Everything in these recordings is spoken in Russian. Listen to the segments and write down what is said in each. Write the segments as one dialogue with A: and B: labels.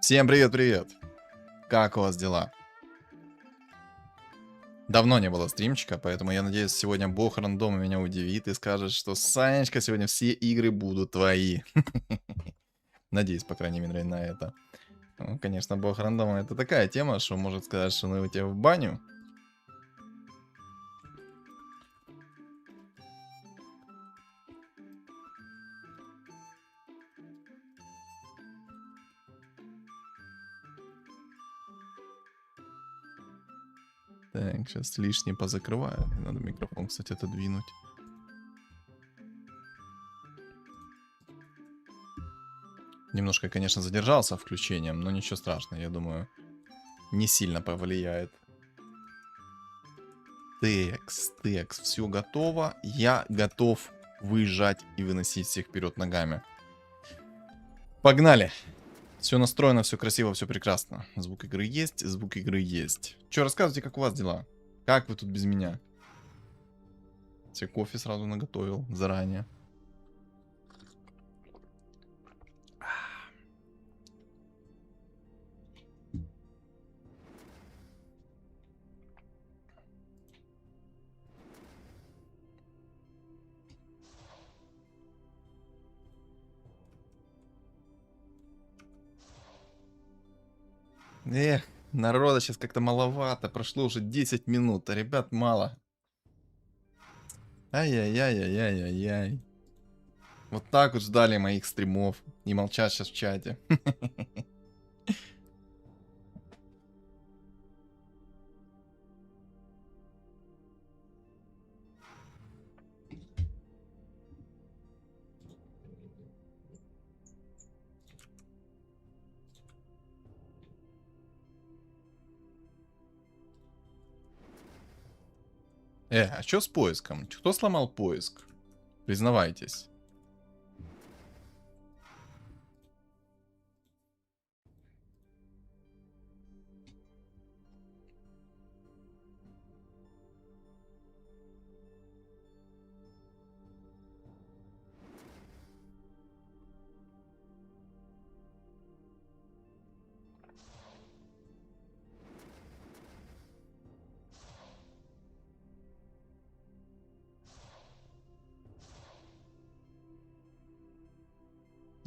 A: Всем привет-привет! Как у вас дела? Давно не было стримчика, поэтому я надеюсь, сегодня бог рандома меня удивит и скажет, что Санечка, сегодня все игры будут твои. Надеюсь, по крайней мере, на это. Ну, конечно, бог рандома это такая тема, что может сказать, что ну тебя в баню. Так, сейчас лишнее позакрываю. Надо микрофон, кстати, отодвинуть. Немножко, конечно, задержался включением, но ничего страшного, я думаю, не сильно повлияет. Текс, все готово. Я готов выезжать и выносить всех вперед ногами. Погнали. Все настроено, все красиво, все прекрасно. Звук игры есть, звук игры есть. Че, рассказывайте, как у вас дела? Как вы тут без меня? Все кофе сразу наготовил заранее. Эх, народа сейчас как-то маловато. Прошло уже 10 минут, а ребят мало. Ай-яй-яй-яй-яй-яй. Вот так вот ждали моих стримов. И молчат сейчас в чате. А что с поиском? Кто сломал поиск? Признавайтесь.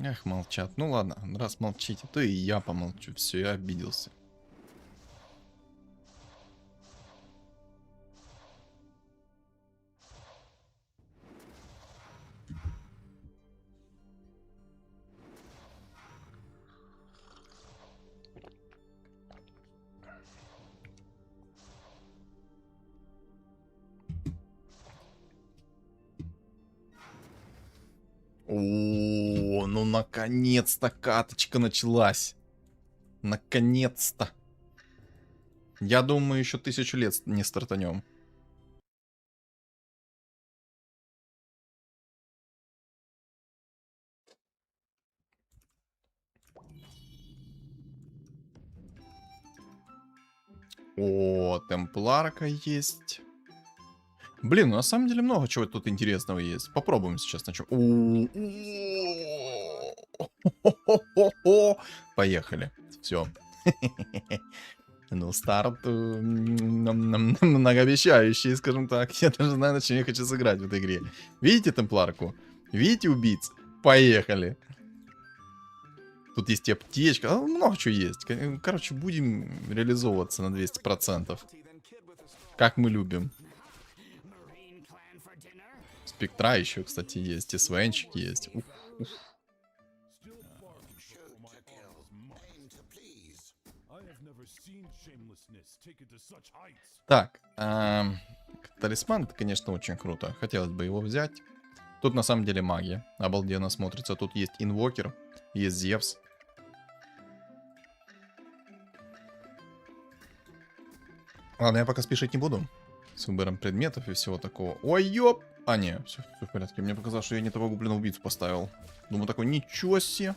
A: Эх, молчат. Ну ладно, раз молчите, то и я помолчу. Все, я обиделся. О, ну наконец-то каточка началась. Наконец-то. Я думаю, еще 1000 лет не стартанем. О, темпларка есть. Блин, ну на самом деле много чего тут интересного есть. Попробуем сейчас на чем. Поехали. Все. Ну, старт многообещающий, скажем так. Я даже знаю, на чем я хочу сыграть в этой игре. Видите темпларку? Видите убийц? Поехали. Тут есть и аптечка. Много чего есть. Короче, будем реализовываться на 200%. Как мы любим. Спектра еще, кстати, есть. И свенчик есть. Ух, ух. Так, талисман, это, конечно, очень круто. Хотелось бы его взять. Тут на самом деле магия. Обалденно смотрится. Тут есть инвокер, есть Зевс. Ладно, я пока спешить не буду. С выбором предметов и всего такого. Ой, ёп! А, не, все в порядке. Мне показалось, что я не того гоблина убийцу поставил. Думаю, такой, ничего себе.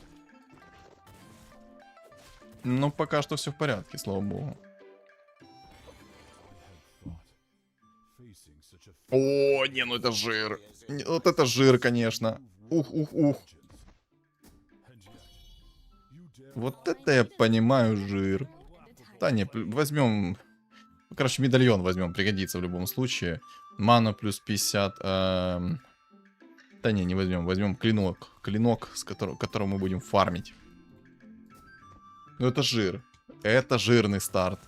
A: Ну, пока что все в порядке, слава богу. О, не, ну это жир. Вот это жир, конечно. Ух, ух, ух. Вот это я понимаю жир. Да не, возьмем... Короче, медальон возьмем, пригодится в любом случае. Мана плюс 50. Да не возьмем. Возьмем клинок. Клинок, которым мы будем фармить. Ну это жир. Это жирный старт.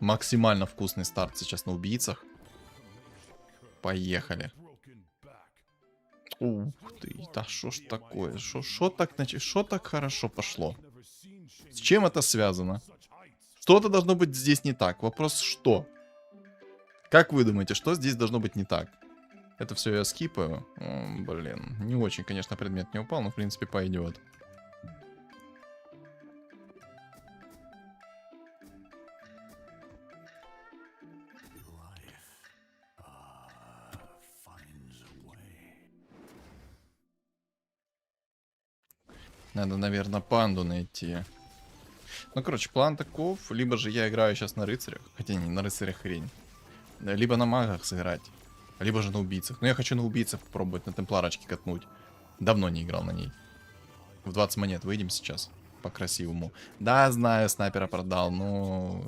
A: Максимально вкусный старт сейчас на убийцах. Поехали. Ух ты, да что ж такое? Шо так хорошо пошло? С чем это связано? Что-то должно быть здесь не так. Вопрос что? Как вы думаете, что здесь должно быть не так? Это все я скипаю. О, блин, не очень, конечно, предмет не упал, но в принципе пойдет. Надо, наверное, панду найти. Ну, короче, план таков. Либо же я играю сейчас на рыцарях. Хотя не, на рыцарях хрень. Либо на магах сыграть. Либо же на убийцах. Но я хочу на убийцах попробовать, на темпларочке катнуть. Давно не играл на ней. В 20 монет выйдем сейчас. По-красивому. Да, знаю, снайпера продал, но...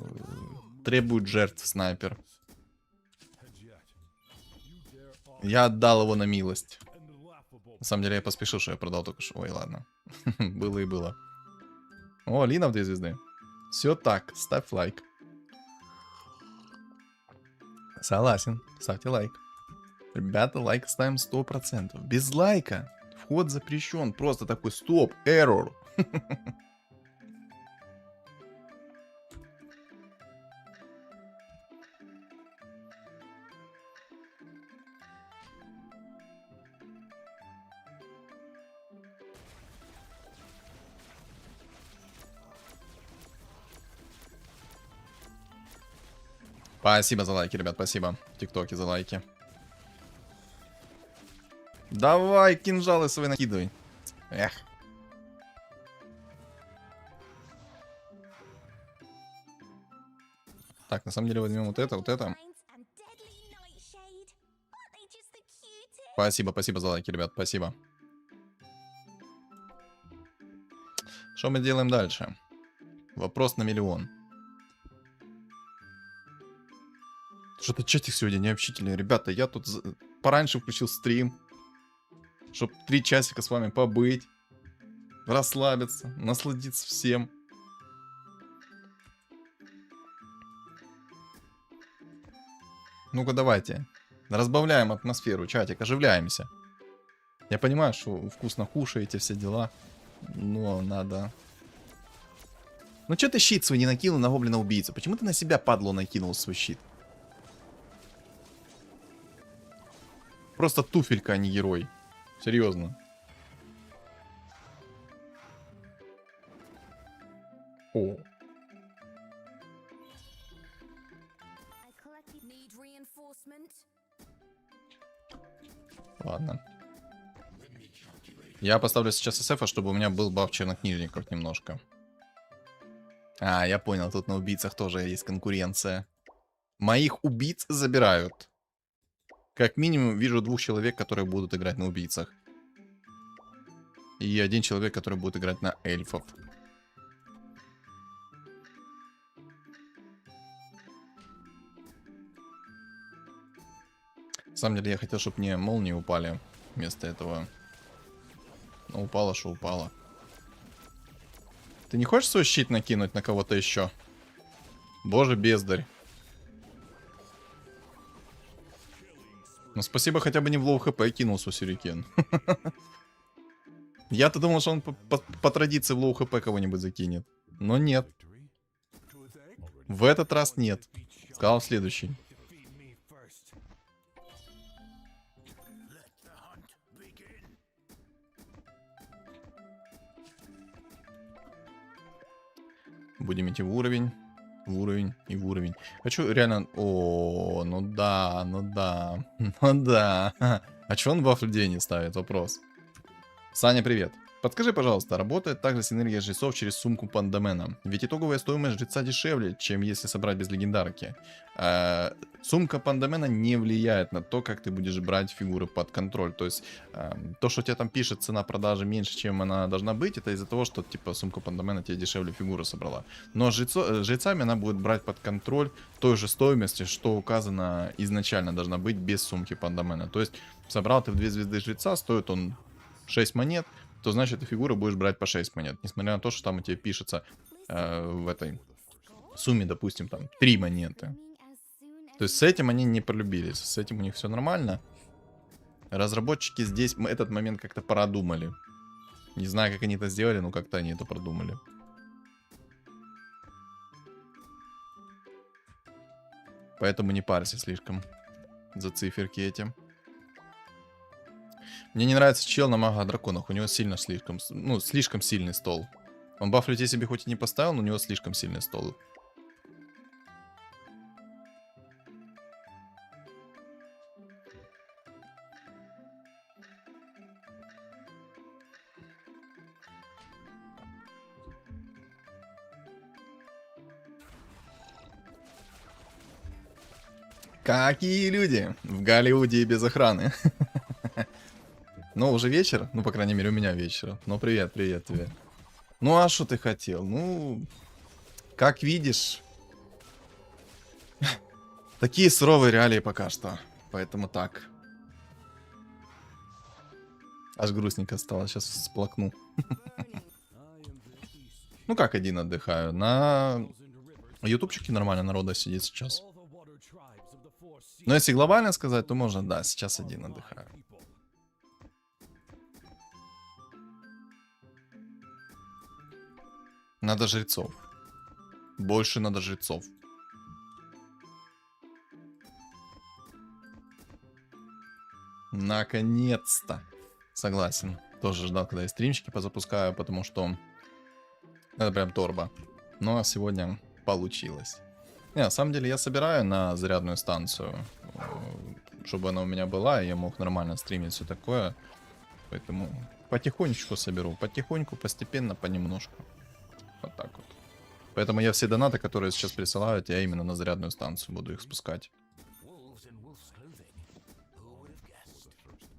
A: Требует жертв снайпер. Я отдал его на милость. На самом деле я поспешил, что я продал только что. Ой, ладно. Было и было. О, Лина в 2 звезды. Все так, ставь лайк. Согласен, ставьте лайк. Ребята, лайк ставим 100%. Без лайка вход запрещен. Просто такой стоп, error. Спасибо за лайки, ребят, спасибо. В ТикТоке за лайки. Давай, кинжалы свои накидывай. Эх. Так, на самом деле возьмем вот это, вот это. Спасибо, спасибо за лайки, ребят, спасибо. Что мы делаем дальше? Вопрос на миллион. Что-то чатик сегодня необщительный. Ребята, я тут пораньше включил стрим. Чтоб 3 часика с вами побыть. Расслабиться, насладиться всем. Ну-ка давайте. Разбавляем атмосферу, чатик, оживляемся. Я понимаю, что вкусно кушаете, все дела. Но надо... Ну что ты щит свой не накинул на гоблина-убийцу? Почему ты на себя, падло, накинул свой щит? Просто туфелька, а не герой. Серьезно. О. Ладно. Я поставлю сейчас СФ, чтобы у меня был баф чернокнижников немножко. А, я понял, тут на убийцах тоже есть конкуренция. Моих убийц забирают. Как минимум вижу 2 человек, которые будут играть на убийцах. И 1 человек, который будет играть на эльфов. На самом деле я хотел, чтобы мне молнии упали вместо этого. Но упало, что упало. Ты не хочешь свой щит накинуть на кого-то еще? Боже, бездарь. Ну спасибо, хотя бы не в лоу хп кинул свой сюрикен. Я-то думал, что он по традиции в лоу хп кого-нибудь закинет. Но нет. В этот раз нет. Сказал следующий. Будем идти в уровень и в уровень. Хочу реально... О, ну да, ну да. Ну да. А чё он баф людей не ставит? Вопрос. Саня, привет. Подскажи, пожалуйста, работает также синергия жрецов через сумку пандомена? Ведь итоговая стоимость жреца дешевле, чем если собрать без легендарки. Сумка пандомена не влияет на то, как ты будешь брать фигуры под контроль. То есть, то, что у тебя там пишет цена продажи меньше, чем она должна быть, это из-за того, что, типа, сумка пандомена тебе дешевле фигуры собрала. Но жрецами она будет брать под контроль той же стоимости, что указано изначально должна быть без сумки пандомена. То есть, собрал ты в 2 звезды жреца, стоит он 6 монет, то значит, ты фигуры будешь брать по 6 монет. Несмотря на то, что там у тебя пишется в этой сумме, допустим, там 3 монеты. То есть с этим они не полюбились. С этим у них все нормально. Разработчики здесь этот момент как-то продумали. Не знаю, как они это сделали, но как-то они это продумали. Поэтому не парься слишком за циферки эти. Мне не нравится чел на мага драконах. У него сильно слишком, ну, слишком сильный стол. Он баф людей себе хоть и не поставил, но у него слишком сильный стол. Какие люди в Голливуде без охраны. Ну, уже вечер. Ну, по крайней мере, у меня вечер. Ну, привет, привет тебе. Ну, а что ты хотел? Ну, как видишь, такие суровые реалии пока что. Поэтому так. Аж грустненько стало. Сейчас всплакну. Ну, как один отдыхаю. На ютубчике нормально народа сидит сейчас. Но если глобально сказать, то можно, да, сейчас один отдыхаю. Надо жрецов. Больше надо жрецов. Наконец-то. Согласен. Тоже ждал, когда я стримчики позапускаю, потому что это прям торба. Ну а сегодня получилось. Не, на самом деле я собираю на зарядную станцию, чтобы она у меня была, и я мог нормально стримить, все такое. Поэтому потихонечку соберу. Потихоньку, постепенно, понемножку. Вот так вот. Поэтому я все донаты, которые сейчас присылают, я именно на зарядную станцию буду их спускать.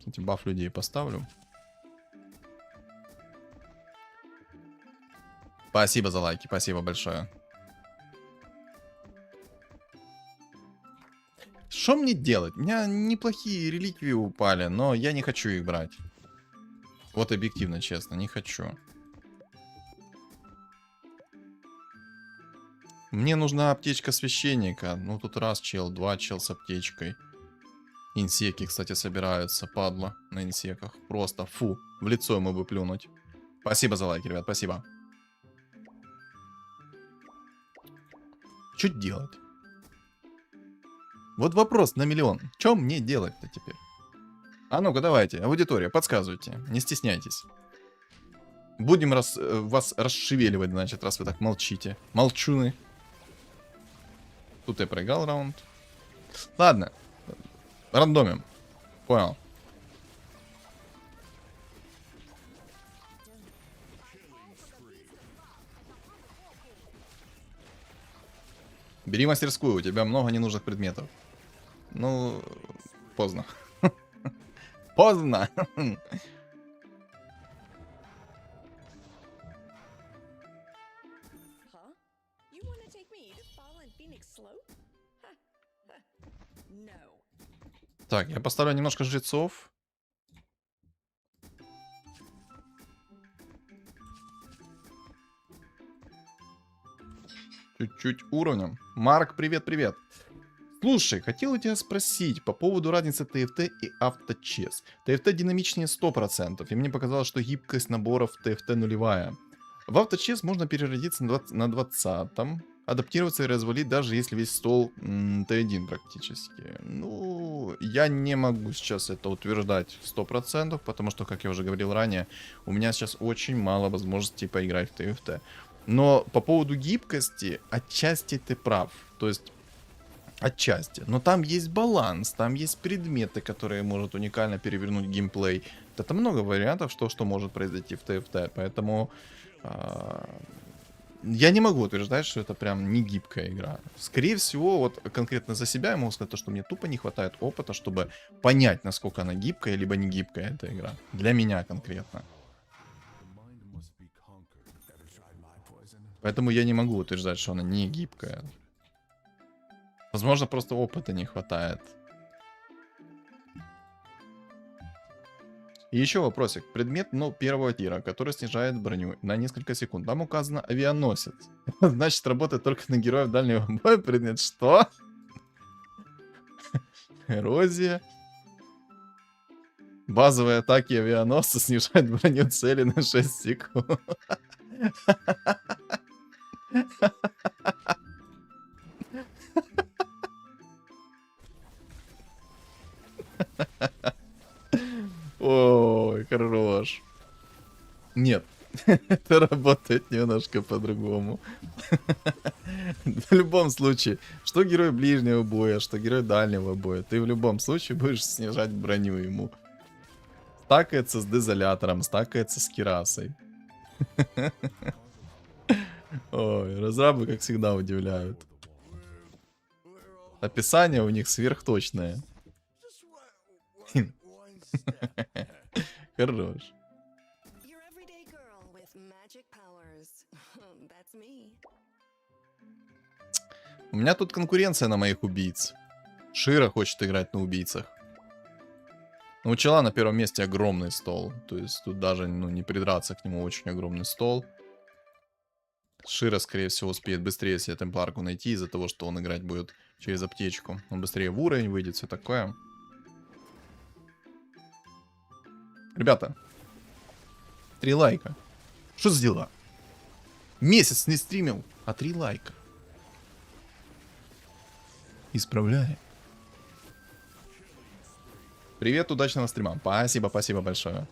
A: Эти баф людей поставлю. Спасибо за лайки, спасибо большое. Что мне делать? У меня неплохие реликвии упали, но я не хочу их брать. Вот объективно, честно, не хочу. Мне нужна аптечка священника. Ну, тут раз чел, два чел с аптечкой. Инсеки, кстати, собираются, падла, на инсеках. Просто, фу, в лицо ему бы плюнуть. Спасибо за лайки, ребят, спасибо. Что делать? Вот вопрос на миллион. Что мне делать-то теперь? А ну-ка, давайте, аудитория, подсказывайте, не стесняйтесь. Будем вас расшевеливать, значит, раз вы так молчите. Молчуны. Тут я проиграл раунд. Ладно. Рандомим. Понял. Бери мастерскую, у тебя много ненужных предметов. Ну, поздно. Поздно. Так, я поставлю немножко жрецов. Чуть-чуть уровнем. Марк, привет-привет. Слушай, хотел у тебя спросить по поводу разницы ТФТ и авточес. ТФТ динамичнее 100%, и мне показалось, что гибкость наборов ТФТ нулевая. В авточес можно переродиться на 20-м, адаптироваться и развалить, даже если весь стол Т1 практически. Ну, я не могу сейчас это утверждать 100%, потому что, как я уже говорил ранее, у меня сейчас очень мало возможностей поиграть в ТФТ. Но по поводу гибкости, отчасти ты прав. То есть, отчасти. Но там есть баланс, там есть предметы, которые может уникально перевернуть геймплей. Это много вариантов, что может произойти в ТФТ, поэтому я не могу утверждать, что это прям не гибкая игра. Скорее всего, вот конкретно за себя я могу сказать, что мне тупо не хватает опыта, чтобы понять, насколько она гибкая, либо не гибкая эта игра. Для меня конкретно. Поэтому я не могу утверждать, что она не гибкая. Возможно, просто опыта не хватает. И еще вопросик. Предмет, первого тира, который снижает броню на несколько секунд. Там указано авианосец. Значит, работает только на героев дальнего боя. Предмет что? Эрозия. Базовые атаки авианосца снижают броню цели на 6 секунд. Ой, хорош. Нет, это работает немножко по-другому. В любом случае, что герой ближнего боя, что герой дальнего боя, ты в любом случае будешь снижать броню ему. Стакается с дезолятором, стакается с кирасой. Ой, разрабы, как всегда, удивляют. Описание у них сверхточное. Хорош. У меня тут конкуренция на моих убийц. Шира хочет играть на убийцах. У Чела на первом месте огромный стол. То есть тут даже не придраться к нему, очень огромный стол. Шира, скорее всего, успеет быстрее себе темпларку найти из-за того, что он играть будет через аптечку. Он быстрее в уровень выйдет, все такое. Ребята, 3 лайка. Что за дела? Месяц не стримил, а 3 лайка. Исправляем. Привет, удачного стрима. Спасибо, спасибо большое.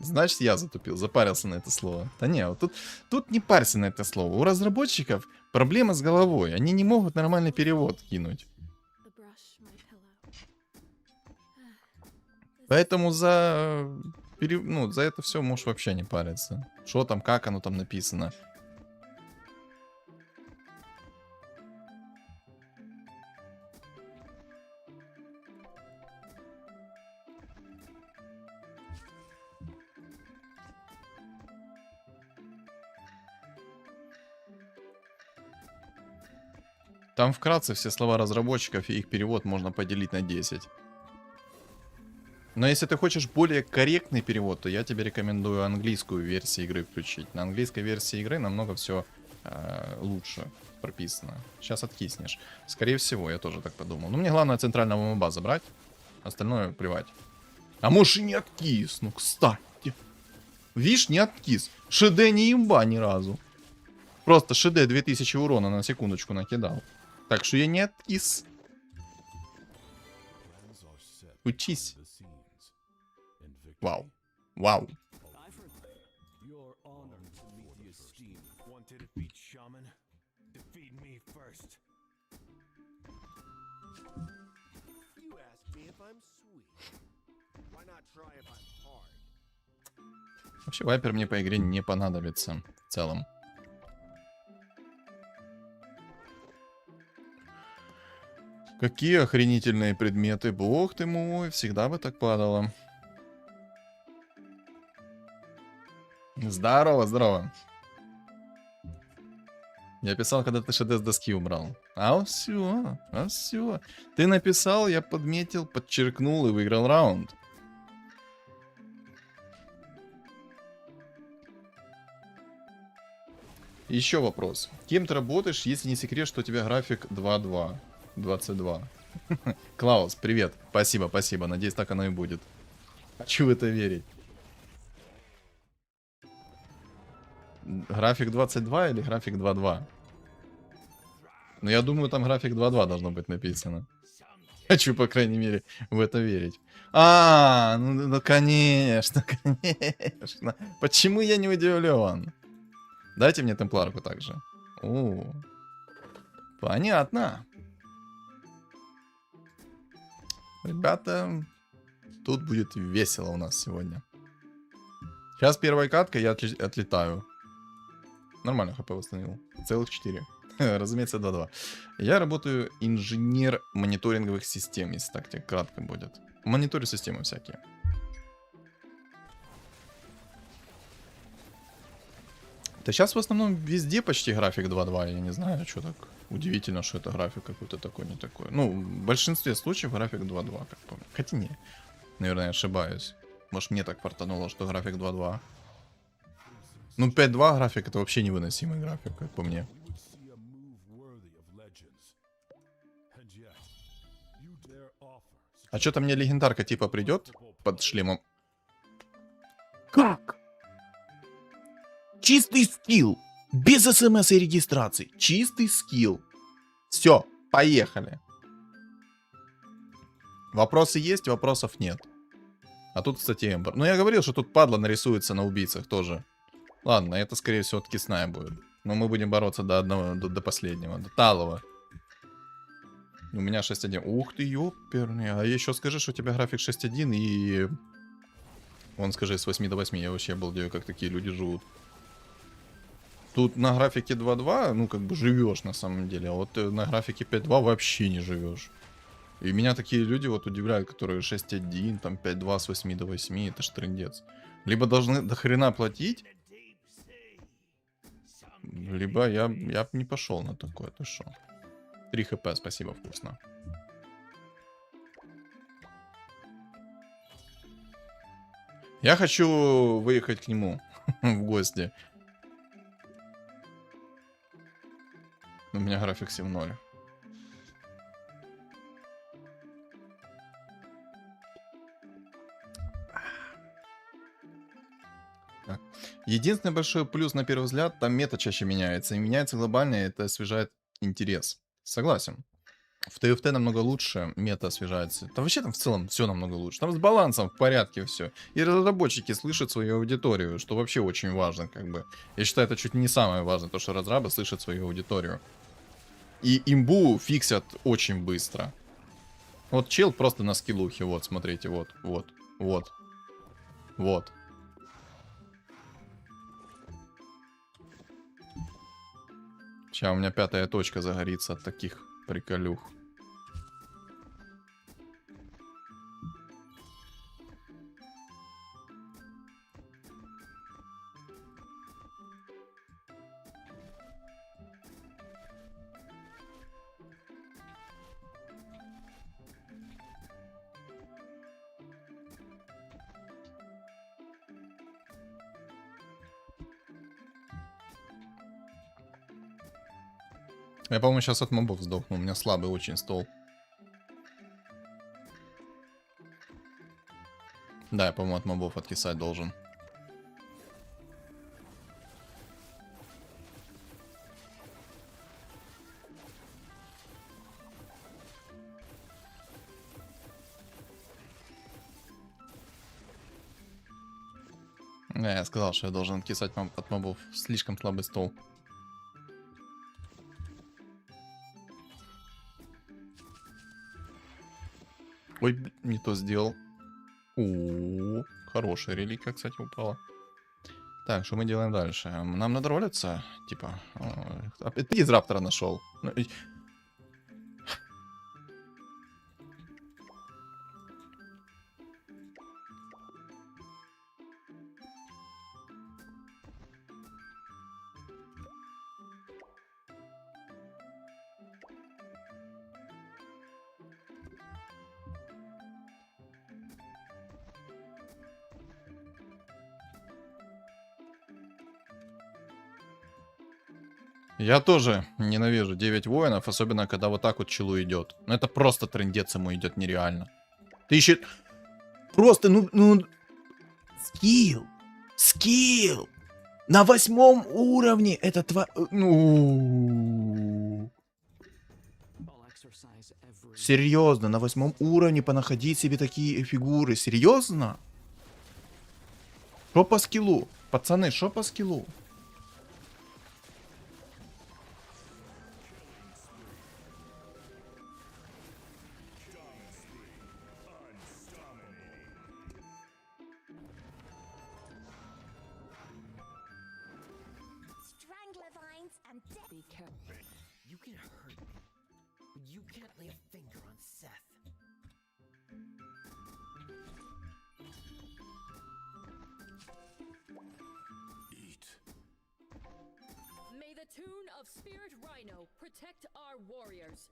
A: Значит, я затупил, запарился на это слово. Да не, вот тут не парься на это слово. У разработчиков проблема с головой. Они не могут нормальный перевод кинуть. Поэтому за это все можешь вообще не париться. Что там, как оно там написано. Там вкратце все слова разработчиков и их перевод можно поделить на 10. Но если ты хочешь более корректный перевод, то я тебе рекомендую английскую версию игры включить. На английской версии игры намного все лучше прописано. Сейчас откиснешь. Скорее всего, я тоже так подумал. Но мне главное центрального моба забрать. Остальное плевать. А может и не откис, ну кстати. Видишь, не откис. ШД не имба ни разу. Просто ШД 2000 урона на секундочку накидал. Так что я не откис. Учись. Вау. Вау. Вообще, вайпер мне по игре не понадобится в целом. Какие охренительные предметы. Бог ты мой, всегда бы так падало. Здорово, здорово. Я писал, когда ты ШД с доски убрал. А все, а все. Ты написал, я подметил, подчеркнул и выиграл раунд. Еще вопрос. Кем ты работаешь, если не секрет, что у тебя график 2.2? 22. Клаус, привет. Спасибо, спасибо. Надеюсь, так оно и будет. Хочу в это верить. График 22 или график 2.2? Ну, я думаю, там график 2.2 должно быть написано. Хочу, по крайней мере, в это верить. Ну конечно, конечно. Почему я не удивлен? Дайте мне темпларку также. Понятно. Ребята, Тут будет весело у нас сегодня. Сейчас первая катка, я отлетаю. Нормально хп восстановил. Целых 4. Разумеется, 2-2. Я работаю инженер мониторинговых систем, если так тебе кратко будет. Мониторю системы всякие. Да сейчас в основном везде почти график 2.2. Я не знаю, что так удивительно, что это график какой-то такой, не такой. Ну, в большинстве случаев график 2.2, как помню. Хотя не. Наверное, я ошибаюсь. Может, мне так фартануло, что график 2.2. Ну, 5.2 график это вообще невыносимый график, как по мне. А что-то мне легендарка типа придет под шлемом. Как? Чистый скилл. Без смс и регистрации. Чистый скилл. Все, поехали. Вопросы есть, вопросов нет. А тут, кстати, Эмбер. Ну, я говорил, что тут падла нарисуется на убийцах тоже. Ладно, это, скорее всего, откисная будет. Но мы будем бороться до последнего. До талого. У меня 6.1. Ух ты, ёперный. А еще скажи, что у тебя график 6.1 и... Вон скажи, с 8 до 8. Я вообще обалдею, как такие люди живут. Тут на графике 2.2, ну, как бы живешь на самом деле. А вот на графике 5.2 вообще не живешь. И меня такие люди вот удивляют, которые 6.1, там 5.2 с 8 до 8. Это ж трындец. Либо должны до хрена платить, либо я б не пошел на такое. Ты шо? 3 хп, спасибо, вкусно. Я хочу выехать к нему в гости. У меня график 7.0. Так. Единственный большой плюс на первый взгляд, там мета чаще меняется. И меняется глобально, и это освежает интерес. Согласен. В ТФТ намного лучше мета освежается. Да вообще там в целом все намного лучше. Там с балансом в порядке все. И разработчики слышат свою аудиторию, что вообще очень важно, как бы. Я считаю, это чуть не самое важное, то, что разрабы слышат свою аудиторию. И имбу фиксят очень быстро. Вот чел просто на скиллухе, вот, смотрите, вот. Вот. Сейчас у меня 5-я точка загорится от таких приколюх. Я, по-моему, сейчас от мобов сдохну. У меня слабый очень стол. Да, я, по-моему, от мобов откисать должен. Да, я сказал, что я должен откисать от мобов. Слишком слабый стол. Ой, не то сделал. О, хорошая реликвия, кстати, упала. Так, что мы делаем дальше? Нам надо ролиться, типа. Ты из раптора нашел. Я тоже ненавижу 9 воинов, особенно когда вот так вот челу идет. Ну это просто трындец ему идет нереально. Ты еще... Просто, ну... Скилл! Скилл! На 8 уровне это Ну... Серьезно, на 8 уровне понаходить себе такие фигуры. Серьезно? Шо по скиллу? Пацаны, шо по скиллу?
B: You can hurt me, but you can't lay a finger on Seth.
C: Eat.
D: May the tune of Spirit Rhino protect our warriors.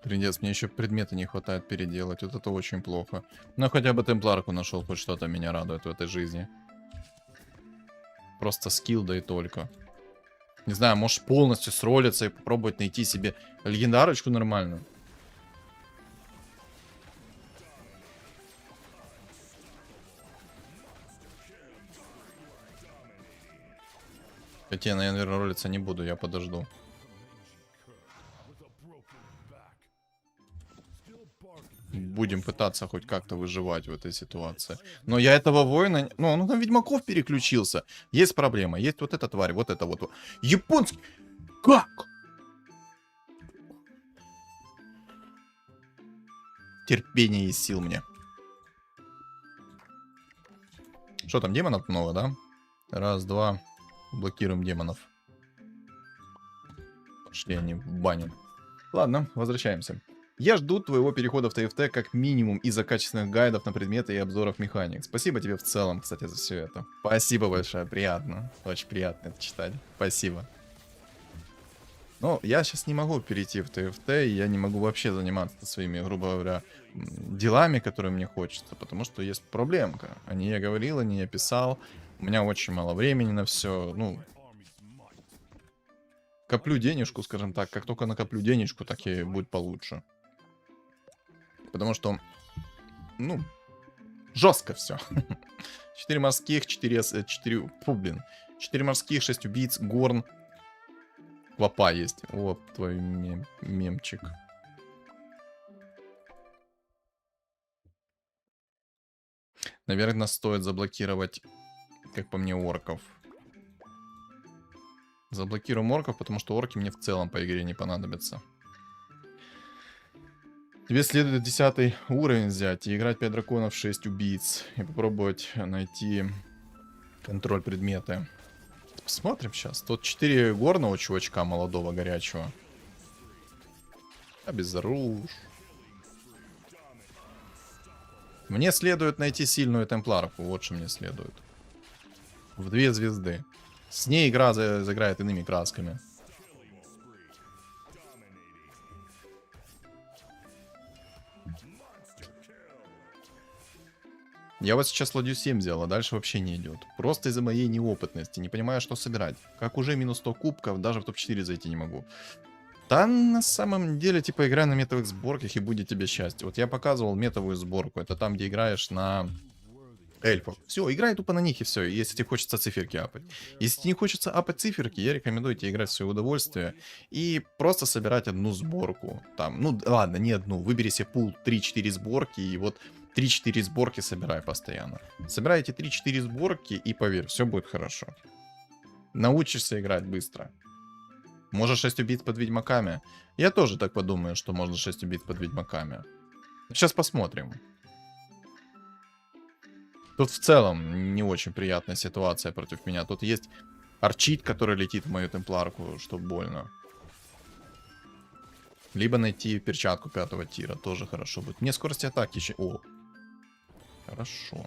A: Трындец, мне еще предметы не хватает переделать. Вот это очень плохо. Но хотя бы темпларку нашел, хоть что-то меня радует в этой жизни. Просто скилл, да и только. Не знаю, можешь полностью сролиться и попробовать найти себе легендарочку нормальную. Хотя я, наверное, ролиться не буду, я подожду. Будем пытаться хоть как-то выживать в этой ситуации. Но я этого воина... Ну, он на ведьмаков переключился. Есть проблема. Есть вот эта тварь, вот это вот. Японский... Как? Терпение и сил мне. Что там, демонов много, да? Раз, два. Блокируем демонов. Пошли они в баню. Ладно, возвращаемся. Я жду твоего перехода в ТФТ как минимум из-за качественных гайдов на предметы и обзоров механик. Спасибо тебе в целом, кстати, за все это. Спасибо большое, приятно. Очень приятно это читать. Спасибо. Но я сейчас не могу перейти в ТФТ, и я не могу вообще заниматься своими, грубо говоря, делами, которые мне хочется, потому что есть проблемка. О ней я говорил, о ней я писал. У меня очень мало времени на все. Ну, коплю денежку, скажем так. Как только накоплю денежку, так и будет получше. Потому что, ну, жестко все. 4 морских, 4, фу, блин. 4 морских, 6 убийц, горн. Квапа есть. Вот твой мемчик. Наверное, стоит заблокировать, как по мне, орков. Заблокируем орков, потому что орки мне в целом по игре не понадобятся. Тебе следует 10 уровень взять и играть 5 драконов, 6 убийц. И попробовать найти контроль предмета. Посмотрим сейчас. Тут 4 горного чувачка молодого, горячего. Обезоружь. Мне следует найти сильную темпларку. Вот что мне следует. В 2 звезды. С ней игра заиграет иными красками. Я вот сейчас ладью 7 взял, а дальше вообще не идет. Просто из-за моей неопытности. Не понимаю, что собирать. Как уже минус 100 кубков, даже в топ-4 зайти не могу. Там на самом деле, типа, игра на метовых сборках и будет тебе счастье. Вот я показывал метовую сборку. Это там, где играешь на эльфов. Все, играй тупо на них и все. Если тебе хочется циферки апать. Если тебе не хочется апать циферки, я рекомендую тебе играть в свое удовольствие. И просто собирать одну сборку. Там, ну ладно, не одну. Выбери себе пул 3-4 сборки и вот 3-4 сборки собирай постоянно. Собирай эти 3-4 сборки и поверь, все будет хорошо. Научишься играть быстро. Можно 6 убийц под ведьмаками. Я тоже так подумаю, что можно 6 убийц под ведьмаками. Сейчас посмотрим. Тут в целом не очень приятная ситуация против меня. Тут есть арчит, который летит в мою темпларку, что больно. Либо найти перчатку 5-го тира, тоже хорошо будет. Мне скорость атаки еще... О, хорошо.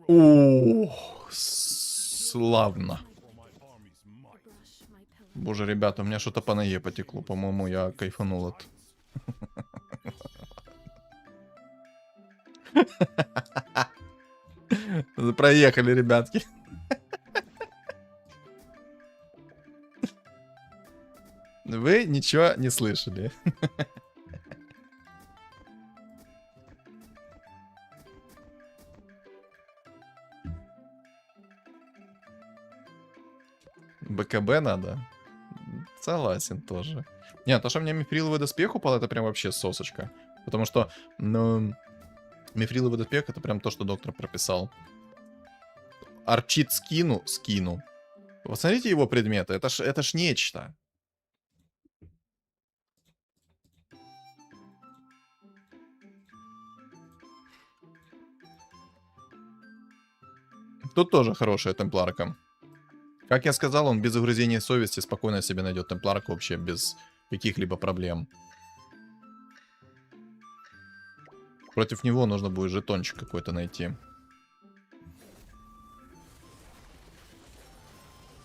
A: О, славно. Боже, ребята, у меня что-то по ноге потекло. По-моему, я кайфанул от... Проехали, ребятки. Вы ничего не слышали. БКБ надо? Согласен тоже. Нет, то, что мне мифриловый доспех упал, это прям вообще сосочка. Потому что, ну, мифриловый доспех это прям то, что доктор прописал. Арчит скину. Посмотрите его предметы, это ж нечто. Тут тоже хорошая темпларка. Как я сказал, он без угрызения совести спокойно себе найдет темпларку вообще без каких-либо проблем. Против него нужно будет жетончик какой-то найти.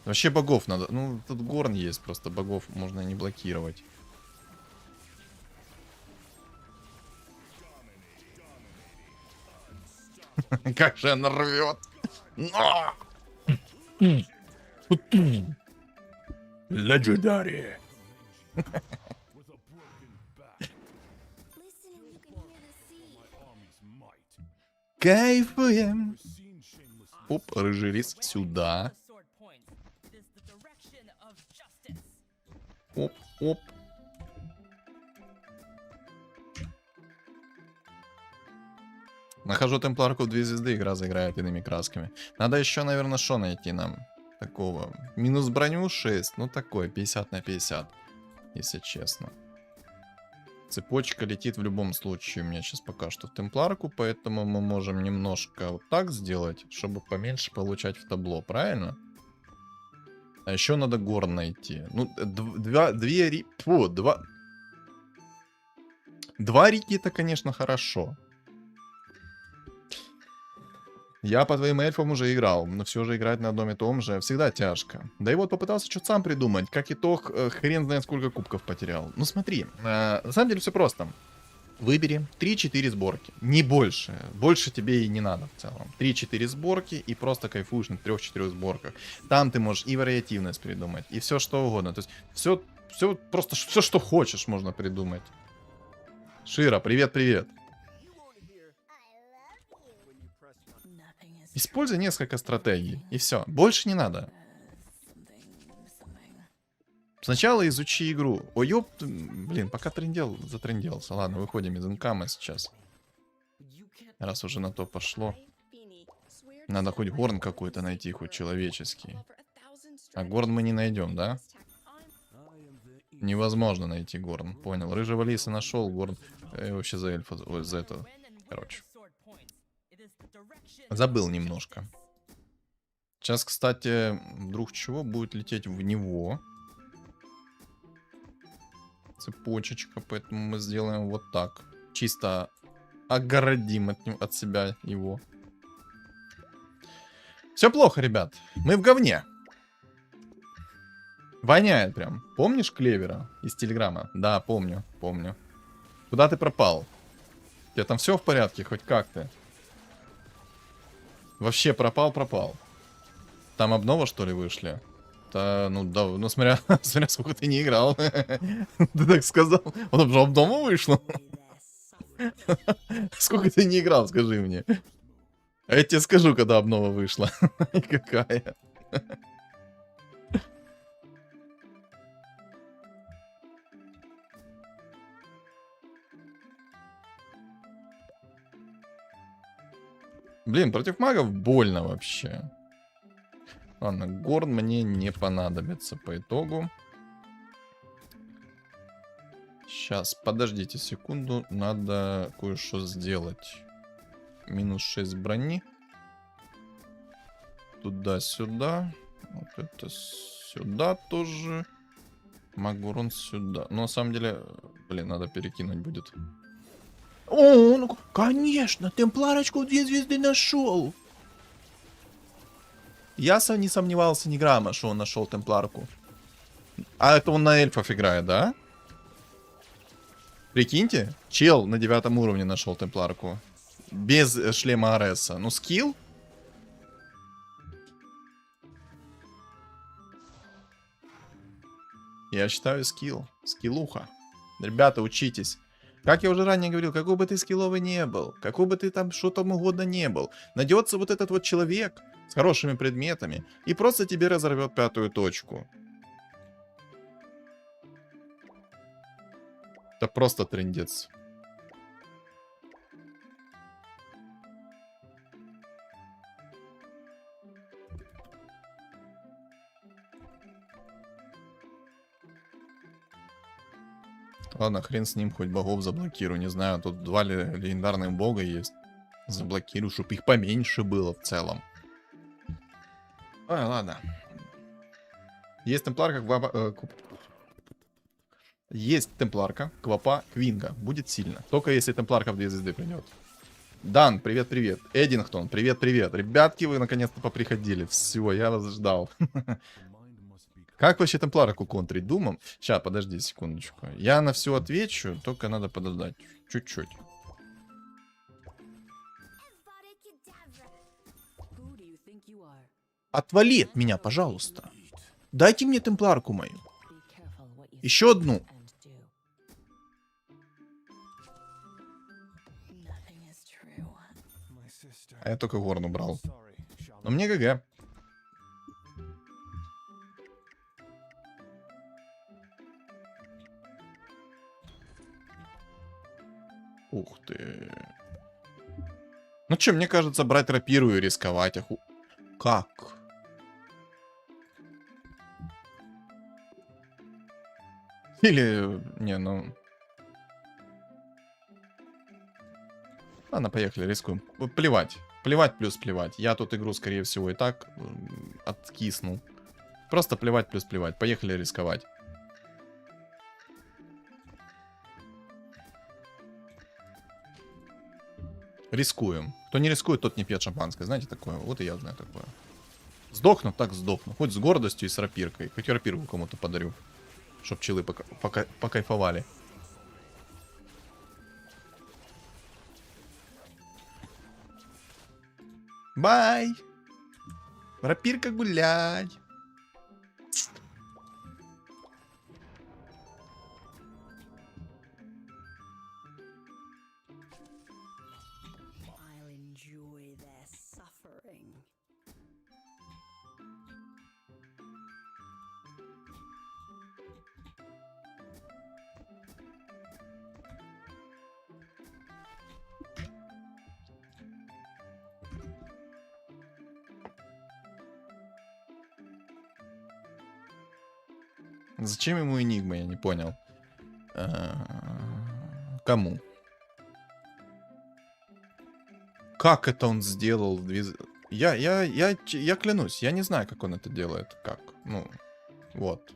A: Вообще богов надо. Ну, тут горн есть, просто богов можно не блокировать. Как же она рвет! Legendary.
C: Listen and you can hear the sea.
A: Кайфуем. Оп, рыжий лис сюда.
B: Sword points. It is the direction of justice.
A: Оп, оп. Нахожу темпларку в 2 звезды, игра заиграет иными красками. Надо еще, наверное, что найти нам такого? Минус броню 6, ну такой, 50 на 50, если честно. Цепочка летит в любом случае у меня сейчас пока что в темпларку, поэтому мы можем немножко вот так сделать, чтобы поменьше получать в табло, правильно? А еще надо горн найти. Ну, два рики это, конечно, хорошо. Я по твоим эльфам уже играл, но все же играть на одном и том же всегда тяжко. Да и вот попытался что-то сам придумать. Как итог, хрен знает сколько кубков потерял. Ну смотри, на самом деле все просто. Выбери 3-4 сборки, не больше. Больше тебе и не надо в целом. 3-4 сборки и просто кайфуешь на 3-4 сборках. Там ты можешь и вариативность придумать, и все что угодно. То есть все просто все, что хочешь, можно придумать. Шира, привет-привет.
C: Nothing is
A: Используй несколько стратегий, и все. Больше не надо.
C: something.
A: Сначала изучи игру. Ой, ёп, блин, пока затренделся. Ладно, выходим из инкама сейчас.
B: You can't
A: Раз уже на то пошло. Надо хоть горн какой-то найти, хоть человеческий. А горн мы не найдем, да? Невозможно найти горн. Понял. Рыжего лиса нашел, горн. Вообще за эльфа, ой, за это. Короче.
B: sword points. It is the direction
A: Забыл немножко. Сейчас, кстати, вдруг чего будет лететь в него. Цепочечка, поэтому мы сделаем вот так. Чисто огородим от себя его. Все плохо, ребят. Мы в говне. Воняет прям. Помнишь Клевера из Телеграма? Да, помню. Куда ты пропал? У тебя там все в порядке? Хоть как-то? Вообще пропал. Там обнова, что ли, вышли? Да, ну, да, ну смотря сколько ты не играл. Ты так сказал. Вот же обнова вышла. Сколько ты не играл, скажи мне. А я тебе скажу, когда обнова вышла. И какая. Блин, против магов больно вообще. Ладно, горн мне не понадобится по итогу. Сейчас, подождите секунду. Надо кое-что сделать. Минус 6 брони. Туда-сюда. Вот это сюда тоже. Магурон сюда. Но на самом деле, блин, надо перекинуть будет. О, ну, конечно, темпларочку в 2 звезды нашел. Я не сомневался ни грамма, что он нашел темпларку. А это он на эльфов играет, да? Прикиньте, чел на 9 уровне нашел темпларку. Без шлема Ареса. Ну, скилл? Я считаю скилл. Скиллуха. Ребята, учитесь. Как я уже ранее говорил, какой бы ты скилловый не был, какой бы ты там что там угодно не был, найдется вот этот вот человек с хорошими предметами и просто тебе разорвет 5-ю точку. Это просто трындец. Ладно, хрен с ним, хоть богов заблокирую. Не знаю, тут 2 легендарных бога есть. Заблокирую, чтобы их поменьше было в целом. Ой, ладно. Есть темпларка, есть темпларка, квапа, квинга. Будет сильно. Только если темпларка в 2 звезды придет. Дан, привет-привет. Эдингтон, привет-привет. Ребятки, вы наконец-то поприходили. Все, я вас ждал. Как вообще темпларку контрить? Думам? Сейчас, подожди секундочку. Я на все отвечу, только надо подождать. Чуть-чуть.
D: Who do you think you are?
A: Отвали от меня, пожалуйста. Дайте мне темпларку мою.
D: Be careful what you
A: Еще одну.
D: and do.
C: Nothing is true.
E: My sister.
A: А я только горну брал.
E: Sorry, Charlotte.
A: Но мне ГГ. Ух ты. Ну что, мне кажется, брать рапиру и рисковать. Как? Или... Не, ну... Ладно, поехали, рискуем. Плевать. Плевать плюс плевать. Я тут игру, скорее всего, и так откиснул. Просто плевать плюс плевать. Поехали рисковать. Рискуем. Кто не рискует, тот не пьет шампанское. Знаете такое? Вот и я знаю такое. Сдохну, так сдохну. Хоть с гордостью и с рапиркой. Хоть рапирку кому-то подарю. Чтоб пчелы покайфовали. Бай! Рапирка гулять!
C: I'll enjoy their suffering.
A: Зачем ему Энигма, я не понял. Кому? Как это он сделал? Я клянусь, я не знаю, как он это делает. Как? Ну, вот.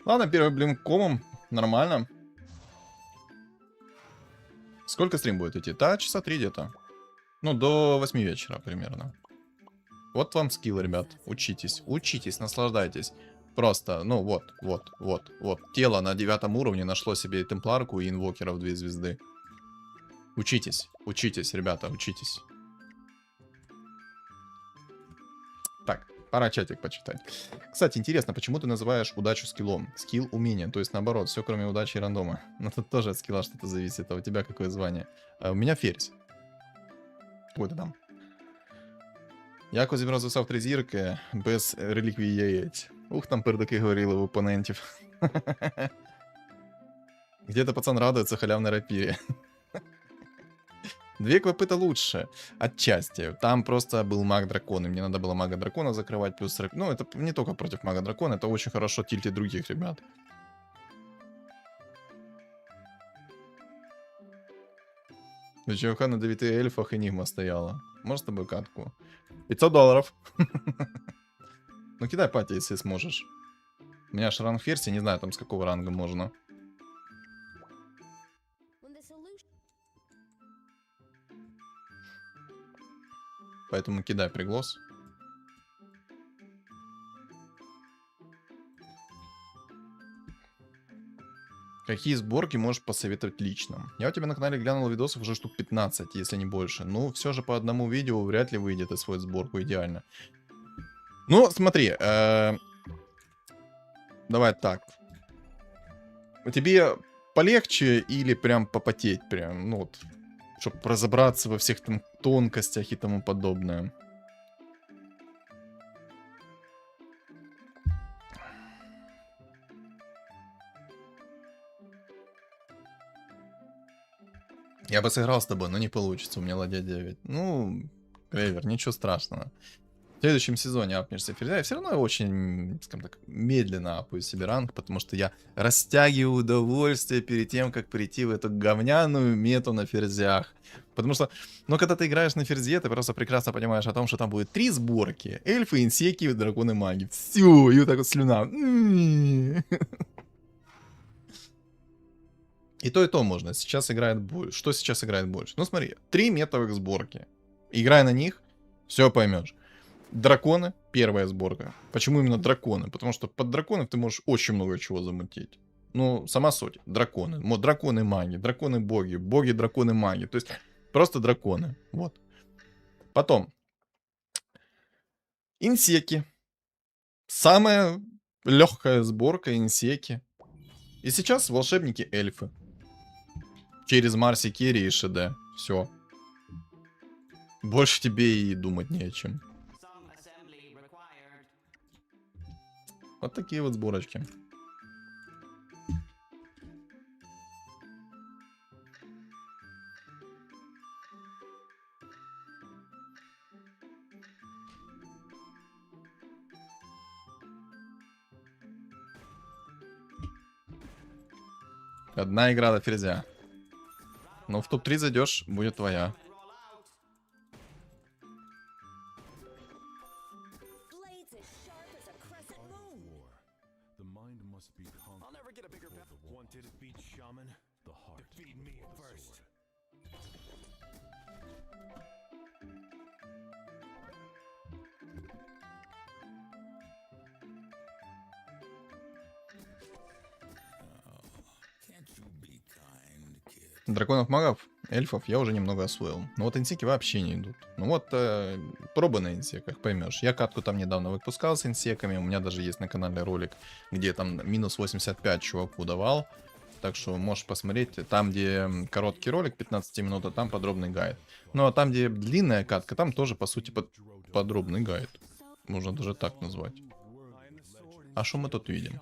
A: Ладно, первый блинкомом. Нормально. Сколько стрим будет идти? Да, часа 3 где-то. Ну, до 8 вечера примерно. Вот вам скилл, ребят. Учитесь, учитесь, наслаждайтесь. Просто, ну вот. Тело на 9 уровне нашло себе и темпларку, и инвокера в 2 звезды. Учитесь, учитесь, ребята, учитесь. Так, пора чатик почитать. Кстати, интересно, почему ты называешь удачу скиллом? Скилл умение, то есть наоборот, все кроме удачи и рандома. Но тут тоже от скилла что-то зависит. А у тебя какое звание? А у меня ферзь. Какой ты там? Як зібрав записав 3 зірки без реліквії яєць. Ух, там пердаки говорили в опонентів. Где-то пацан радуется халявной рапире. 2 квапы-то лучше. Отчасти. Там просто был маг-дракон, и мне надо было мага-дракона закрывать, плюс... Ну, это не только против мага-дракона, это очень хорошо тильтит других ребят. У чувака на 9 эльфах Энигма стояла. Может, с тобой катку? $500. Ну, кидай пати, если сможешь. У меня аж ранг ферси, не знаю, там с какого ранга можно.
D: When the solution
A: Поэтому кидай приглас. Какие сборки можешь посоветовать лично? Я у тебя на канале глянул видосов уже штук 15, если не больше. Ну, все же по одному видео вряд ли выйдет освоить сборку идеально. Ну, смотри. Давай так. Тебе полегче или прям попотеть? Прям, ну вот, чтобы разобраться во всех там тонкостях и тому подобное. Я бы сыграл с тобой, но не получится, у меня ладья 9. Ну, Клевер, ничего страшного. В следующем сезоне апнешься ферзя. Я все равно очень, скажем так, медленно апаю себе ранг, потому что я растягиваю удовольствие перед тем, как прийти в эту говняную мету на ферзях. Потому что, ну, когда ты играешь на ферзе, ты просто прекрасно понимаешь о том, что там будет 3 сборки. Эльфы, инсеки, драконы, маги. Все, и вот так вот слюна. И то можно. Сейчас играет больше. Что сейчас играет больше? Ну, смотри, 3 метовых сборки. Играй на них, все поймешь. Драконы, первая сборка. Почему именно драконы? Потому что под драконов ты можешь очень много чего замутить. Ну, сама суть. Драконы. Драконы маги, драконы боги, боги драконы маги. То есть просто драконы. Вот. Потом. Инсеки. Самая легкая сборка инсеки. И сейчас волшебники эльфы. Через Марси, Керри и ШД. Все. Больше тебе и думать не о чем. Вот такие вот сборочки. Одна игра до ферзя. Но в топ-3 зайдешь, будет твоя.
C: Blades as sharp as a crescent moon.
E: War. The mind must be conquered. I'll never get a bigger Want to defeat shaman? The heart. Defeat me first.
A: Драконов, магов, эльфов я уже немного освоил. Но вот инсеки вообще не идут. Ну вот, пробы на инсеках, поймешь. Я катку там недавно выпускал с инсеками. У меня даже есть на канале ролик, где там минус 85 чуваку давал. Так что можешь посмотреть. Там, где короткий ролик, 15 минут, а там подробный гайд. Ну а там, где длинная катка, там тоже, по сути, подробный гайд. Можно даже так назвать. А что мы тут видим?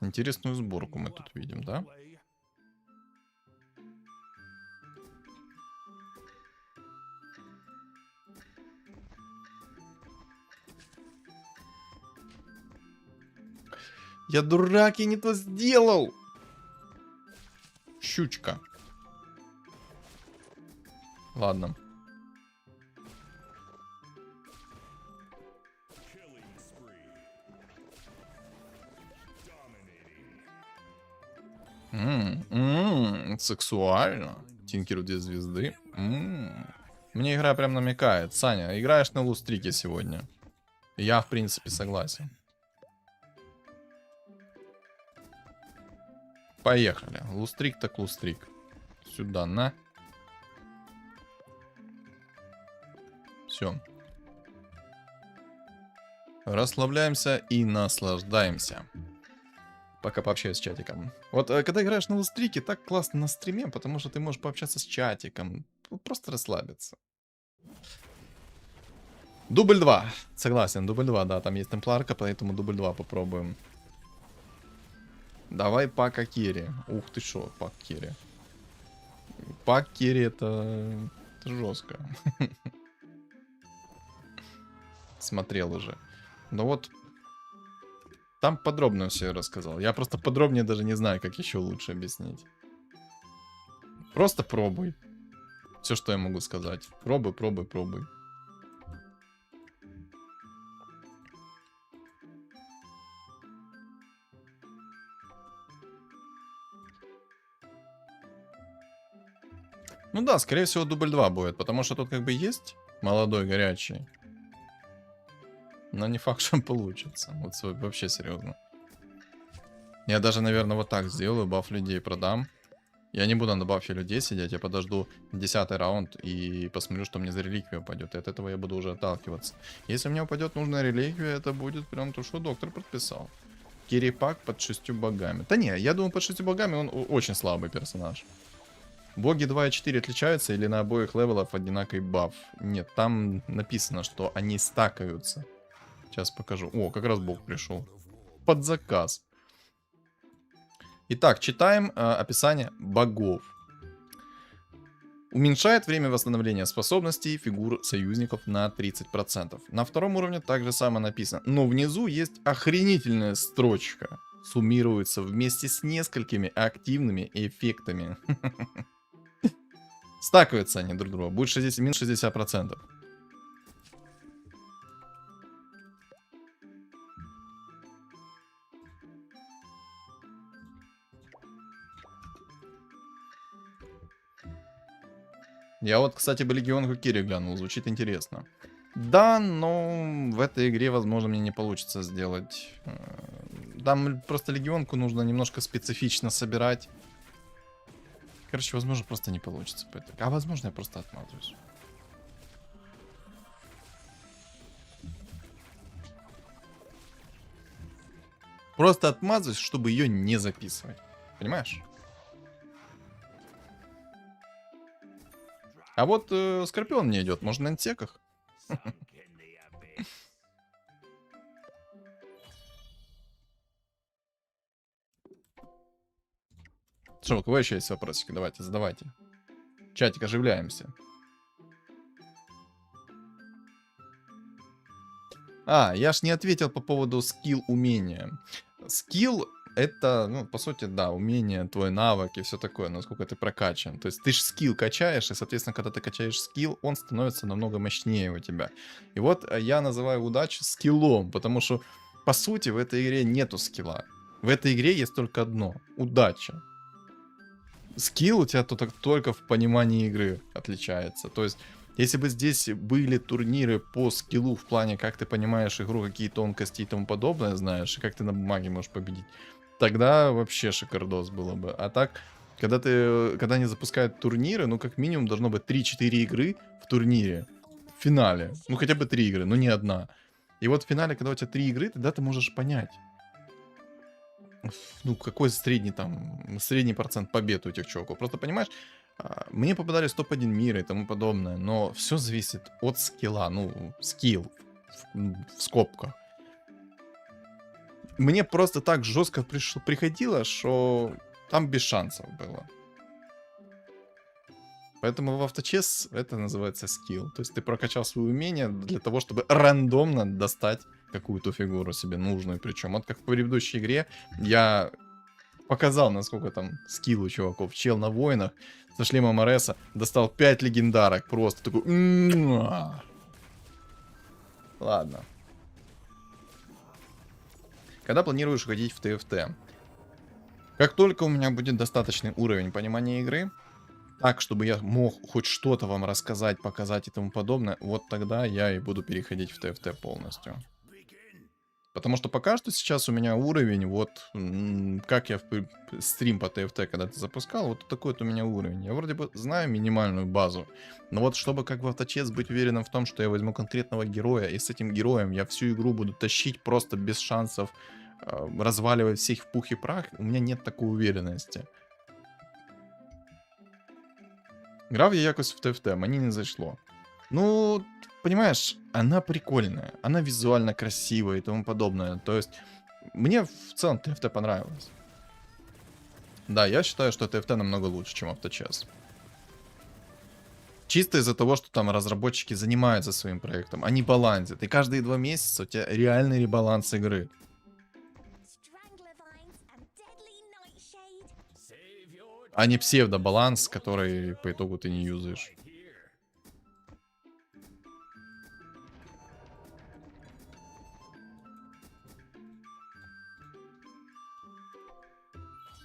A: Интересную сборку мы тут видим, да? Я дурак, я не то сделал! Щучка. Ладно. Сексуально. Тинкеру 2 звезды. Мне игра прям намекает. Саня, играешь на лустрике сегодня. Я, в принципе, согласен. Поехали. Лустрик так лустрик. Сюда, на. Все. Расслабляемся и наслаждаемся. Пока пообщаюсь с чатиком. Вот когда играешь на лустрике, так классно на стриме, потому что ты можешь пообщаться с чатиком. Просто расслабиться. Дубль 2. Согласен, дубль 2, да, там есть темпларка, поэтому дубль 2 попробуем. Давай пака Керри. Ух ты шо, пак Керри. Пак Керри это жестко. Смотрел уже. Ну вот. Там подробно все рассказал. Я просто подробнее даже не знаю, как еще лучше объяснить. Просто пробуй. Все, что я могу сказать. Пробуй, пробуй, пробуй. Ну да, скорее всего, дубль 2 будет, потому что тут как бы есть молодой, горячий. Но не факт, что он получится. Вот вообще серьезно. Я даже, наверное, вот так сделаю, баф людей продам. Я не буду на бафе людей сидеть, я подожду 10-й раунд и посмотрю, что мне за реликвию упадет. И от этого я буду уже отталкиваться. Если мне упадет нужная реликвия, это будет прям то, что доктор подписал. Кирипак под 6 богами. Да не, я думаю, под 6 богами он очень слабый персонаж. Боги 2 и 4 отличаются или на обоих левелах одинаковый баф? Нет, там написано, что они стакаются. Сейчас покажу. О, как раз бог пришел. Под заказ. Итак, читаем описание богов. Уменьшает время восстановления способностей фигур союзников на 30%. На втором уровне также самое написано. Но внизу есть охренительная строчка. Суммируется вместе с несколькими активными эффектами. Стакаются они друг друга. Будет 60, минус 60%. Я вот, кстати, бы Легион Кукири глянул, звучит интересно. Да, но в этой игре, возможно, мне не получится сделать. Там просто Легионку нужно немножко специфично собирать. Короче, возможно, просто не получится. А возможно, я просто отмазываюсь. Просто отмазываюсь, чтобы ее не записывать. Понимаешь? А вот Скорпион не идет, можно на антеках. Что, у кого еще есть вопросики? Давайте, задавайте. Чатик, оживляемся. Я ж не ответил по поводу скилл умения. Скилл это, ну, по сути, да, умение, твой навык и все такое, насколько ты прокачан. То есть ты же скилл качаешь, и, соответственно, когда ты качаешь скилл, он становится намного мощнее у тебя. И вот я называю удачу скиллом, потому что, по сути, в этой игре нету скилла. В этой игре есть только одно — удача. Скилл у тебя только в понимании игры отличается. То есть, если бы здесь были турниры по скиллу в плане, как ты понимаешь игру, какие тонкости и тому подобное знаешь, и как ты на бумаге можешь победить, тогда вообще шикардос было бы. А так, когда они запускают турниры, ну, как минимум, должно быть 3-4 игры в турнире. В финале. Ну, хотя бы 3 игры, но не одна. И вот в финале, когда у тебя 3 игры, тогда ты можешь понять, ну, какой средний процент побед у этих чуваков. Просто понимаешь, мне попадались топ-1 мира и тому подобное, но все зависит от скилла, ну, скилл в скобках. Мне просто так жестко приходило, что там без шансов было. Поэтому в авточес это называется скилл. То есть ты прокачал свои умения для того, чтобы рандомно достать какую-то фигуру себе нужную. Причем, вот как в предыдущей игре, я показал, насколько там скилл у чуваков. Чел на воинах со шлемом Ареса достал 5 легендарок. Просто такой... Ладно. Когда планируешь ходить в ТФТ? Как только у меня будет достаточный уровень понимания игры, так, чтобы я мог хоть что-то вам рассказать, показать и тому подобное, вот тогда я и буду переходить в ТФТ полностью. Потому что пока что сейчас у меня уровень, вот, как я стрим по ТФТ когда-то запускал, вот такой вот у меня уровень. Я вроде бы знаю минимальную базу, но вот чтобы как в авточес быть уверенным в том, что я возьму конкретного героя, и с этим героем я всю игру буду тащить просто без шансов, разваливать всех в пух и прах, у меня нет такой уверенности. Грав я якось в ТФТ, мені не зашло. Ну, понимаешь, она прикольная, она визуально красивая и тому подобное. То есть, мне в целом ТФТ понравилось. Да, я считаю, что ТФТ намного лучше, чем авточес. Чисто из-за того, что там разработчики занимаются своим проектом, они балансят. И каждые 2 месяца у тебя реальный ребаланс игры. А не псевдобаланс, который по итогу ты не юзаешь.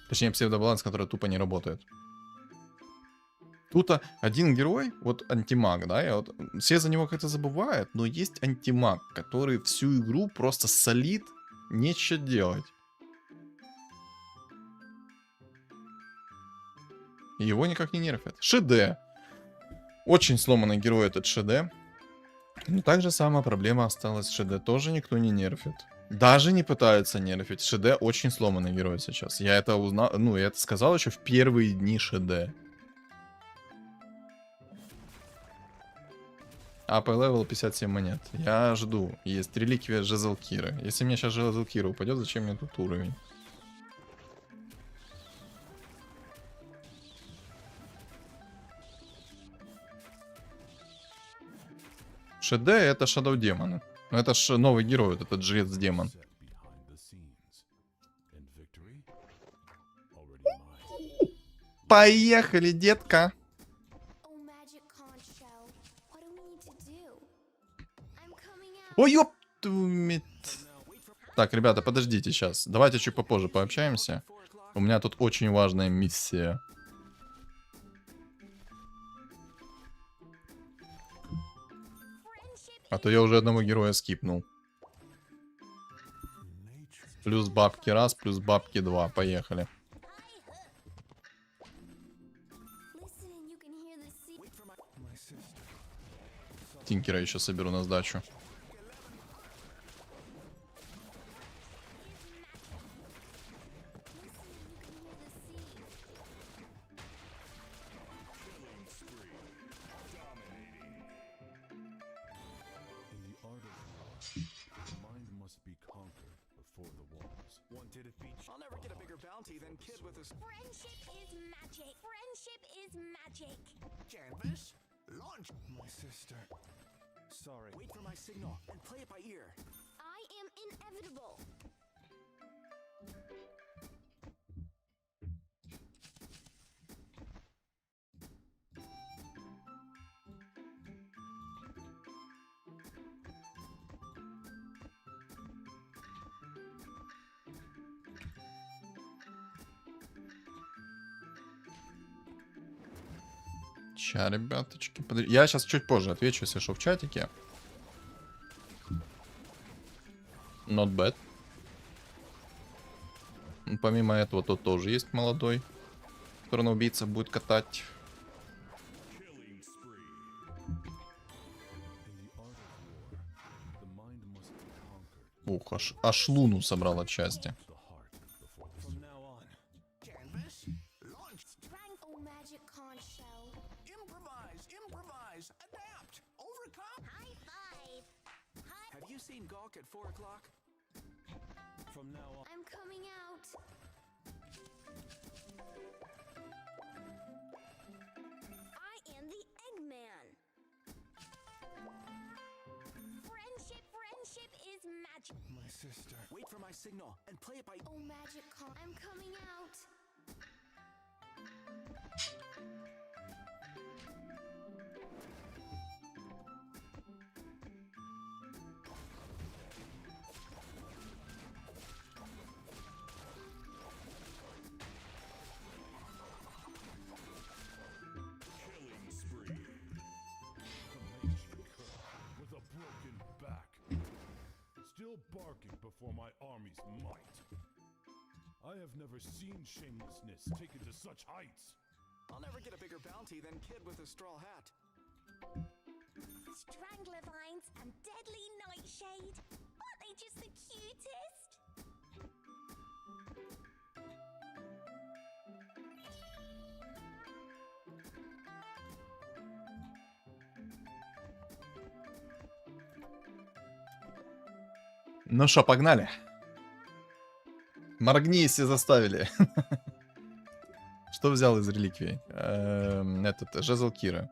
A: Точнее, псевдобаланс, который тупо не работает. Тут один герой, вот антимаг, да, вот, все за него как-то забывают, но есть антимаг, который всю игру просто солит, нечего делать. Его никак не нерфят. ШД. Очень сломанный герой этот ШД. Но также самая проблема осталась. ШД тоже никто не нерфит. Даже не пытаются нерфить. ШД очень сломанный герой сейчас. Я это узнал, ну, я это сказал еще в первые дни ШД. АП левел 57 монет. Я жду. Есть реликвия Жезл Кира. Если мне сейчас Жезл Кира упадет, зачем мне тут уровень? ШД это Shadow Demon. Ну это ж новый герой, вот этот жрец-демон.
E: Set behind the scenes. And victory already mine.
A: Поехали, детка.
C: Oh, Magic Conch Show. What do we need to do? I'm coming out.
A: Ой, ёптумит. Так, ребята, подождите сейчас. Давайте чуть попозже пообщаемся. У меня тут очень важная миссия. А то я уже одного героя скипнул. Плюс бабки раз, плюс бабки два. Поехали.
C: Listen and you can hear the sea.
E: My sister.
A: Тинкера еще соберу на сдачу.
E: In the art of war, the mind must be conquered before the walls. Wanted to beat.
F: I'll never get a bigger bounty than Kid with his
C: Friendship is magic. Friendship is magic.
F: canvas. Launch.
E: My sister. Sorry.
F: Wait for my signal and play it by ear.
C: I am inevitable.
A: Ща, ребяточки. Я сейчас чуть позже отвечу, если что, в чатике. Not bad. Помимо этого, тут тоже есть молодой, который на убийца будет катать.
E: Killing spree. In the art of war, the mind must be conquered.
A: Ух, аж луну собрал от счастья.
E: The heart before the
F: From now on. Canvas. Launch.
C: Strength. Oh, Magic Conch Show.
F: Improvise. Improvise. Adapt. Overcome.
C: High five. Hi.
F: Have you seen Gawk at 4 o'clock?
E: From now on.
C: I'm coming out. I am the Eggman. Friendship is magic.
E: My sister.
F: Wait for my signal and play it by
C: Oh, Magic Conch. I'm coming out.
E: Killing spree. The Maestri with a broken back. Still barking before my army's might. I have never seen shamelessness taken to such heights.
F: I'll never get a bigger bounty than Kid with a straw hat.
C: Strangler vines and deadly nightshade. Aren't they just the cutest?
A: Ну что, погнали. Моргни, если заставили. Что взял из реликвий? Этот, жезл Кира.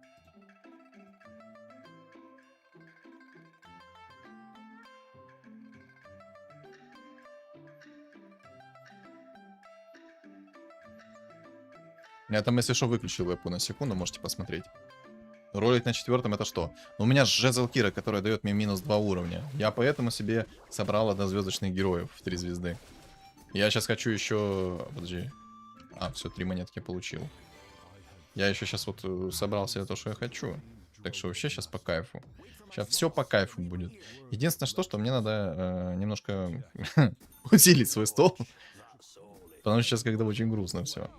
A: Я там, если что, выключил вебку на секунду, можете посмотреть. Ролик на 4-м это что? У меня жезл Кира, который дает мне минус 2 уровня. Я поэтому себе собрал однозвездочных героев в 3 звезды. Я сейчас хочу еще... Подожди. А, все, 3 монетки получил. Я еще сейчас вот собрал себе то, что я хочу. Так что вообще сейчас по кайфу. Сейчас все по кайфу будет. Единственное, что мне надо немножко усилить свой стол. Потому что сейчас когда очень грустно все.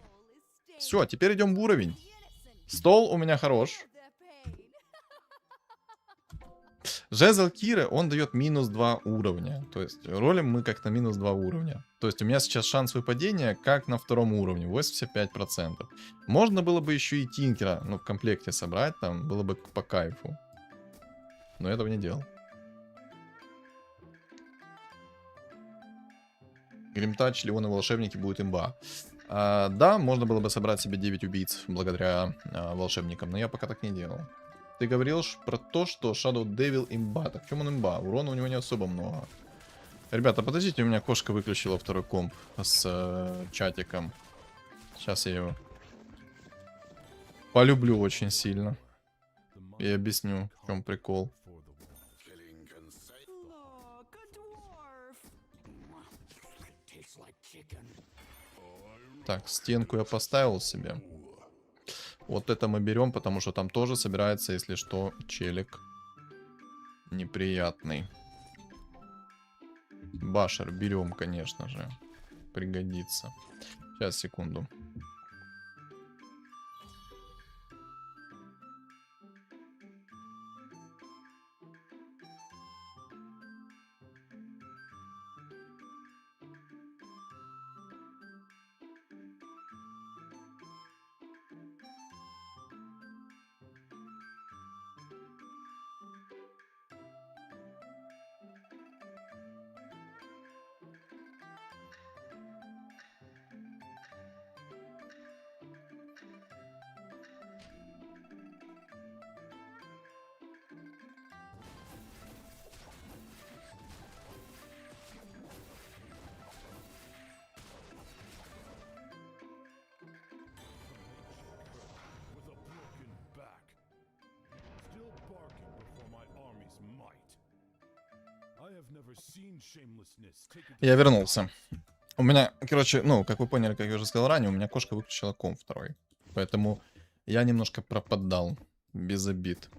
A: Все, теперь идем в уровень. Стол у меня хорош. Жезл Кира, он дает минус 2 уровня. То есть ролим мы как на минус 2 уровня. То есть у меня сейчас шанс выпадения как на 2-м уровне, 85%. Можно было бы еще и Тинкера, ну, в комплекте собрать, там было бы по кайфу. Но этого не делал. Гримтач, Леон и волшебники будет имба. Да, можно было бы собрать себе 9 убийц благодаря волшебникам, но я пока так не делал. Ты говорил про то, что Shadow Devil имба. Так в чем он имба? Урона у него не особо много. Ребята, подождите, у меня кошка выключила второй комп с чатиком. Сейчас я его полюблю очень сильно. И объясню, в чем прикол.
F: Look, a dwarf. Tastes like chicken.
A: Так, стенку я поставил себе. Вот это мы берем, потому что там тоже собирается, если что, челик неприятный. Башер берем, конечно же. Пригодится. Сейчас, секунду.
E: With a broken back. Still barking before my army's might. I have never seen shamelessness taken to
A: Я вернулся. У меня, короче, ну, как вы поняли, как я уже сказал ранее, у меня кошка выключила комп второй. Поэтому я немножко пропадал. Без обид.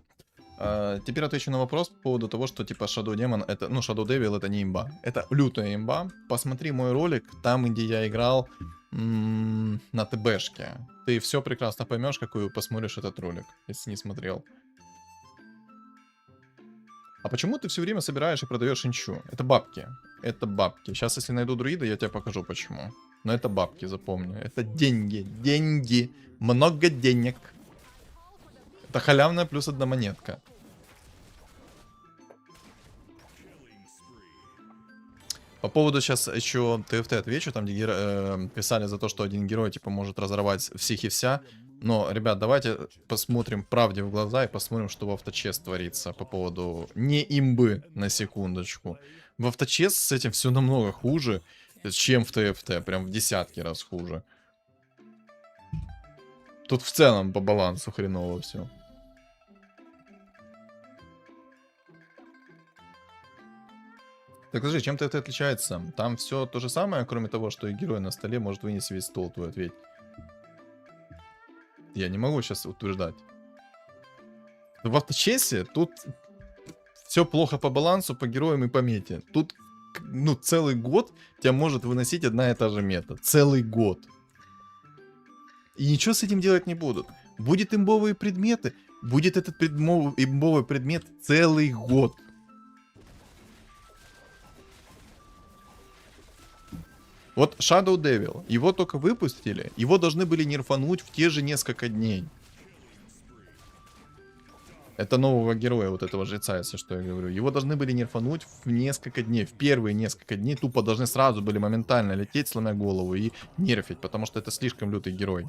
A: Теперь отвечу на вопрос по поводу того, что типа Shadow Demon это, ну, Shadow Devil это не имба. Это лютая имба. Посмотри мой ролик, там, где я играл на ТБшке. Ты все прекрасно поймешь, какую посмотришь этот ролик, если не смотрел. А почему ты все время собираешь и продаешь инчу? Это бабки. Это бабки. Сейчас, если найду друида, я тебе покажу почему. Но это бабки, запомни. Это деньги. Деньги. Много денег. Это халявная плюс одна монетка. По поводу сейчас еще ТФТ отвечу, там где писали за то, что один герой типа может разорвать всех и вся. Но, ребят, давайте посмотрим правде в глаза и посмотрим, что в авточес творится по поводу не имбы, на секундочку. В авточес с этим все намного хуже, чем в ТФТ, прям в десятки раз хуже. Тут в целом по балансу хреново все. Так скажи, чем ТФТ отличается? Там все то же самое, кроме того, что и герой на столе может вынести весь стол, твой ответь. Я не могу сейчас утверждать. В авточесе тут все плохо по балансу, по героям и по мете. Тут, ну, целый год тебя может выносить одна и та же мета. Целый год. И ничего с этим делать не будут. Будет имбовые предметы, будет этот имбовый предмет целый год. Вот Shadow Devil, его только выпустили, его должны были нерфануть в те же несколько дней. Это нового героя, вот этого жреца, если что я говорю. Его должны были нерфануть в несколько дней, в первые несколько дней тупо должны сразу были моментально лететь, сломя голову и нерфить, потому что это слишком лютый герой.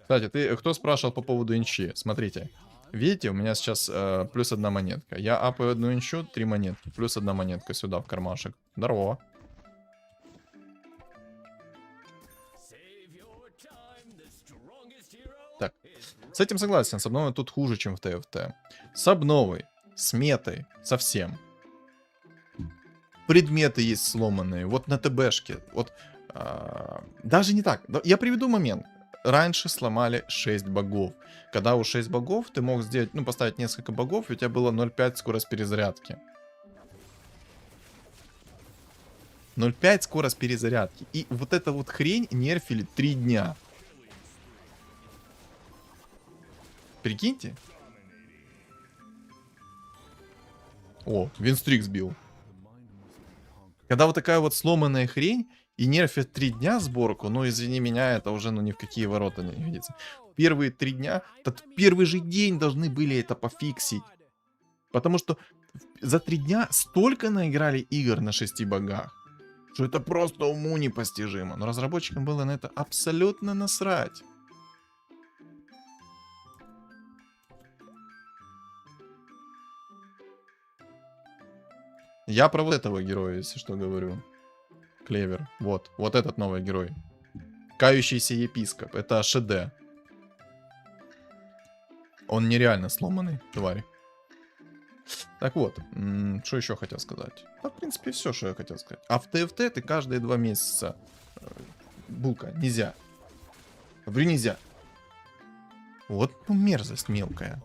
A: Кстати, кто спрашивал по поводу инчи? Смотрите, видите, у меня сейчас плюс одна монетка. Я апаю одну инчу, 3 монетки, плюс одна монетка сюда в кармашек. Здорово. Так, с этим согласен, с обновой тут хуже, чем в ТФТ. С обновой, с метой, совсем. Предметы есть сломанные, вот на ТБшке, вот, даже не так, я приведу момент. Раньше сломали 6 богов. Когда у 6 богов, ты мог сделать, ну, поставить несколько богов, и у тебя было 0.5 скорость перезарядки. 0.5 скорость перезарядки. И вот эта вот хрень нерфили 3 дня. Прикиньте. О, Винстрик сбил. Когда вот такая вот сломанная хрень и нерфят 3 дня сборку, ну извини меня, это уже ну ни в какие ворота не годится. Первые 3 дня, так первый же день должны были это пофиксить. Потому что за 3 дня столько наиграли игр на 6 богах, что это просто уму непостижимо. Но разработчикам было на это абсолютно насрать. Я про вот этого героя, если что, говорю. Клевер. Вот. Вот этот новый герой. Кающийся епископ. Это ШД. Он нереально сломанный, тварь. Так вот, что еще хотел сказать? Да, в принципе, все, что я хотел сказать. А в ТФТ ты каждые 2 месяца... Булка, нельзя. Говорю, нельзя. Вот ну, мерзость мелкая.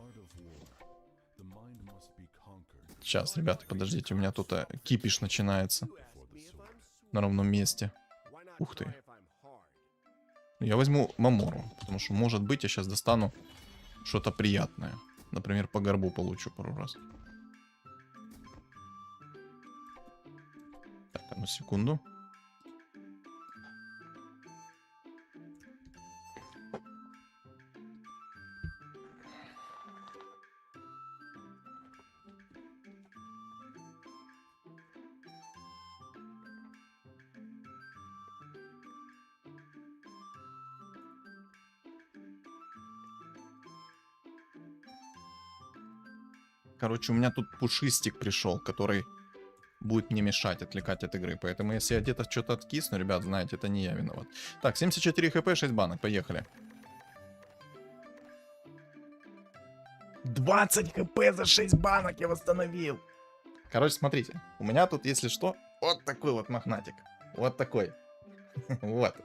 A: Сейчас, ребята, подождите, у меня тут кипиш начинается. На ровном месте. Ух ты. Я возьму Мамору, потому что, может быть, я сейчас достану что-то приятное. Например, по горбу получу пару раз. Так, одну секунду. Короче, у меня тут пушистик пришел, который будет мне мешать, отвлекать от игры. Поэтому, если я где-то что-то откисну, ребят, знаете, это не я виноват. Так, 74 хп, 6 банок, поехали. 20 хп за 6 банок я восстановил. Короче, смотрите, у меня тут, если что, вот такой вот мохнатик. Вот такой. Вот.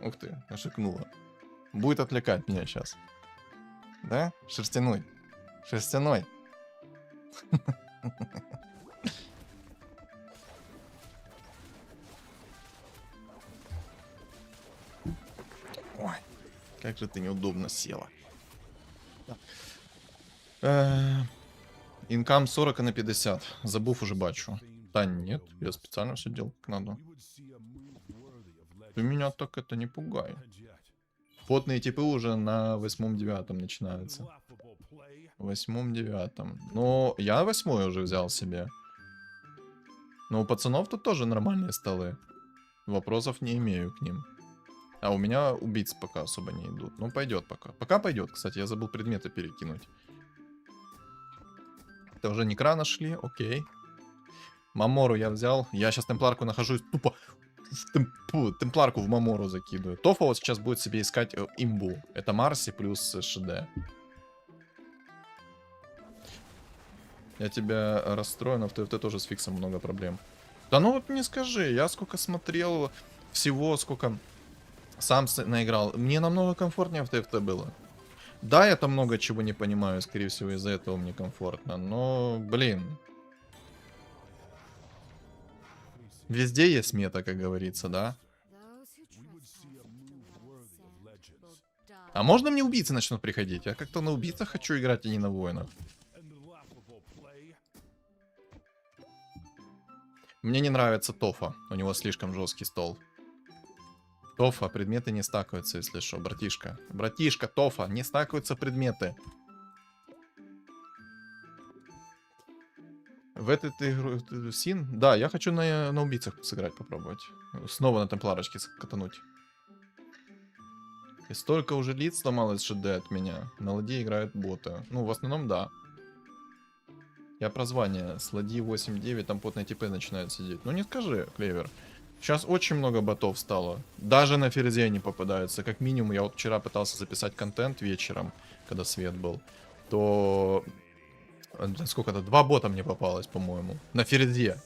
A: Ух ты, ошикнула. Будет отвлекать меня сейчас. Да? Шерстяной. Шерстяной. Ой, как же ты неудобно села. Инкам 40 на 50. Забув уже бачу. Да нет, я специально все делал как надо. Ты меня так это не пугай. Потные типы уже на 8-9 начинаются. 8-9. Но я 8 уже взял себе. Но у пацанов тут тоже нормальные столы. Вопросов не имею к ним. А у меня убийц пока особо не идут. Ну, пойдет пока. Пока пойдет, кстати, я забыл предметы перекинуть. Это уже Некра нашли, окей. Мамору я взял. Я сейчас темпларку нахожусь тупо... Темпларку в Мамору закидываю. Тофа вот сейчас будет себе искать имбу. Это Марси плюс ШД. Я тебя расстрою, но в ТФТ тоже с фиксом много проблем. Да ну вот не скажи, я сколько смотрел всего, сколько сам наиграл. Мне намного комфортнее в ТФТ было. Да, я там много чего не понимаю, скорее всего из-за этого мне комфортно, но, блин. Везде есть мета, как говорится, да? А можно мне убийцы начнут приходить? Я как-то на убийцах хочу играть, а не на воинах. Мне не нравится Тофа. У него слишком жесткий стол. Тофа, предметы не стакаются, если что, братишка. Братишка, Тофа, не стакаются предметы. В эту игру Син? Да, я хочу на убийцах сыграть, попробовать. Снова на темпларочке катануть. И столько уже лиц сломалось ШД от меня. На ладье играют боты. Ну, в основном, да. Я про звание. С ладьи 8-9, там потные типы начинают сидеть. Ну, не скажи, Клевер. Сейчас очень много ботов стало. Даже на ферзе не попадаются. Как минимум, я вот вчера пытался записать контент вечером, когда свет был. То... Сколько-то? 2 бота мне попалось, по-моему. На ферзе.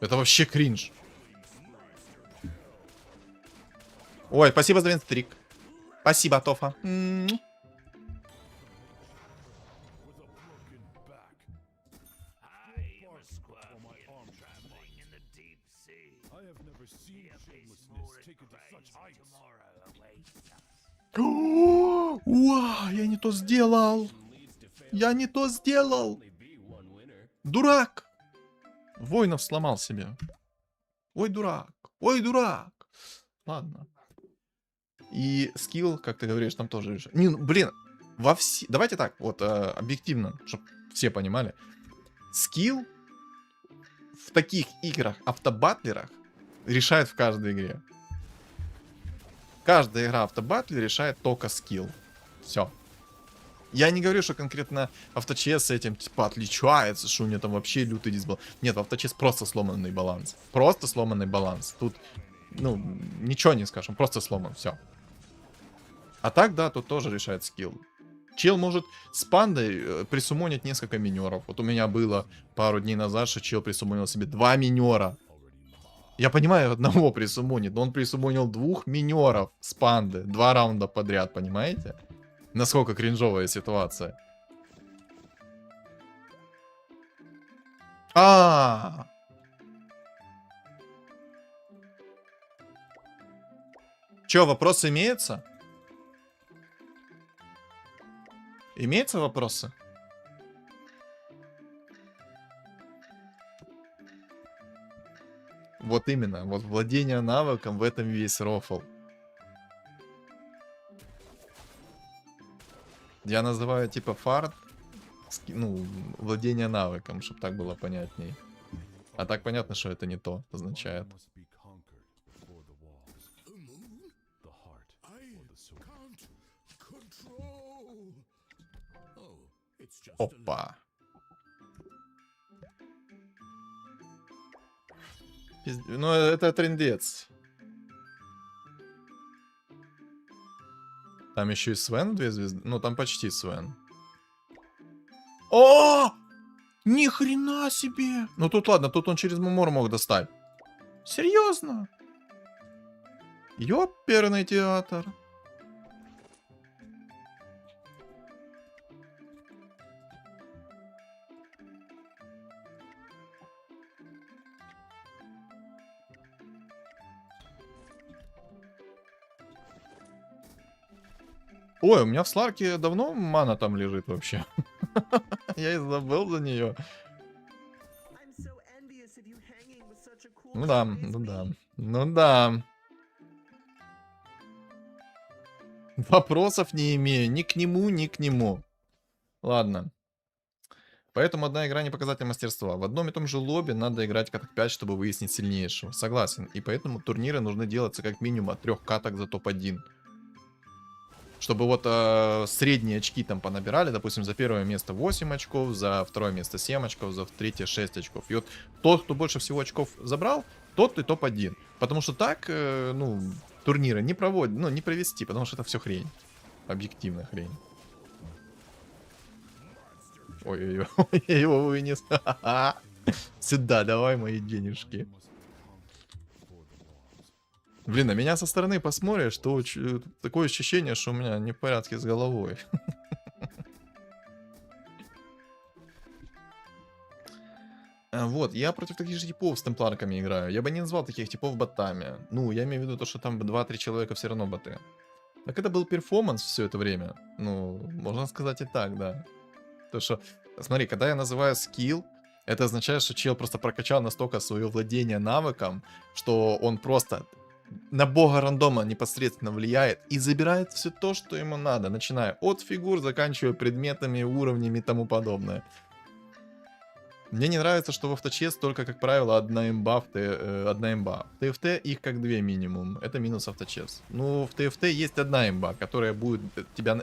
A: Это вообще кринж. Ой, спасибо за винстрик. Спасибо, Тофа. Уа, я не то сделал. Я не то сделал. Дурак. Воинов сломал себе. Ой, дурак. Ой, дурак. Ладно. И скилл, как ты говоришь, там тоже... Не, ну, блин, давайте так, вот, объективно, чтобы все понимали. Скилл в таких играх, автобатлерах, решает в каждой игре. Каждая игра автобатлер решает только скилл. Все. Я не говорю, что конкретно авточес с этим, типа, отличается, что у него там вообще лютый дисбаланс. Нет, авточес просто сломанный баланс. Просто сломанный баланс. Тут, ну, ничего не скажем, просто сломан, все. А так, да, тут тоже решает скилл. Чел может с пандой присумонить несколько минеров. Вот у меня было пару дней назад, что чел присумонил себе 2 минера. Я понимаю, одного присумонит, но он присумонил 2 минеров с панды. 2 раунда подряд, понимаете? Насколько кринжовая ситуация. А, Чё, вопросы имеются? Имеются вопросы? Вот именно, вот владение навыком, в этом весь рофл. Я называю типа фарт, ну, владение навыком, чтобы так было понятней. А так понятно, что это не то означает.
E: Must be conquered for the walls. The heart for the soul.
F: Control. Oh, it's just
A: Опа. Ну, это трындец. Там еще и Свен 2 звезды. Ну, там почти Свен. О! Ни хрена себе! Ну, тут ладно, тут он через Мумор мог достать. Серьезно? Ёперный театр. Ой, у меня в Сларке давно мана там лежит вообще. Я и забыл за нее. Ну да, ну да. Ну да. Вопросов не имею ни к нему, ни к нему. Ладно. Поэтому одна игра не показатель мастерства. В одном и том же лобби надо играть каток 5, чтобы выяснить сильнейшего. Согласен. И поэтому турниры нужны делаться как минимум от 3 каток за топ-1. Чтобы вот средние очки там понабирали, допустим, за первое место 8 очков, за второе место 7 очков, за третье 6 очков. И вот тот, кто больше всего очков забрал, тот и топ-1. Потому что так, ну, турниры не проводят, ну, не провести, потому что это все хрень. Объективная хрень. Ой-ой-ой, я его вынес. Сюда, давай мои денежки. Блин, на меня со стороны посмотришь, что такое ощущение, что у меня не в порядке с головой. Вот, я против таких же типов с темпларками играю. Я бы не назвал таких типов ботами. Ну, я имею в виду то, что там 2-3 человека все равно боты. Так это был перформанс все это время. Ну, можно сказать и так, да. То, что, смотри, когда я называю скилл, это означает, что чел просто прокачал настолько свое владение навыком, что он просто на бога рандома непосредственно влияет и забирает все то, что ему надо, начиная от фигур, заканчивая предметами, уровнями и тому подобное. Мне не нравится, что в авточес только, как правило, одна имба. В ТФТ их как 2 минимум. Это минус авточес. Ну, в ТФТ есть одна имба, которая будет тебя...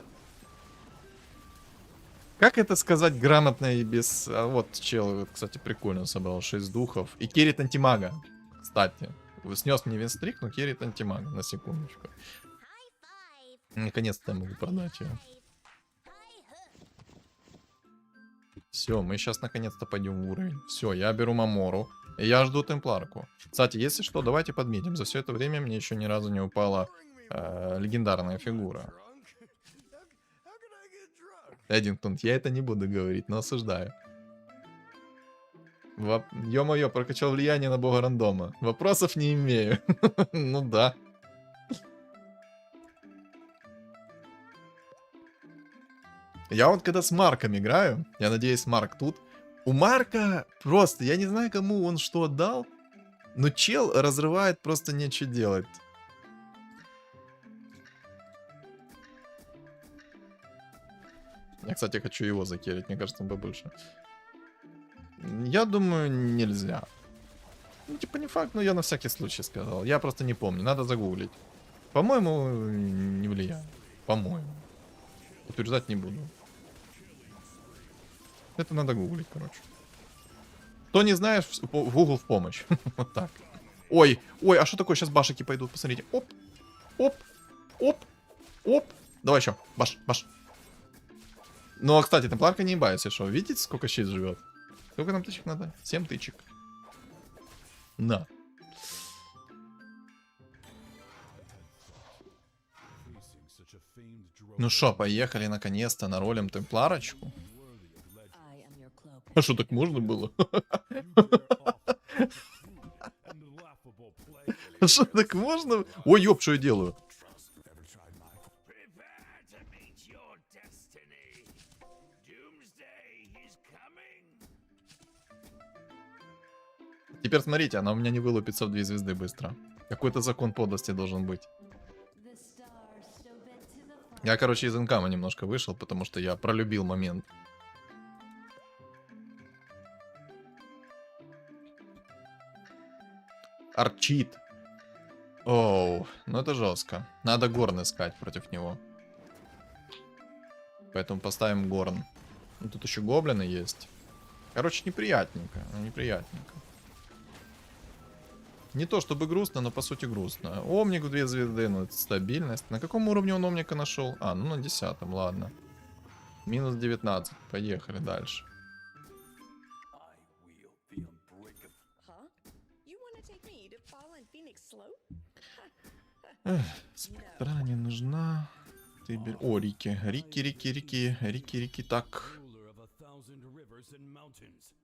A: Как это сказать грамотно и без... А вот чел, кстати, прикольно собрал 6 духов. И керрит антимага, кстати. Снес мне винстрик, но керрит антимага, на секундочку. Наконец-то я могу продать ее. Все, мы сейчас наконец-то пойдем в уровень. Все, я беру Мамору. И я жду темпларку. Кстати, если что, давайте подметим. За все это время мне еще ни разу не упала легендарная фигура. Эдингтон, я это не буду говорить, но осуждаю. Ё-моё, прокачал влияние на бога рандома. Вопросов не имею. Ну да. Я вот когда с Марком играю, я надеюсь, Марк тут. У Марка просто, я не знаю, кому он что отдал, но чел разрывает, просто нечего делать. Я, кстати, хочу его закерить, мне кажется, он бы больше. Я думаю, нельзя. Ну, типа, не факт, но я на всякий случай сказал. Я просто не помню, надо загуглить. По-моему, не влияет. По-моему. Утверждать не буду. Это надо гуглить, короче. Кто не знаешь, в Google в помощь. Вот так. Ой, ой, а что такое? Сейчас башики пойдут, посмотрите. Оп, оп, оп, оп. Давай еще, баш, баш. Ну, а, кстати, темпларка не ебается, что? Видите, сколько щит живет? Сколько нам тычек надо? 7 тычек. На.
E: Facing such a famed drone
A: Ну шо, поехали наконец-то на ролем темпларочку.
E: worthy of legend.
D: I am your cloak.
A: А что, так можно было?
E: You dare offer such a crude and laughable play.
A: А что, так можно? Ой, ёп, что я делаю?
F: Prepare to meet your destiny. Doomsday is coming.
A: Теперь смотрите, она у меня не вылупится в 2 звезды быстро. Какой-то закон подлости должен быть. Я, короче, из инкама немножко вышел, потому что я пролюбил момент. Арчит. Оу, ну это жестко. Надо горн искать против него. Поэтому поставим горн. Ну, тут еще гоблины есть. Короче, неприятненько. Неприятненько. Не то чтобы грустно, но по сути грустно. Омник в 2 звезды, ну это стабильность. На каком уровне он омника нашел? А, ну на 10-м, ладно. Минус 19. Поехали дальше.
F: I wield the unbreakable.
G: Huh? You want to take me to Fallen Phoenix Slope?
A: Спектра не нужна. Ты О, Рики. Рики, Рики, Рики. Рики, Рики, так.
E: Ruler of 1,000 rivers and mountains.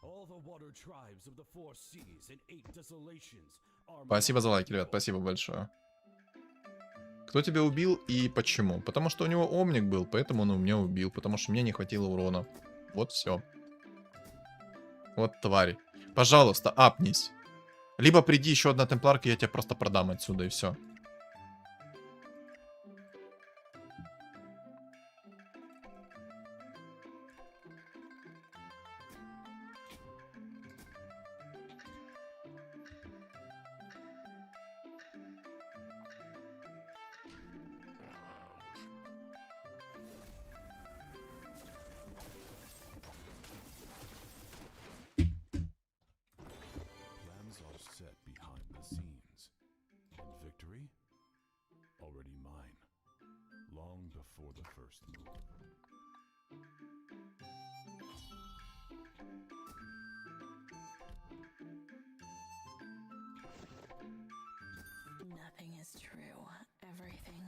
E: All the water tribes of the 4 seas and 8 desolations are
A: Спасибо за лайки, ребят, спасибо большое. Кто тебя убил и почему? Потому что у него омник был, поэтому он меня убил. Потому что мне не хватило урона. Вот все. Вот тварь. Пожалуйста, апнись. Либо приди еще одна темпларка, я тебя просто продам отсюда и все.
E: Plans are set behind the scenes. And victory? Already mine. Long before the first move.
G: Nothing is true. Everything.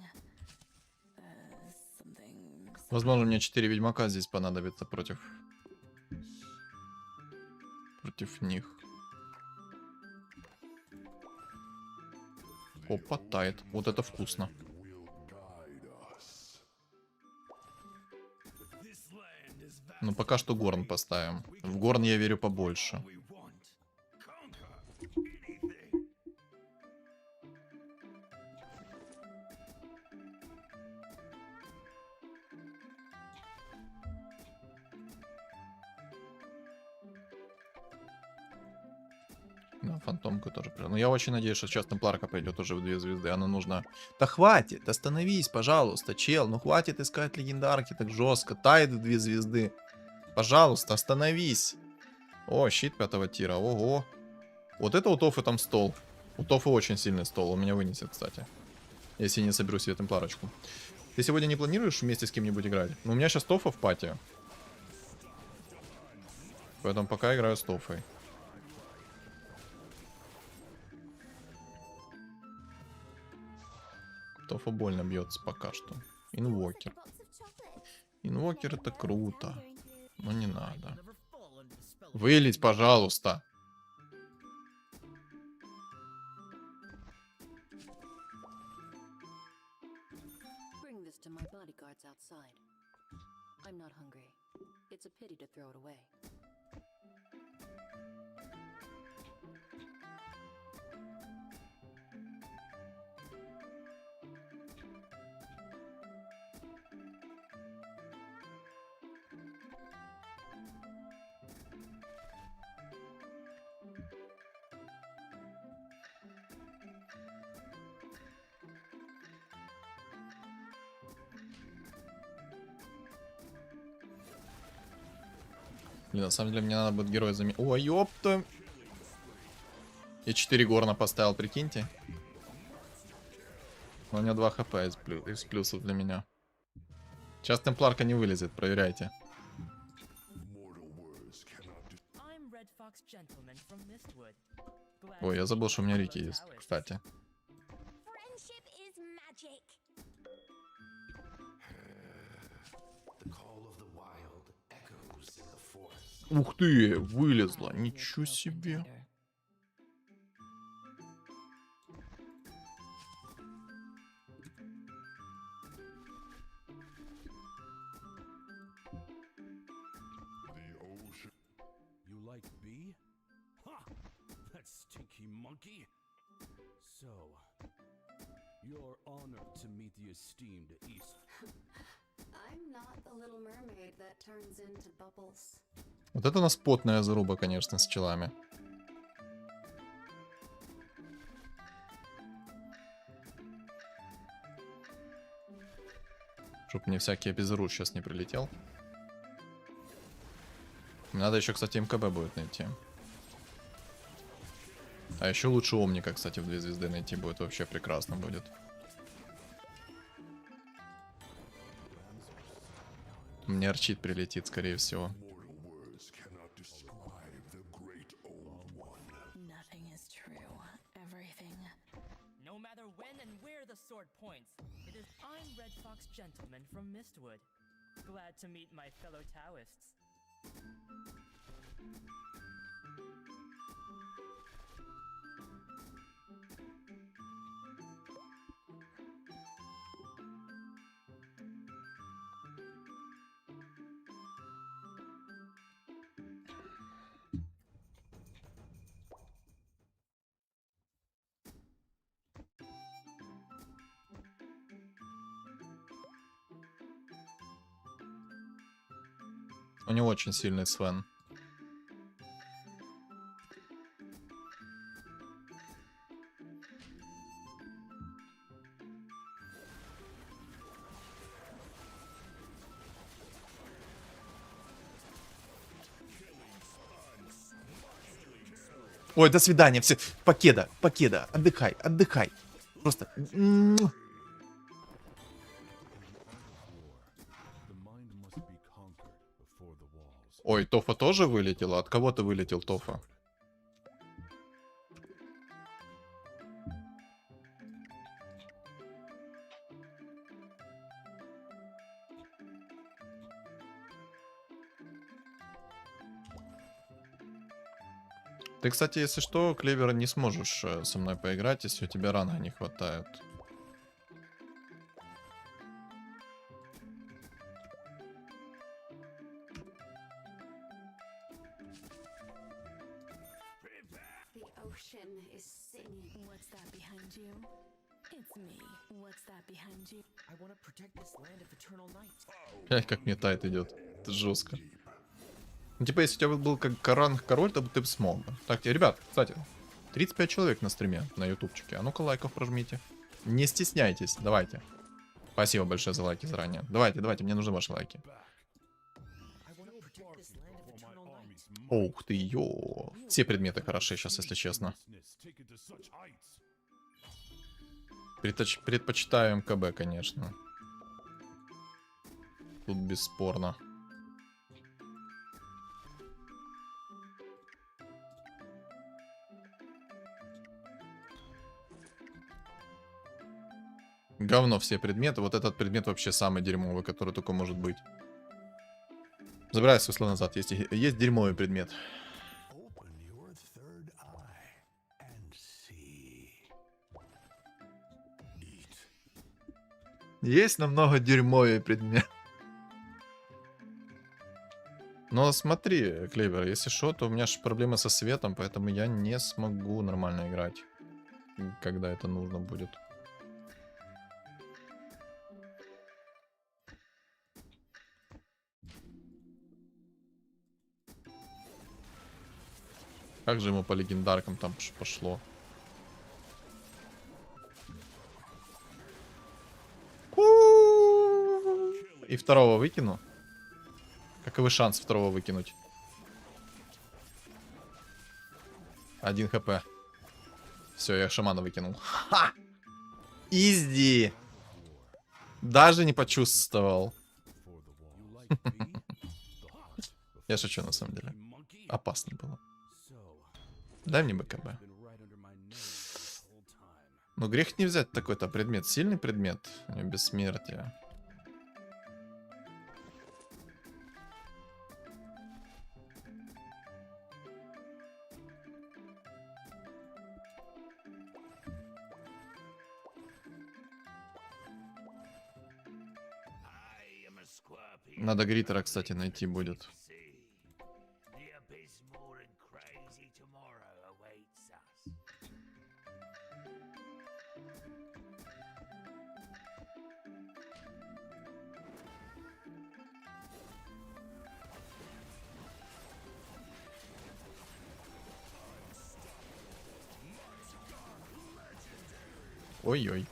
G: Something.
A: Возможно, мне 4 ведьмака здесь понадобится против них. Опа, тает. Вот это вкусно.
F: This land is vast.
A: Ну, пока что горн поставим. В горн я верю побольше.
F: We want. Conquer anything.
A: Да, фантомку тоже. Ну, я очень надеюсь, что сейчас темпларка пойдет уже в 2 звезды. Она нужна. Да хватит, остановись, пожалуйста, чел. Ну хватит искать легендарки так жестко. Тает в 2 звезды. Пожалуйста, остановись. О, щит 5-го тира. Ого. Вот это у Тофы там стол. У Тофы очень сильный стол. Он меня вынесет, кстати. Если не соберу себе темпларочку. Ты сегодня не планируешь вместе с кем-нибудь играть? Ну, у меня сейчас Тофа в пати. Поэтому пока играю с Тофой. Тофа больно бьется пока что. Инвокер. Инвокер это круто. Но не надо.
B: Never fall into the spell of
A: Вылить, пожалуйста.
D: Bring this to my bodyguards outside. I'm not hungry. It's a pity to throw it away.
A: Блин, на самом деле мне надо будет героя заменить. Ой, ёпта. Я 4 горна поставил, прикиньте. Но у него 2 хп из плюсов для меня. Сейчас темпларка не вылезет, проверяйте.
B: I'm Red Fox Gentleman from Mistwood. Glad
A: Ой, я
B: to
A: забыл,
B: meet
A: что у
B: my
A: меня
B: fellow
A: Рики есть,
C: Friendship
B: Taoists.
A: кстати.
C: is magic.
F: The call of the wild echoes in the forest.
A: Ух ты, вылезла,
B: I will
A: ничего
B: help
A: себе.
B: Invader.
E: You like B? Ha! That stinky monkey! So, you're honored to meet the esteemed East.
D: I'm not the little mermaid that turns into bubbles.
A: Вот это у нас потная заруба, конечно, с челами. Чтоб мне всякий безруч сейчас не прилетел. Надо еще, кстати, МКБ будет найти. А еще лучше Омника, кстати, в 2 звезды найти будет. Вообще прекрасно будет. Мне арчит прилетит, скорее всего.
D: Nothing is true. Everything.
B: No matter when and where the sword points, it is I'm Red Fox Gentleman from Mistwood. Glad to meet my fellow Taoists.
A: У него очень сильный Свен. Ой, до свидания, все. Покеда, покеда, отдыхай, отдыхай. Просто...
E: The mind must be conquered before the walls.
A: Ой, Тофа тоже вылетела? От кого ты вылетел, Тофа? Ты, кстати, если что, Клевер, не сможешь со мной поиграть, если у тебя ранга не хватает.
D: The ocean is singing. What's that behind you? It's me. What's that behind you?
B: I want to protect this land of eternal night.
A: Блять, как мне тайт идет. Это жестко. Ну, типа, если у тебя был как король, то ты бы смог бы. Так, ребят, кстати, 35 человек на стриме на ютубчике. А ну-ка лайков прожмите. Не стесняйтесь, давайте. Спасибо большое за лайки заранее. Давайте, давайте, мне нужны ваши лайки.
B: I want to protect this land of eternal night.
A: Ух ты, ё. Все предметы хороши сейчас, если честно.
E: Taken to such heights.
A: Предпочитаю МКБ, конечно. Тут бесспорно. Говно все предметы. Вот этот предмет вообще самый дерьмовый, который только может быть. Забирай свой назад. Есть дерьмовый предмет.
F: Open your third eye and see. Eat.
A: Есть намного дерьмовый предмет. Но смотри, Клевер, если что, то у меня же проблемы со светом, поэтому я не смогу нормально играть, когда это нужно будет. Как же ему по легендаркам там пошло? И второго выкину. Каковы шанс второго выкинуть? 1 хп. Все, я шамана выкинул. Ха! Изди! Даже не почувствовал. Я шучу, на самом деле. Опасно было. Дай мне БКБ. Ну, грех не взять такой-то предмет. Сильный предмет. У него бессмертие.
F: I am a scorpion.
A: Надо Гриттера, кстати, найти будет.
F: The abysmal and crazy tomorrow awaits us.
A: Ой-ой.
E: In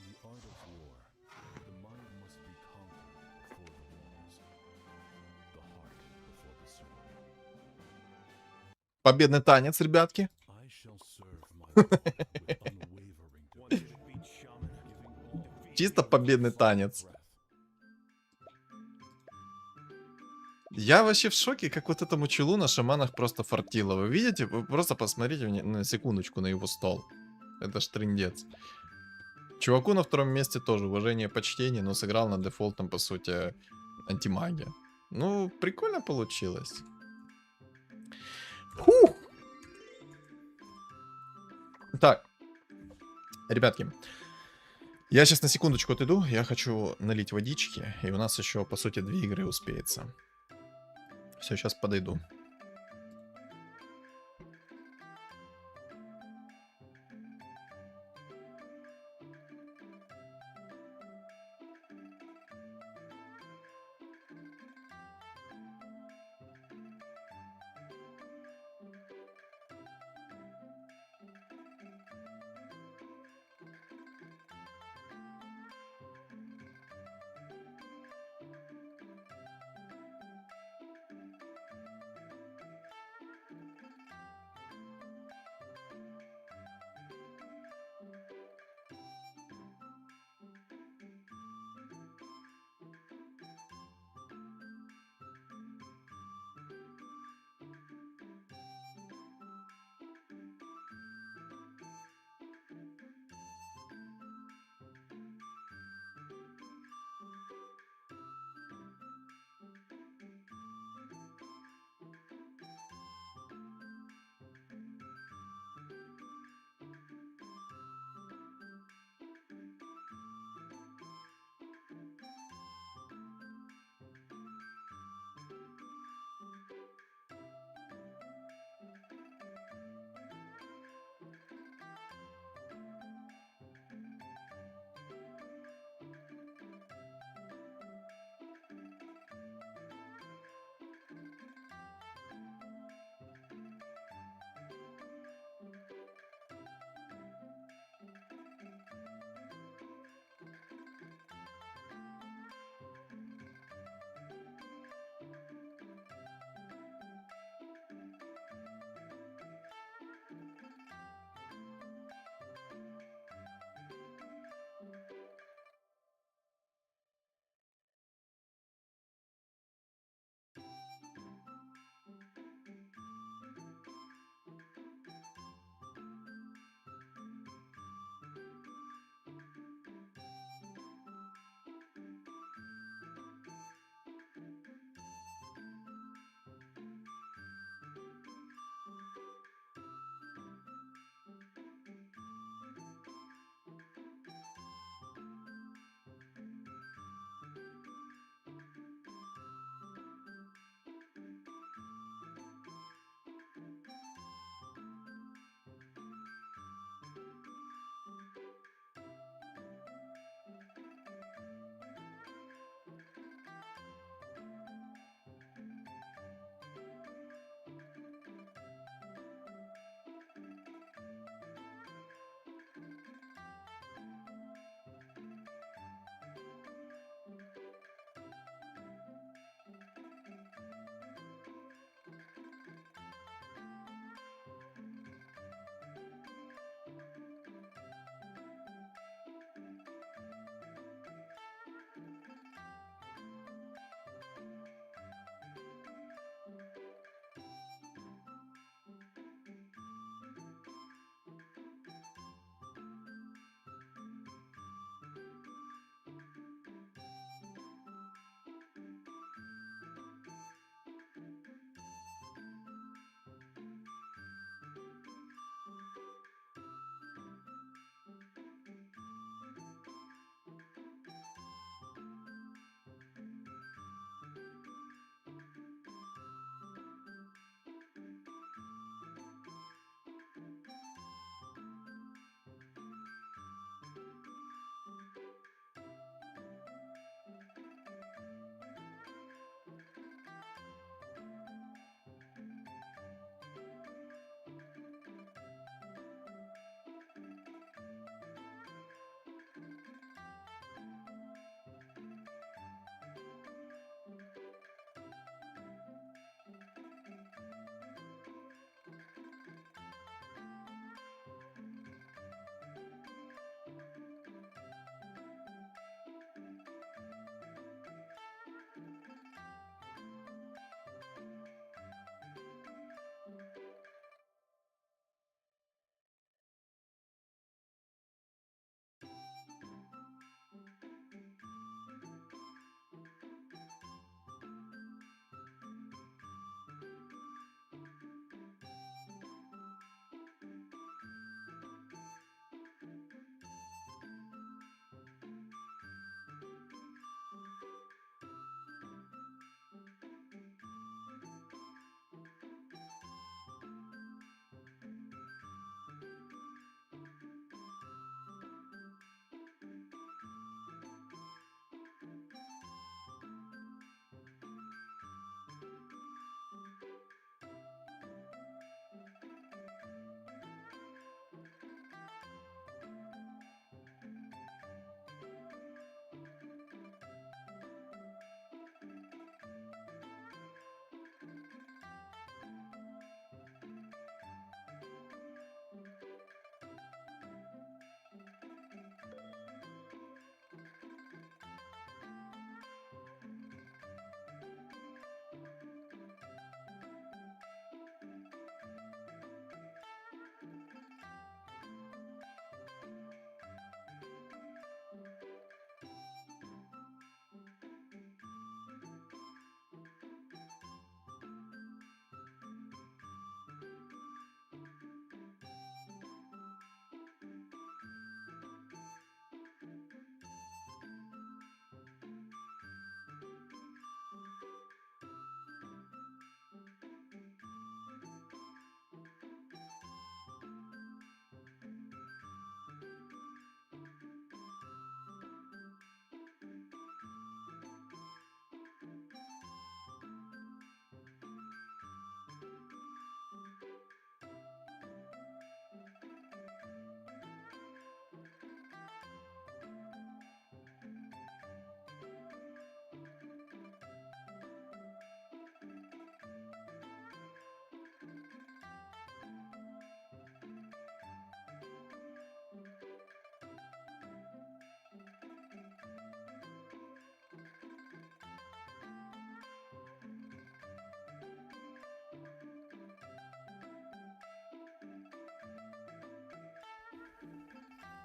E: the art of war, the mind must be conquered before the walls. The heart before the sword.
A: Победный танец, ребятки.
E: I shall serve my lord with unwavering devotion.
A: Чисто победный танец. Я вообще в шоке, как вот этому челу на шаманах просто фартило. Вы видите? Вы просто посмотрите на секундочку на его стол. Это ж трындец. Чуваку на втором месте тоже уважение, почтение, но сыграл на дефолтном, по сути, антимагия. Ну, прикольно получилось. Фух. Так, ребятки, я сейчас на секундочку отойду, я хочу налить водички, и у нас еще, по сути, 2 игры успеется. Все, сейчас подойду.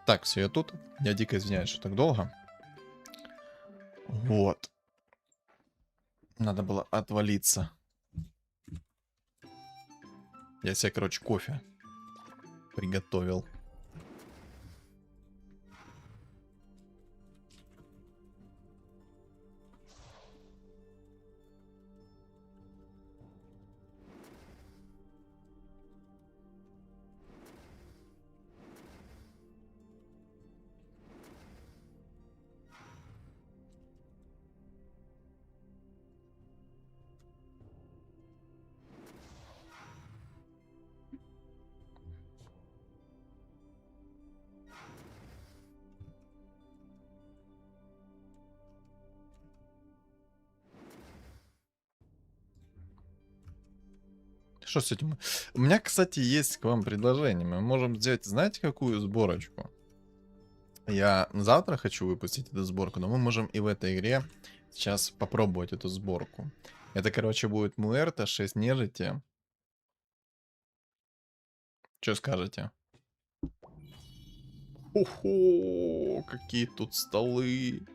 A: Так, все, я тут. Я дико извиняюсь, что так долго. Вот. Надо было отвалиться. Я себе, короче, кофе приготовил. Что с этим? У меня, кстати, есть к вам предложение. Мы можем сделать, знаете, какую сборочку? Я завтра хочу выпустить эту сборку, но мы можем и в этой игре сейчас попробовать эту сборку. Это, короче, будет Муэрта, 6 нежити. Что скажете? Охо, какие тут столы.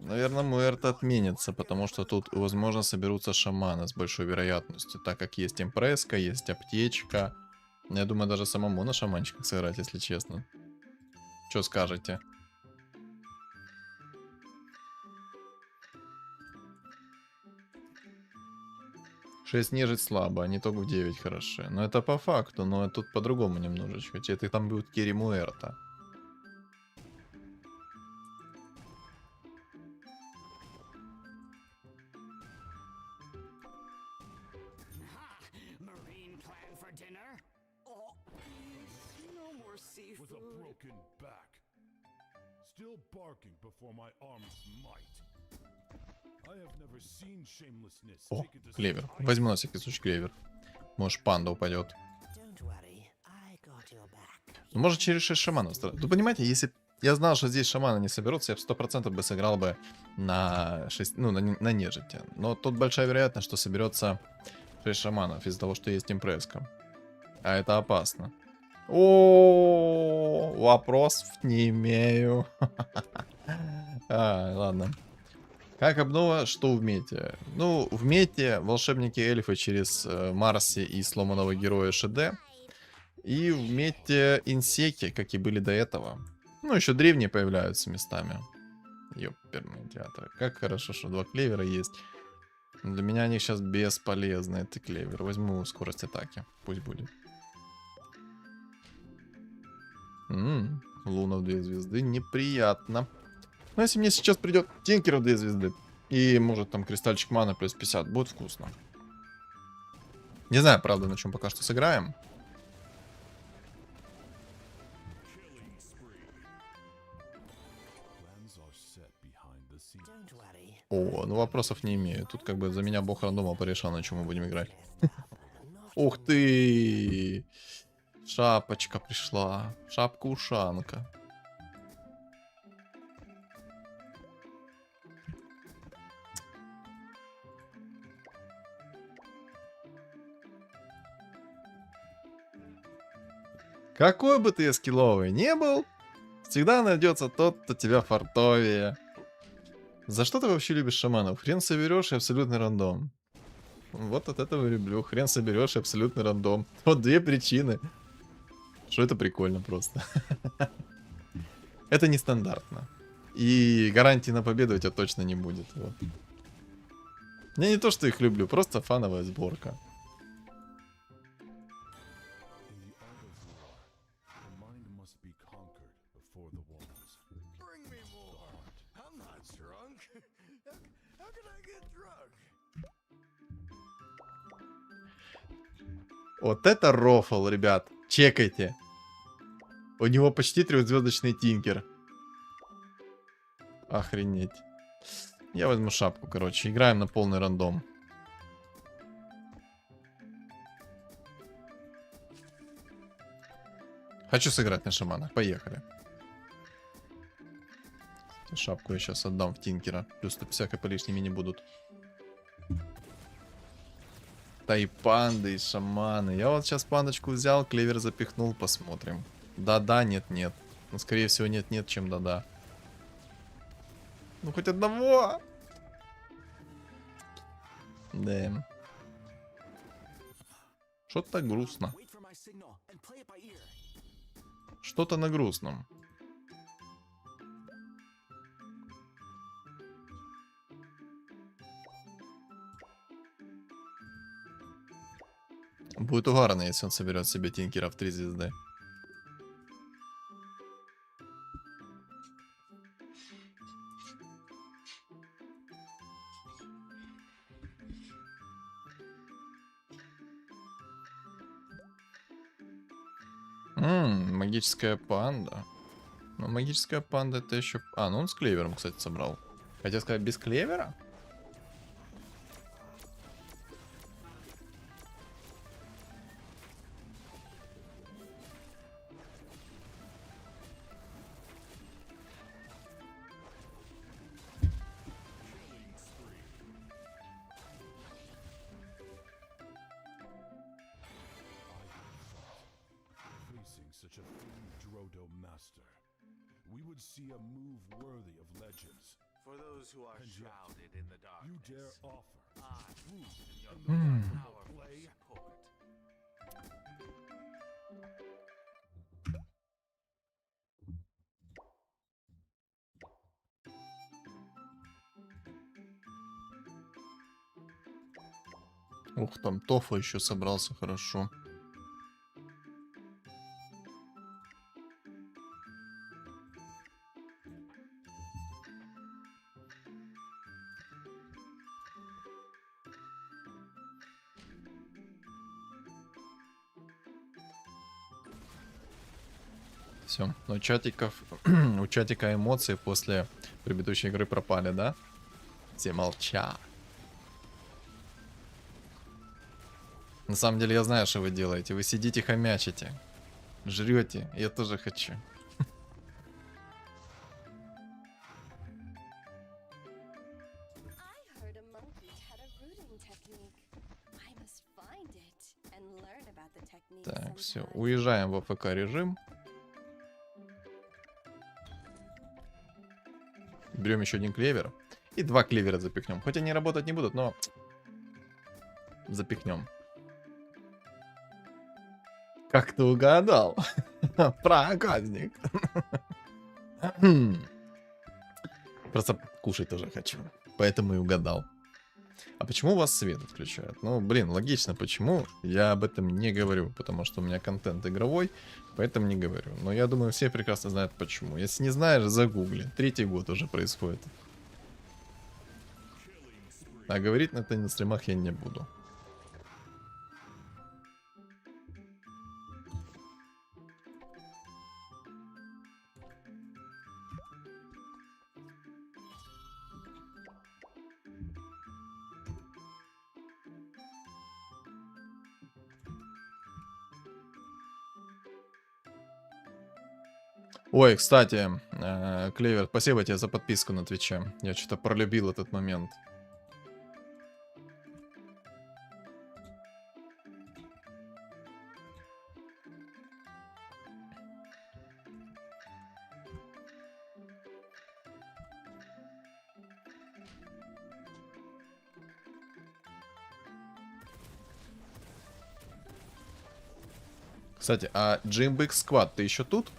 A: Наверное, Муэрта отменится, потому что тут, возможно, соберутся шаманы с большой вероятностью, так как есть импреска, есть аптечка. Я думаю, даже самому на шаманчиках сыграть, если честно. Что скажете? Шесть нежить слабо, они только в 9 хороши. Но это по факту, но тут по-другому немножечко. Это там будет Керри Муэрта.
F: Marine plan for dinner? Oh, no more
E: With a
F: seafood.
E: broken back. Still barking before my arm's might. I have never seen shamelessness
A: О,
E: taken to
A: клевер.
E: such
A: Возьму на всякий случай клевер. Может, панда упадет.
F: Don't worry, I got your back.
A: Ну, может, через 6 шаманов. Ну, понимаете, если я знал, что здесь шаманы не соберутся, я в 100% бы сыграл бы на 6, ну, на нежити. Но тут большая вероятность, что соберется 6 шаманов из-за того, что есть импреска. А это опасно. О, вопросов не имею. Ладно. Как обнова, что в мете? Ну, в мете волшебники эльфы через Марси и сломанного героя ШД. И в мете инсеки, как и были до этого. Ну, еще древние появляются местами. Ёперные театры. Как хорошо, что 2 клевера есть. Для меня они сейчас бесполезны, это клевер. Возьму скорость атаки. Пусть будет. Луна в 2 звезды. Неприятно. Но если мне сейчас придет Тинкер в 2 звезды. И может там кристальчик мана плюс 50. Будет вкусно. Не знаю, правда, на чем пока что сыграем.
E: killing spree. Plans are set behind the scenes.
F: Don't worry.
A: О, ну вопросов не имею. Тут как бы за меня бог рандома порешал, на чем мы будем играть. Ух ты! Шапочка пришла. Шапка-ушанка. Какой бы ты скилловый не был, всегда найдется тот, кто тебя фартовее. За что ты вообще любишь шаманов? Хрен соберешь и абсолютный рандом. Вот от этого люблю. Хрен соберешь и абсолютный рандом. Вот 2 причины. Что это прикольно просто. Это нестандартно. И гарантии на победу у тебя точно не будет. Вот. Я не то, что их люблю, просто фановая сборка.
E: In the art of war, the mind must be conquered before the walls.
F: Bring me more. I'm not drunk. How can I get drunk?
A: Вот это рофл, ребят. Чекайте. У него почти 3-звездочный тинкер. Охренеть. Я возьму шапку, короче. Играем на полный рандом. Хочу сыграть на шаманах. Поехали. Шапку я сейчас отдам в тинкера. Плюс 150 кп лишними не будут. Да и панды, и шаманы. Я вот сейчас пандочку взял, клевер запихнул, посмотрим. Да-да, нет-нет. Ну, скорее всего, нет-нет, чем да-да. Ну, хоть одного. Да. Что-то грустно. Что-то на грустном. Будет угарно, если он соберет себе Тинкера в 3 звезды. Магическая панда. Ну, магическая панда это еще... А, ну он с клевером, кстати, собрал. Хотел сказать, без клевера?
E: Facing such a thin Drodo master, we would see a move worthy of legends.
F: For those who are
E: And yet,
F: shrouded in the
E: You
F: darkness.
E: dare offer proof
F: Your
E: and no
F: powerful
E: play?
F: support.
A: Ух, там Тофу еще собрался, хорошо. Все, у чатиков, у чатика эмоции после предыдущей игры пропали, да? Все молчат. На самом деле я знаю, что вы делаете. Вы сидите хомячите. Жрете. Я тоже хочу.
D: I heard a monkey had a rooting technique. I must find it and learn about the technique.
A: Так, все.
D: sometime.
A: Уезжаем в АФК режим. Берем еще один клевер. И 2 клевера запихнем. Хоть они работать не будут, но запихнем. Как ты угадал? Проказник. Просто кушать тоже хочу. Поэтому и угадал. А почему у вас свет отключают? Ну, блин, логично, почему. Я об этом не говорю, потому что у меня контент игровой, поэтому не говорю. Но я думаю, все прекрасно знают почему. Если не знаешь, загугли. 3-й год уже происходит. А говорить на это на стримах я не буду. Ой, кстати, Клевер, спасибо тебе за подписку на Твиче. Я что-то пролюбил этот момент. Кстати, а Джимбик Сквад, ты еще тут?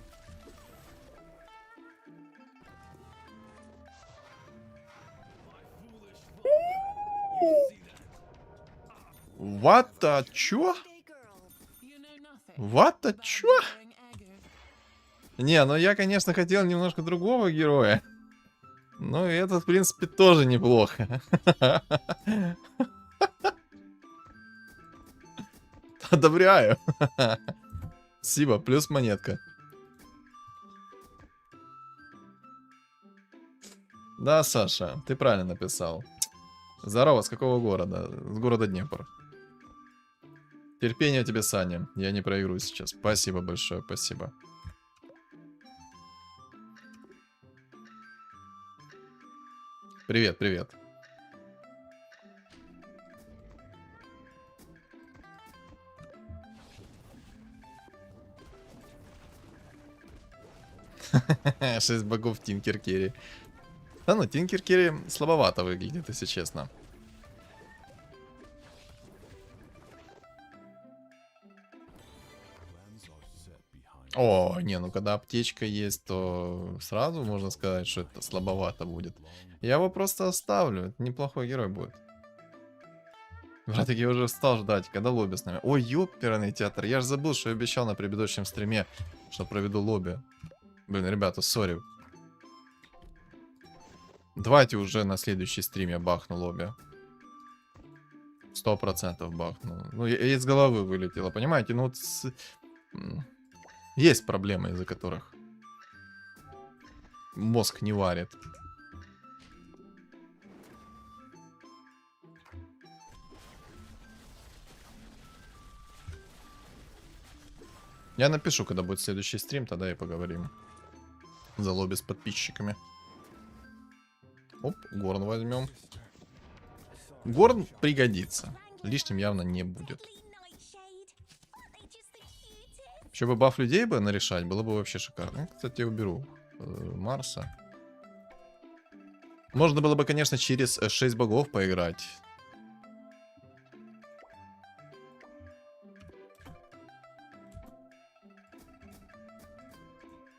A: What the чё? What the чё? Не, ну я, конечно, хотел немножко другого героя. Но этот, в принципе, тоже неплохо. Одобряю. Спасибо, плюс монетка. Да, Саша, ты правильно написал. Здорово, с какого города? С города Днепр. Терпения тебе, Саня. Я не проиграю сейчас. Спасибо большое, спасибо. Привет, привет. 6 богов Тинкер Керри. Да ну, Тинкер Керри слабовато выглядит, если честно.
E: Plans are set behind.
A: О, не, ну когда аптечка есть, то сразу можно сказать, что это слабовато будет. Я его просто оставлю, это неплохой герой будет. Братик, я уже стал ждать, когда лобби с нами. Ой, ёперный театр, я же забыл, что я обещал на предыдущем стриме, что проведу лобби. Блин, ребята, сори. Давайте уже на следующий стрим я бахну лобби. 100% бахну. Ну, я из головы вылетело, понимаете? Ну, вот есть проблемы, из-за которых мозг не варит. Я напишу, когда будет следующий стрим, тогда и поговорим. За лобби с подписчиками. Оп, Горн возьмем. Горн пригодится. Лишним явно не будет. Еще бы баф людей бы нарешать, было бы вообще шикарно. Кстати, я уберу Марса. Можно было бы, конечно, через 6 богов поиграть.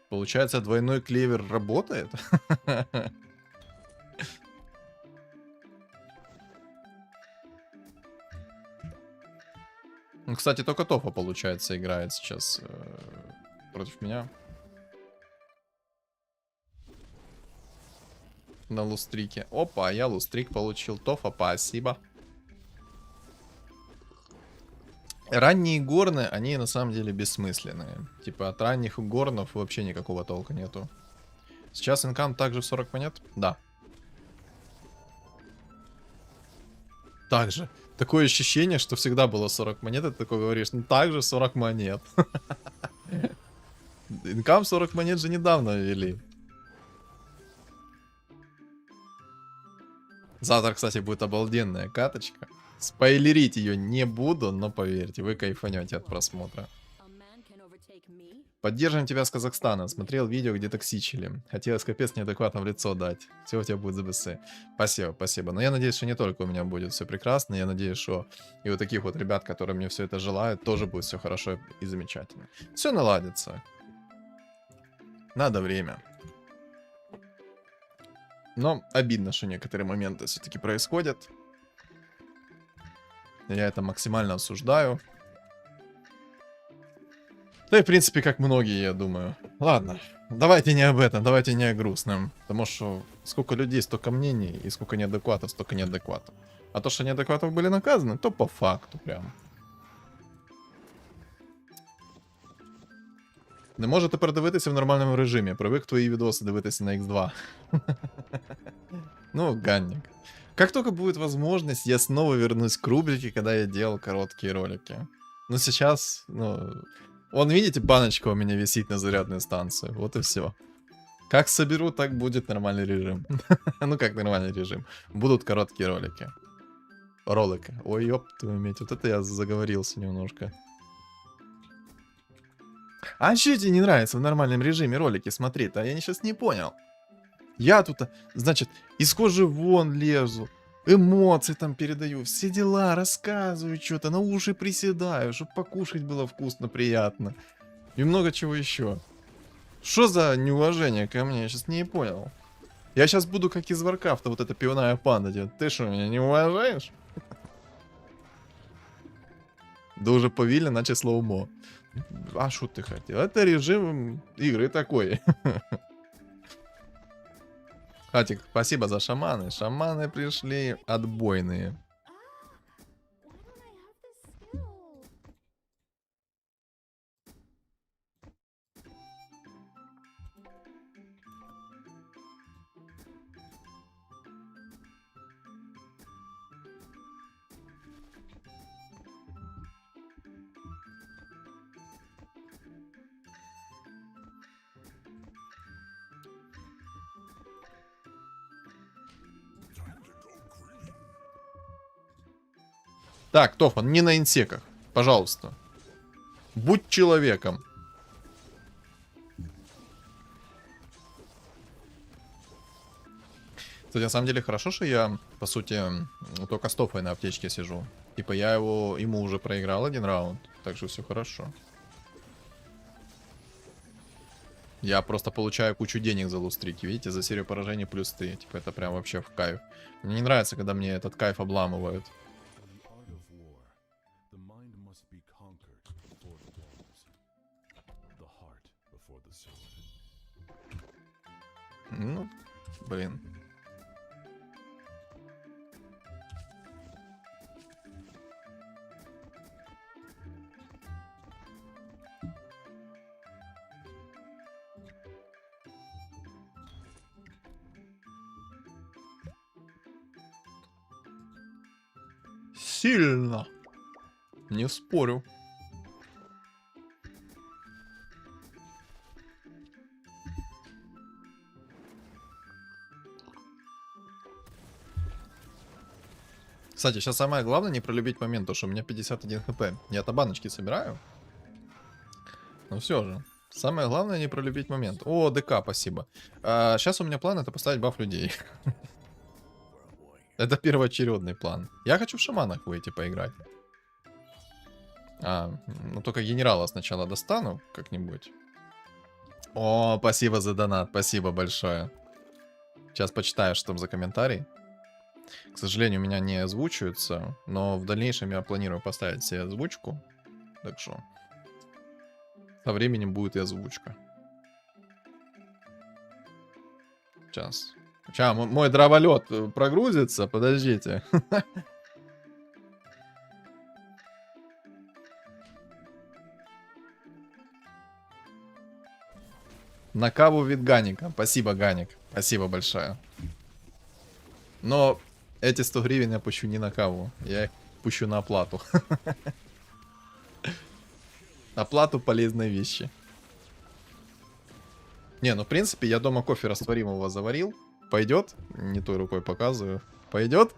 A: Получается, двойной клевер работает? Ну, кстати, только Тофа, получается, играет сейчас против меня. На лустрике. Опа, я лустрик получил. Тофа, спасибо. Ранние горны, они на самом деле бессмысленные. Типа от ранних горнов вообще никакого толка нету. Сейчас инкам также в 40 монет? Да. Также. Такое ощущение, что всегда было 40 монет, и ты такой говоришь, ну также 40 монет. Инкам 40 монет же недавно ввели. Завтра, кстати, будет обалденная каточка. Спойлерить ее не буду, но поверьте, вы кайфанете от просмотра. Поддерживаем тебя с Казахстана. Смотрел видео, где токсичили. Хотелось капец неадекватно в лицо дать. Все у тебя будет за БС. Спасибо, спасибо. Но я надеюсь, что не только у меня будет все прекрасно. Я надеюсь, что и у таких вот ребят, которые мне все это желают, тоже будет все хорошо и замечательно. Все наладится. Надо время. Но обидно, что некоторые моменты все-таки происходят. Я это максимально осуждаю. Да и в принципе, как многие, я думаю. Ладно, давайте не об этом, давайте не о грустном. Потому что сколько людей, столько мнений, и сколько неадекватов, столько неадекватов. А то, что неадекватов были наказаны, то по факту прям. Не можете передивитися в нормальному режимі. Привик твої відоси дивитися на X2. Ну, ганник. Как только будет возможность, я снова вернусь к рубрике, когда я делал короткие ролики. Но сейчас, ну... Вон, видите, баночка у меня висит на зарядной станции. Вот и все. Как соберу, так будет нормальный режим. Ну, как нормальный режим. Будут короткие ролики. Ролики. Ой, ёп, твою медь. Вот это я заговорился немножко. А что тебе не нравится в нормальном режиме ролики смотреть-то? Я сейчас не понял. Я тут, значит, из кожи вон лезу. Эмоции там передаю, все дела, рассказываю что-то, на уши приседаю, чтобы покушать было вкусно, приятно. И много чего еще. Что за неуважение ко мне? Я сейчас не понял. Я сейчас буду как из Варкрафта, вот эта пивная панда делать. Ты что, меня не уважаешь? Да уже повильно, наче слоумо. А что ты хотел? Это режим игры такой. Хатик, спасибо за шаманы. Шаманы пришли отбойные. Так, Тофан, не на инсеках. Пожалуйста. Будь человеком. Кстати, на самом деле хорошо, что я, по сути, только с тофой на аптечке сижу. Типа я ему уже проиграл один раунд, так что все хорошо. Я просто получаю кучу денег за лустрики, видите, за серию поражений плюс 3. Типа это прям вообще в кайф. Мне не нравится, когда мне этот кайф обламывают. Ну, блин. Сильно. Не спорю. Кстати, сейчас самое главное не пролюбить момент, то что у меня 51 хп. Я-то баночки собираю. Но все же. Самое главное не пролюбить момент. О, ДК, спасибо. Сейчас у меня план это поставить баф людей. Это первоочередный план. Я хочу в шаманах выйти поиграть. Ну только генерала сначала достану как-нибудь. О, спасибо за донат, спасибо большое. Сейчас почитаю, что там за комментарий. К сожалению, у меня не озвучивается, но в дальнейшем я планирую поставить себе озвучку. Так что со временем будет и озвучка. Сейчас. Сейчас мой дроволет прогрузится, подождите. На каву вид Ганика. Спасибо, Ганик. Спасибо большое. Но эти 100 гривен я пущу не на каву. Я их пущу на оплату. Оплату полезной вещи. Не, ну в принципе я дома кофе растворимого заварил. Пойдет? Не той рукой показываю. Пойдет?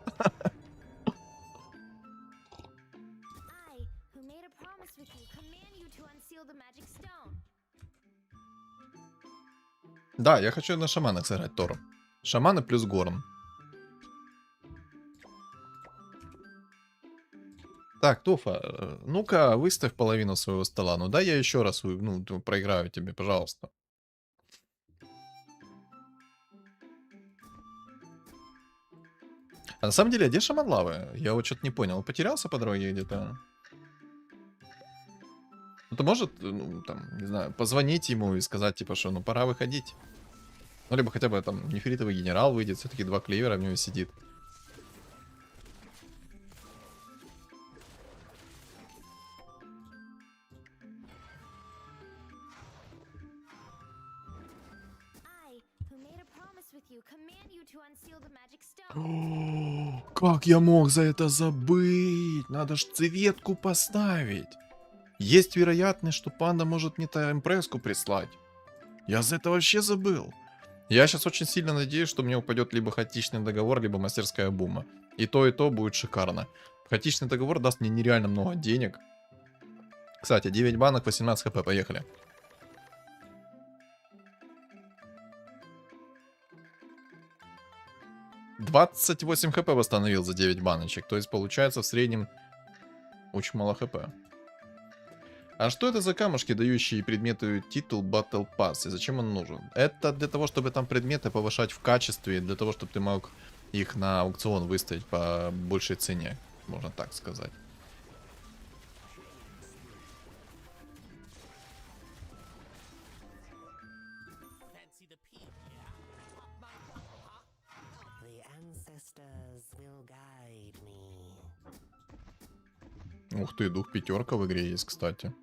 A: Да, я хочу на шаманах сыграть Тор. Шаманы плюс Горн. Так, Тофа, ну-ка выставь половину своего стола. Ну да, я еще раз проиграю тебе, пожалуйста. А на самом деле, где шаман лавы? Я вот что-то не понял. Он потерялся по дороге где-то? Кто-то может, ну, там, не знаю, позвонить ему и сказать, типа, что, ну, пора выходить. Ну, либо хотя бы, там, нефритовый генерал выйдет. Все-таки 2 клевера в него сидит. Как я мог за это забыть? Надо ж цветку поставить. Есть вероятность, что панда может не та импресску прислать. Я за это вообще забыл. Я сейчас очень сильно надеюсь, что мне упадет либо хаотичный договор, либо мастерская бума. И то будет шикарно. Хаотичный договор даст мне нереально много денег. Кстати, 9 банок, 18 хп, поехали. «28 хп восстановил за 9 баночек». То есть получается в среднем очень мало хп. А что это за камушки, дающие предмету титул Battle Pass? И зачем он нужен? Это для того, чтобы там предметы повышать в качестве. Для того, чтобы ты мог их на аукцион выставить по большей цене. Можно так сказать. Ух ты, дух пятерка в игре есть, кстати.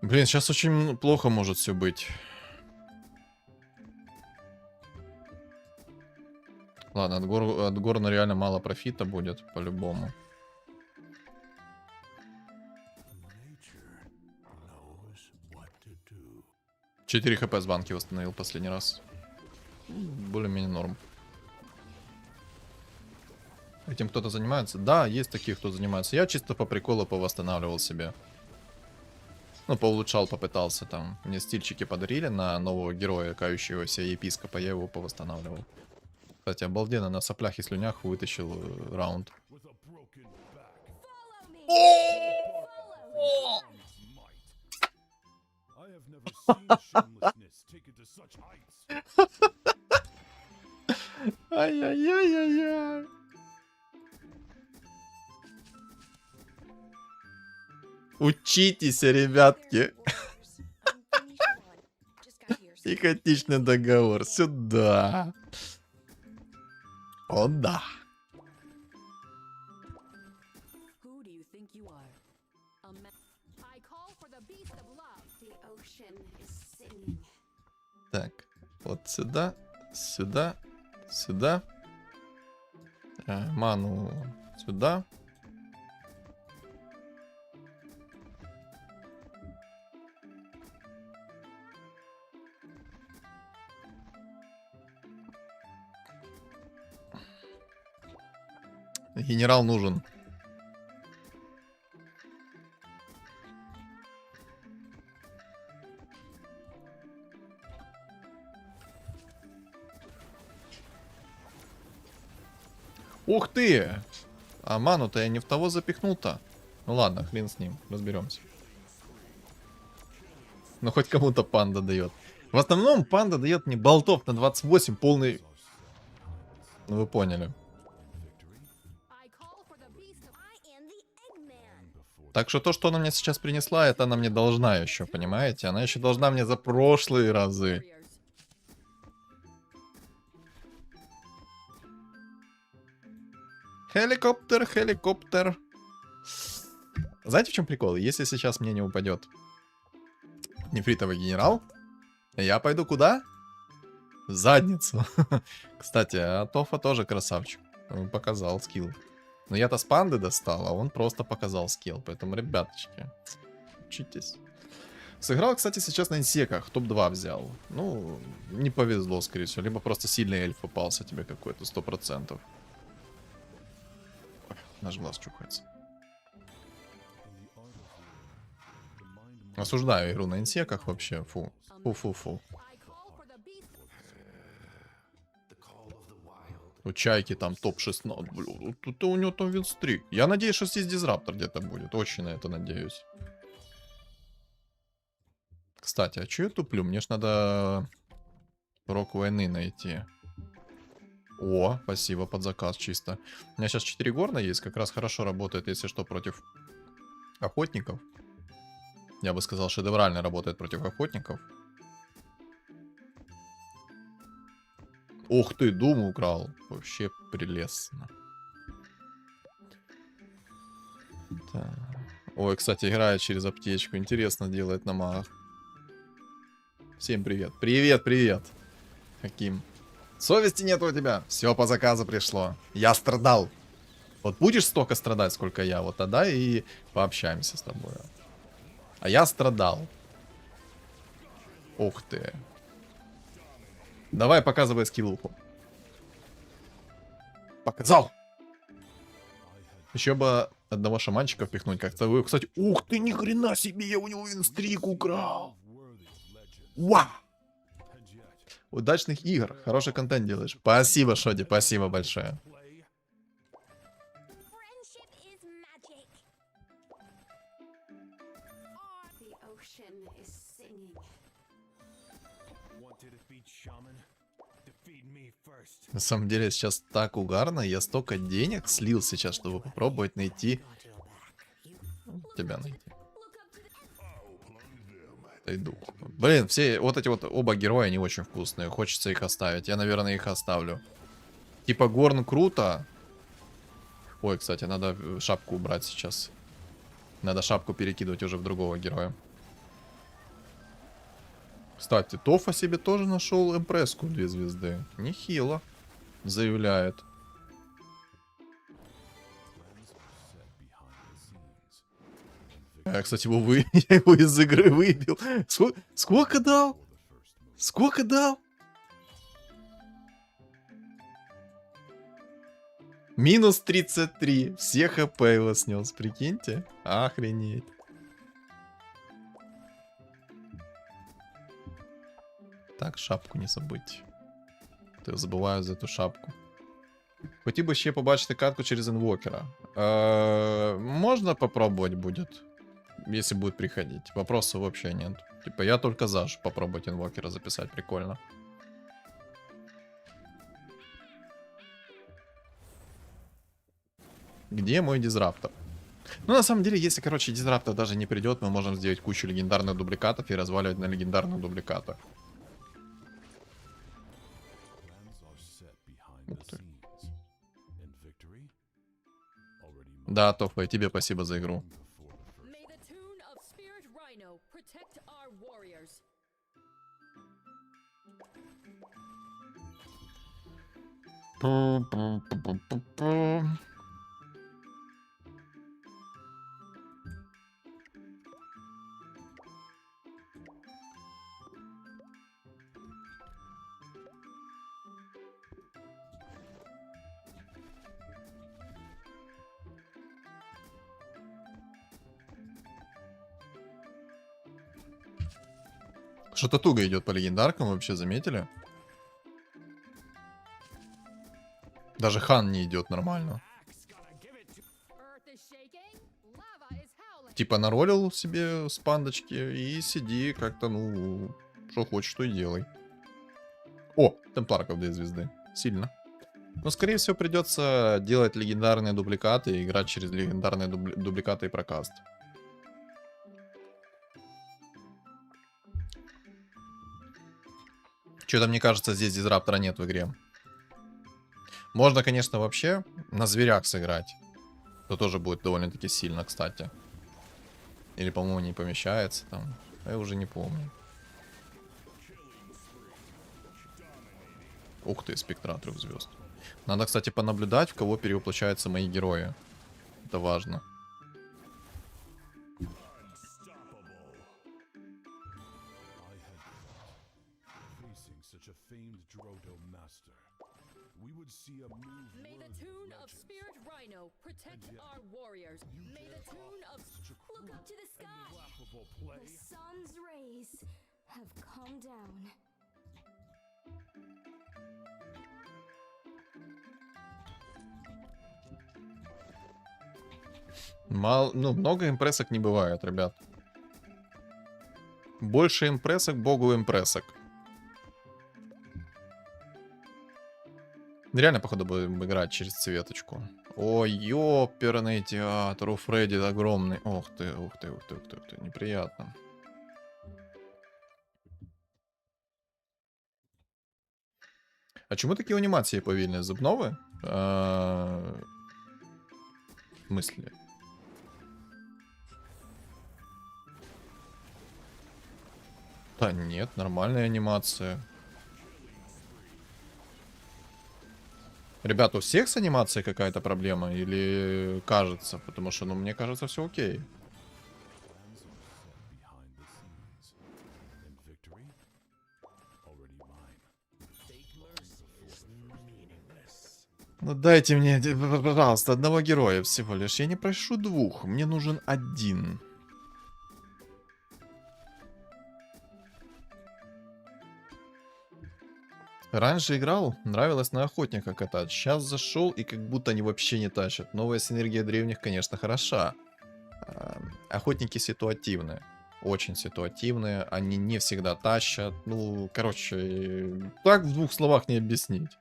A: Блин, сейчас очень плохо может все быть. Ладно, от Горна реально мало профита будет, по-любому. 4 хп с банки восстановил последний раз. Более-менее норм. Этим кто-то занимается? Да, есть такие, кто занимается. Я чисто по приколу повосстанавливал себе. Ну, поулучшал, попытался там. Мне стильчики подарили на нового героя, кающегося епископа, я его повосстанавливал. Кстати, обалденно, на соплях и слюнях вытащил раунд.
E: With a broken back. I have never seen shamelessness taken to such heights.
A: Ай-яй-яй-яй-яй. Учитесь, ребятки. Ипотечный договор. Сюда. О, да.
D: Who do you think you are? I call for the beast of love.
C: The ocean is singing.
A: Так, вот сюда, сюда, сюда. Ману сюда. Генерал нужен. Ух ты! А ману-то я не в того запихнул-то. Ну ладно, хрен с ним, разберемся. Ну хоть кому-то панда дает. В основном панда дает мне болтов на 28 полный... Ну вы поняли.
C: I call for the beast of I am the Eggman.
A: Так что то, что она мне сейчас принесла, это она мне должна еще, понимаете? Она еще должна мне за прошлые разы. Хеликоптер, хеликоптер. Знаете, в чем прикол? Если сейчас мне не упадет нефритовый генерал, я пойду куда? В задницу. Кстати, а Тофа тоже красавчик. Он показал скилл. Но я-то с панды достал, а он просто показал скилл. Поэтому, ребяточки, учитесь. Сыграл, кстати, сейчас на инсеках. Топ-2 взял. Ну, не повезло, скорее всего. Либо просто сильный эльф попался тебе какой-то, 100%. Ой, наш глаз чухается. Осуждаю игру на инсеках вообще. Фу. Фу-фу-фу.
C: I call for the beast of
A: У Чайки там топ-16. Блин, тут у него там винстрик. Я надеюсь, что здесь дизраптор где-то будет. Очень на это надеюсь. Кстати, а что я туплю? Мне ж надо рок войны найти. О, спасибо, под заказ чисто. У меня сейчас 4 горна есть. Как раз хорошо работает, если что, против охотников. Я бы сказал, шедеврально работает против охотников. Ух ты, Дум украл. Вообще прелестно. Так. Ой, кстати, играет через аптечку. Интересно делает на магах. Всем привет. Привет, привет. Каким? Совести нет у тебя. Все по заказу пришло. Я страдал. Вот будешь столько страдать, сколько я, вот тогда и пообщаемся с тобой. А я страдал. Ух ты. Давай, показывай скиллуху. Показал. Еще бы одного шаманчика впихнуть как-то. Кстати, ух ты, ни хрена себе, я у него винстрик украл. Вау. Удачных игр. Хороший контент делаешь. Спасибо, Шоди, спасибо большое.
C: friendship is magic.
D: The ocean is singing.
F: Want to defeat Shaman? Defeat me first.
A: На самом деле сейчас так угарно. Я столько денег слил сейчас, чтобы попробовать найти... Тебя найти. Иду. Блин, все вот эти вот оба героя не очень вкусные. Хочется их оставить. Я, наверное, их оставлю. Типа Горн круто. Ой, кстати, надо шапку убрать сейчас. Надо шапку перекидывать уже в другого героя. Кстати, Тофа себе тоже нашел эмпресску 2 звезды. Нехило. Заявляет. Я, кстати, я его из игры выбил. Сколько дал? Сколько дал? Минус 33. Все хп его снес, прикиньте. Охренеть. Так, шапку не забудь. Ти забуваю за эту шапку. Хотів би ще побачити катку через инвокера. Можно попробовать будет, если будет приходить. Вопросов вообще нет. Типа я только за, чтобы попробовать инвокера записать, прикольно. Где мой дизраптор? Ну, на самом деле, если, короче, дизраптор даже не придет, мы можем сделать кучу легендарных дубликатов и разваливать на легендарных дубликатах.
E: Plans are set behind
A: Ух
E: the
A: ты.
E: scenes. And victory already mine
A: Да, Тофа, и тебе спасибо за игру.
E: before the first.
D: May the tune of Spirit Rhino protect our warriors.
A: Пу-пу-пу-пу-пу. Что-то туго идет по легендаркам, вы вообще заметили? Даже хан не идет нормально.
D: Earth is shaking, lava is howling.
A: Типа наролил себе с пандочки и сиди как-то, ну, что хочешь, то и делай. О, темпларка в 2 звезды. Сильно. Но, скорее всего, придется делать легендарные дубликаты и играть через легендарные дубликаты и прокаст. Что-то, мне кажется, здесь дизраптора нет в игре. Можно, конечно, вообще на зверях сыграть. То тоже будет довольно-таки сильно, кстати. Или, по-моему, не помещается там. Я уже не помню. Ух ты, спектра 3 звезд. Надо, кстати, понаблюдать, в кого перевоплощаются мои герои. Это важно.
E: Facing such a famed Drodo master, we would see a move
D: May the
E: worthy
D: tune of
E: legends.
D: Spirit Rhino protect
E: And yet,
D: our warriors.
E: You
D: May the
E: dare
D: tune of
E: offer such a
C: Look
E: cruel
C: up to the
E: and
C: sky.
E: laughable play.
C: The sun's rays have come down.
A: Ну, много импрессок не бывает, ребят. Больше импрессок, богу импрессок. Реально, походу, будем играть через цветочку. Ой, ёперный театр, у Фредди огромный. Ух ты, ух ты, ух ты, ух ты, ух ты. Неприятно. А чому такі анімації повільні? З обнови? В смысле? Да нет, нормальная анимация. Ребята, у всех с анимацией какая-то проблема? Или кажется? Потому что, ну, мне кажется, все окей. Ну дайте мне, пожалуйста, одного героя всего лишь. Я не прошу 2, мне нужен 1. Раньше играл, нравилось на охотника катать. Сейчас зашел и как будто они вообще не тащат. Новая синергия древних, конечно, хороша. Охотники ситуативные. Очень ситуативные. Они не всегда тащат. Ну, короче, так в 2 словах не объяснить.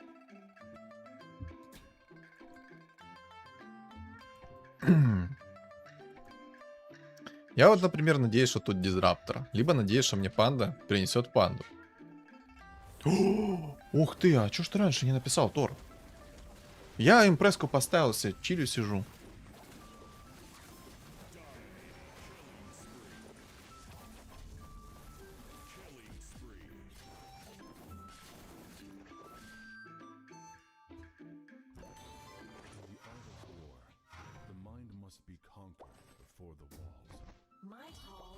A: Я вот, например, надеюсь, что тут дизраптор. Либо надеюсь, что мне панда принесет панду. Ух ты, а чё ж ты раньше не написал, Тор? Я импресску поставил себе, чилю сижу.
C: My call.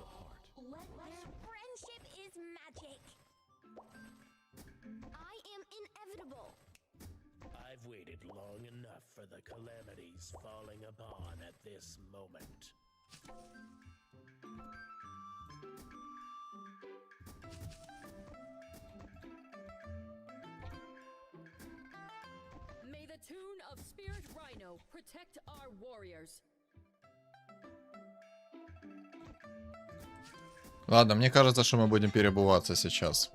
C: Their friendship is magic. I am inevitable.
F: I've
H: I've waited long enough for the calamities falling upon at this moment.
I: May the tune of Spirit Rhino protect our warriors.
A: Ладно, мне кажется, что мы будем переобуваться сейчас.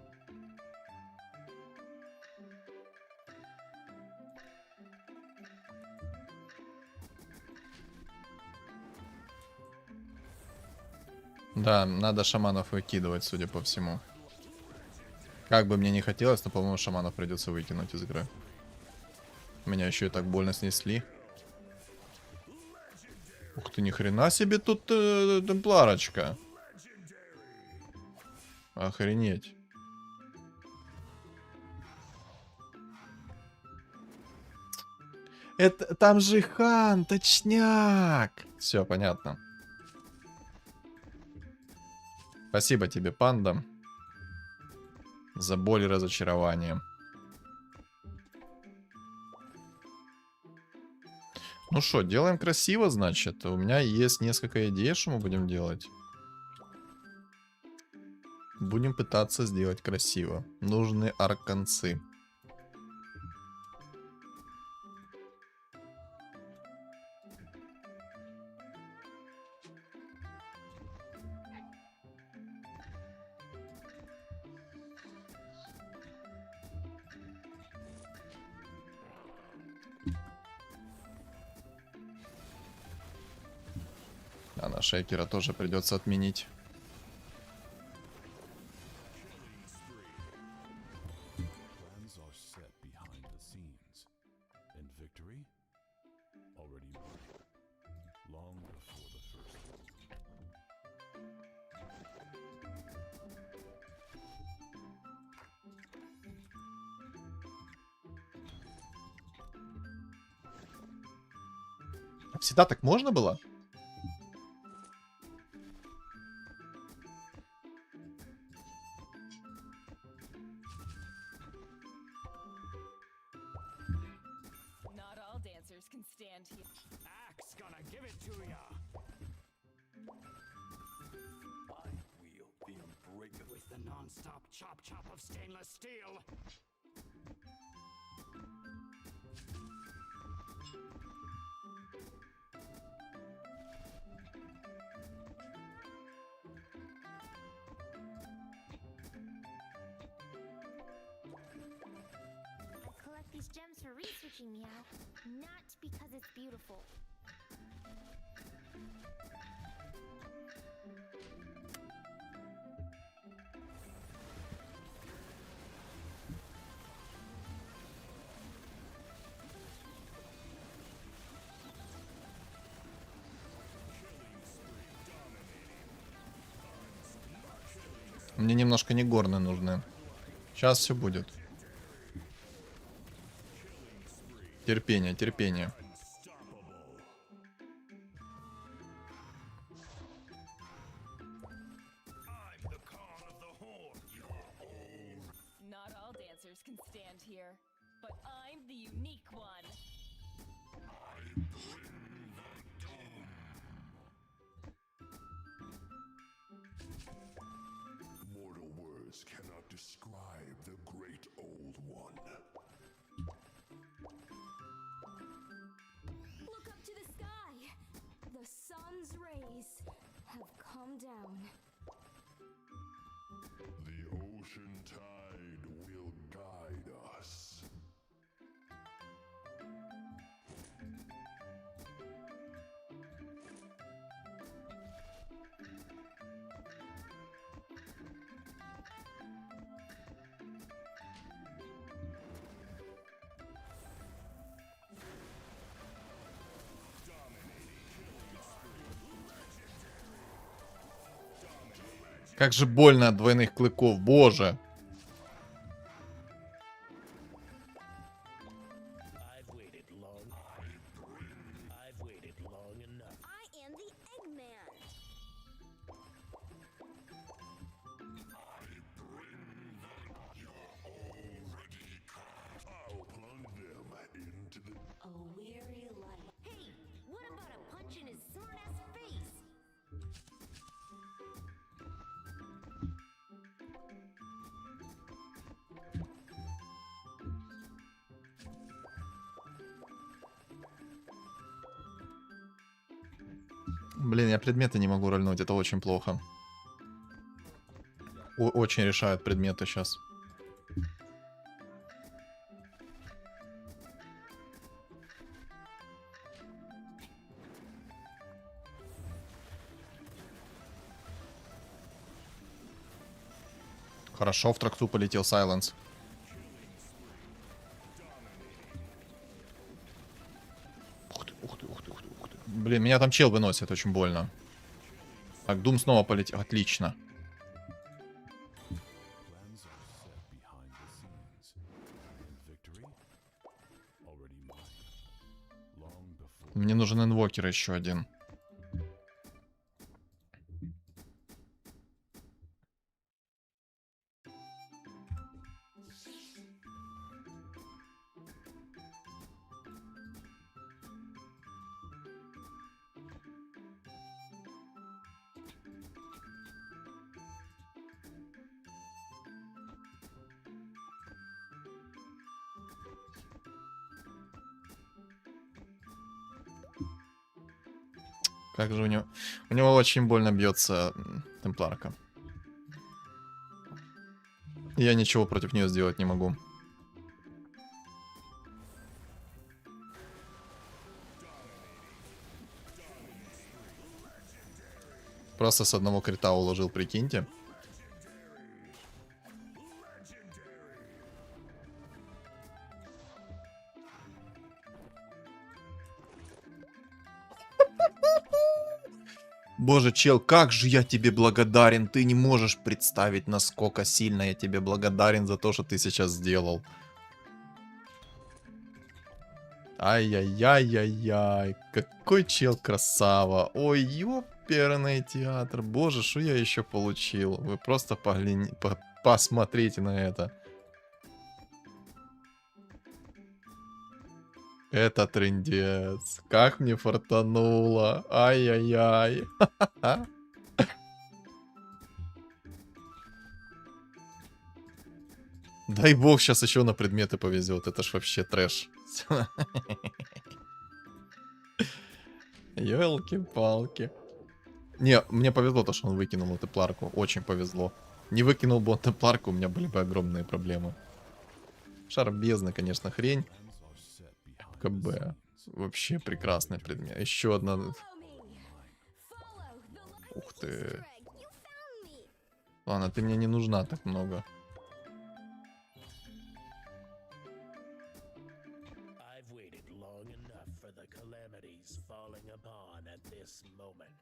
A: Да, надо шаманов выкидывать, судя по всему. Как бы мне не хотелось, но, по-моему, шаманов придется выкинуть из игры. Меня еще и так больно снесли. Ух ты, ни хрена себе тут темпларочка. Охренеть. Это там же хан, точняк. Все, понятно. Спасибо тебе, панда, за боль и разочарование. Ну что, делаем красиво, значит. У меня есть несколько идей, что мы будем делать. Будем пытаться сделать красиво. Нужны арканцы. А на шейкера тоже придется отменить.
E: Plans are set behind the scenes, and victory already won, long before the first one.
A: Всегда так можно было?
I: Not all dancers can stand here.
F: Axe gonna give it to ya. I wield the unbreakable with the non-stop chop of stainless steel.
C: I collect these gems for researching, Meow, not because it's beautiful.
A: Мне немножко не горны нужны. Сейчас все будет. Терпение, терпение.
I: Not all dancers can stand here, but I'm the unique one.
E: Mortal words cannot describe the great old one.
C: Look up to the sky! The sun's rays have come down.
E: The ocean tide will guide us.
A: Как же больно от двойных клыков, боже.
H: I've waited long. I've waited long enough.
C: I am the Eggman!
E: I'll plunge them in
A: Блин, я предметы не могу рольнуть, это очень плохо. Очень решают предметы сейчас. Хорошо, в тракту полетел Сайленс. Ух ты, ух ты, ух ты, ух ты, ух ты. Блин, меня там чел выносит, очень больно. Так, Дум снова полетел. Отлично.
E: Plans are set behind the scenes. And victory already mine. Long before
A: Мне нужен инвокер еще один. Как же у него... У него очень больно бьется темпларка. Я ничего против нее сделать не могу. Просто с одного крита уложил, прикиньте. Боже, чел, как же я тебе благодарен. Ты не можешь представить, насколько сильно я тебе благодарен за то, что ты сейчас сделал. Ай-яй-яй-яй-яй. Какой чел красава. Ой, ёперный театр. Боже, что я еще получил. Вы просто посмотрите на это. Это трындец. Как мне фартануло. Ай-яй-яй. Дай бог, сейчас еще на предметы повезет. Это ж вообще трэш. Ёлки-палки. Не, мне повезло то, что он выкинул эту пларку. Очень повезло. Не выкинул бы он эту пларку, у меня были бы огромные проблемы. Шар бездны, конечно, хрень. КБ. Вообще прекрасный предмет. Еще одна. Ух ты. Ладно, ты мне не нужна так много.
H: I've waited long enough for the calamities falling upon at this moment.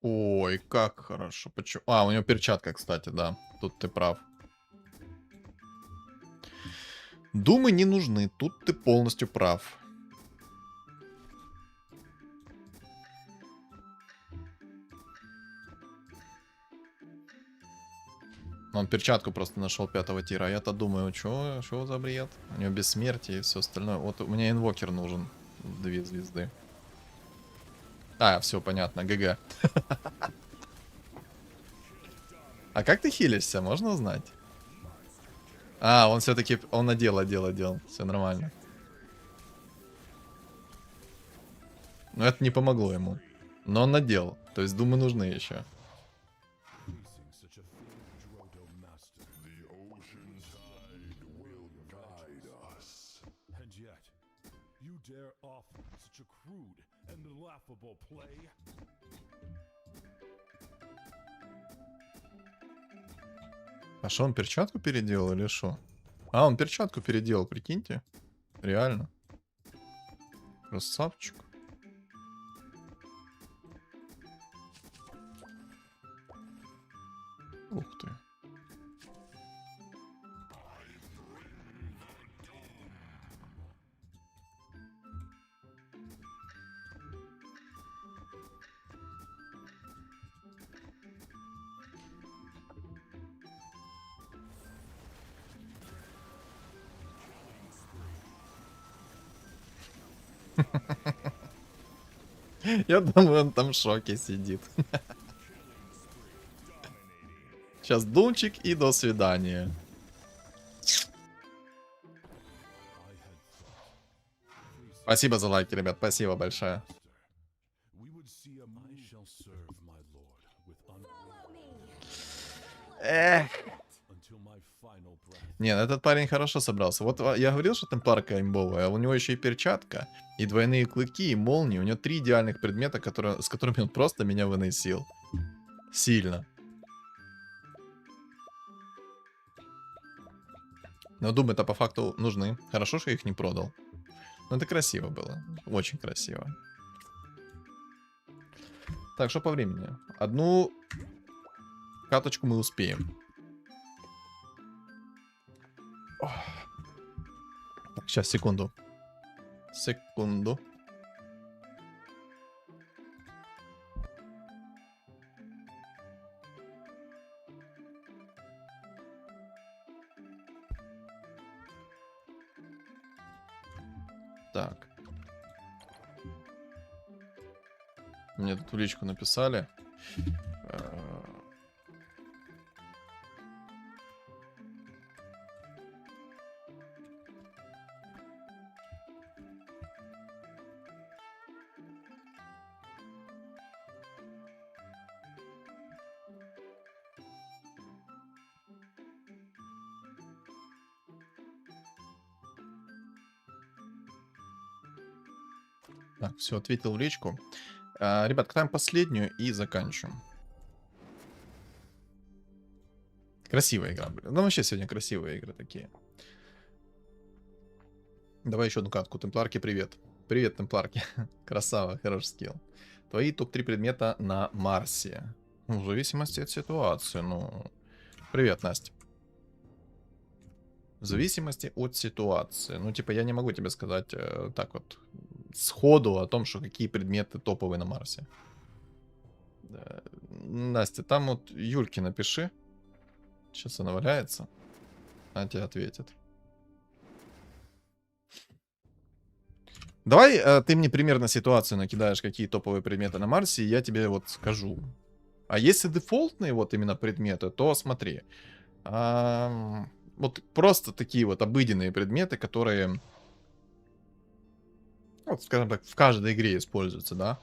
A: Ой, как хорошо. Почему? А, у него перчатка, кстати, да. Тут ты прав. Думы не нужны. Тут ты полностью прав. Он перчатку просто нашел 5-го тира. А я-то думаю, что за бред? У него бессмертие и все остальное. Вот у меня инвокер нужен. 2 звезды. А, все понятно, ГГ. А как ты хилишься, можно узнать? А, он все-таки, он одел. Все нормально. Но это не помогло ему. Но он надел. То есть думы нужны еще. А что, он перчатку переделал или что? А, он перчатку переделал, прикиньте. Реально. Красавчик. Ух ты. Я думаю, он там в шоке сидит. Сейчас дунчик и до свидания. Спасибо за лайки, ребят, спасибо большое.
E: We would see a I shall serve my lord with
A: Эх.
E: until my final breath.
A: Не, ну этот парень хорошо собрался. Вот я говорил, что темпларка имбовая, а у него еще и перчатка, и двойные клыки, и молнии. У него 3 идеальных предмета, с которыми он просто меня выносил. Сильно. Но думы-то по факту нужны. Хорошо, что я их не продал. Но это красиво было. Очень красиво. Так, что по времени? Одну каточку мы успеем. Ох. Так, сейчас, секунду. Секунду. Так. Мне тут в личку написали. Так, все, ответил в личку. Ребят, катаем последнюю и заканчиваем. Красивая игра, блин. Ну, вообще сегодня красивые игры такие. Давай еще одну катку. Темпларки, привет. Привет, Темпларки. Красава, хороший скилл. Твои топ-3 предмета на Марсе. Ну, в зависимости от ситуации, ну... Привет, Настя. В зависимости от ситуации. Ну, типа, я не могу тебе сказать так вот сходу о том, что какие предметы топовые на Марсе. Да. Настя, там вот Юльке напиши. Сейчас она валяется. Она тебе ответит. Давай ты мне примерно ситуацию накидаешь, какие топовые предметы на Марсе, и я тебе вот скажу. А если дефолтные вот именно предметы, то смотри. Вот просто такие вот обыденные предметы, которые, вот, скажем так, в каждой игре используются, да?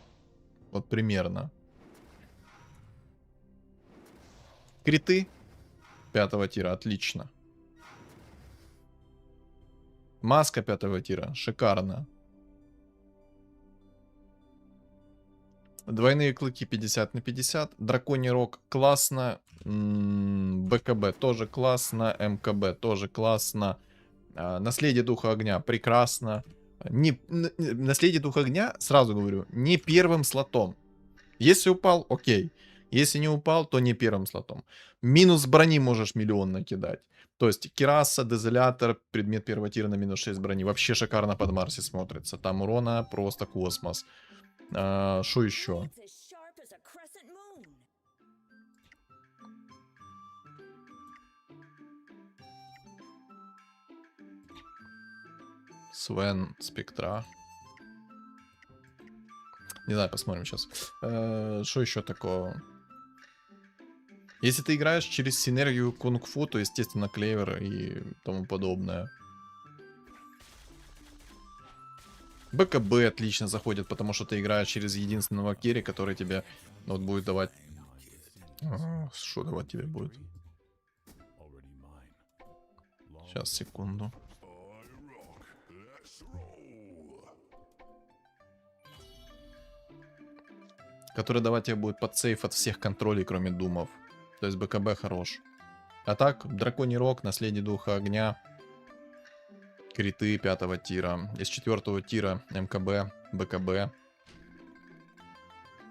A: Вот примерно. Криты 5 тира, отлично. Маска 5 тира, шикарно. Двойные клыки 50 на 50. Драконий рог классно. БКБ тоже классно. МКБ тоже классно. Наследие духа огня прекрасно. Наследие духа огня, сразу говорю, не первым слотом. Если упал, окей. Если не упал, то не первым слотом. Минус брони можешь миллион накидать. То есть кираса, дезолятор, предмет 1 тира на минус 6 брони. Вообще шикарно под Марсе смотрится. Там урона просто космос. Что еще? Свен, спектра. Не знаю, посмотрим сейчас. Что еще такого? Если ты играешь через синергию кунг-фу, то, естественно, клевер и тому подобное. БКБ отлично заходит, потому что ты играешь через единственного керри, который тебе вот будет давать... Что давать тебе будет? Сейчас, секунду. Который давать тебе будет под сейф от всех контролей, кроме думов. То есть БКБ хорош. А так, драконий рог, наследие духа огня. Криты 5 тира. Из 4 тира МКБ, БКБ.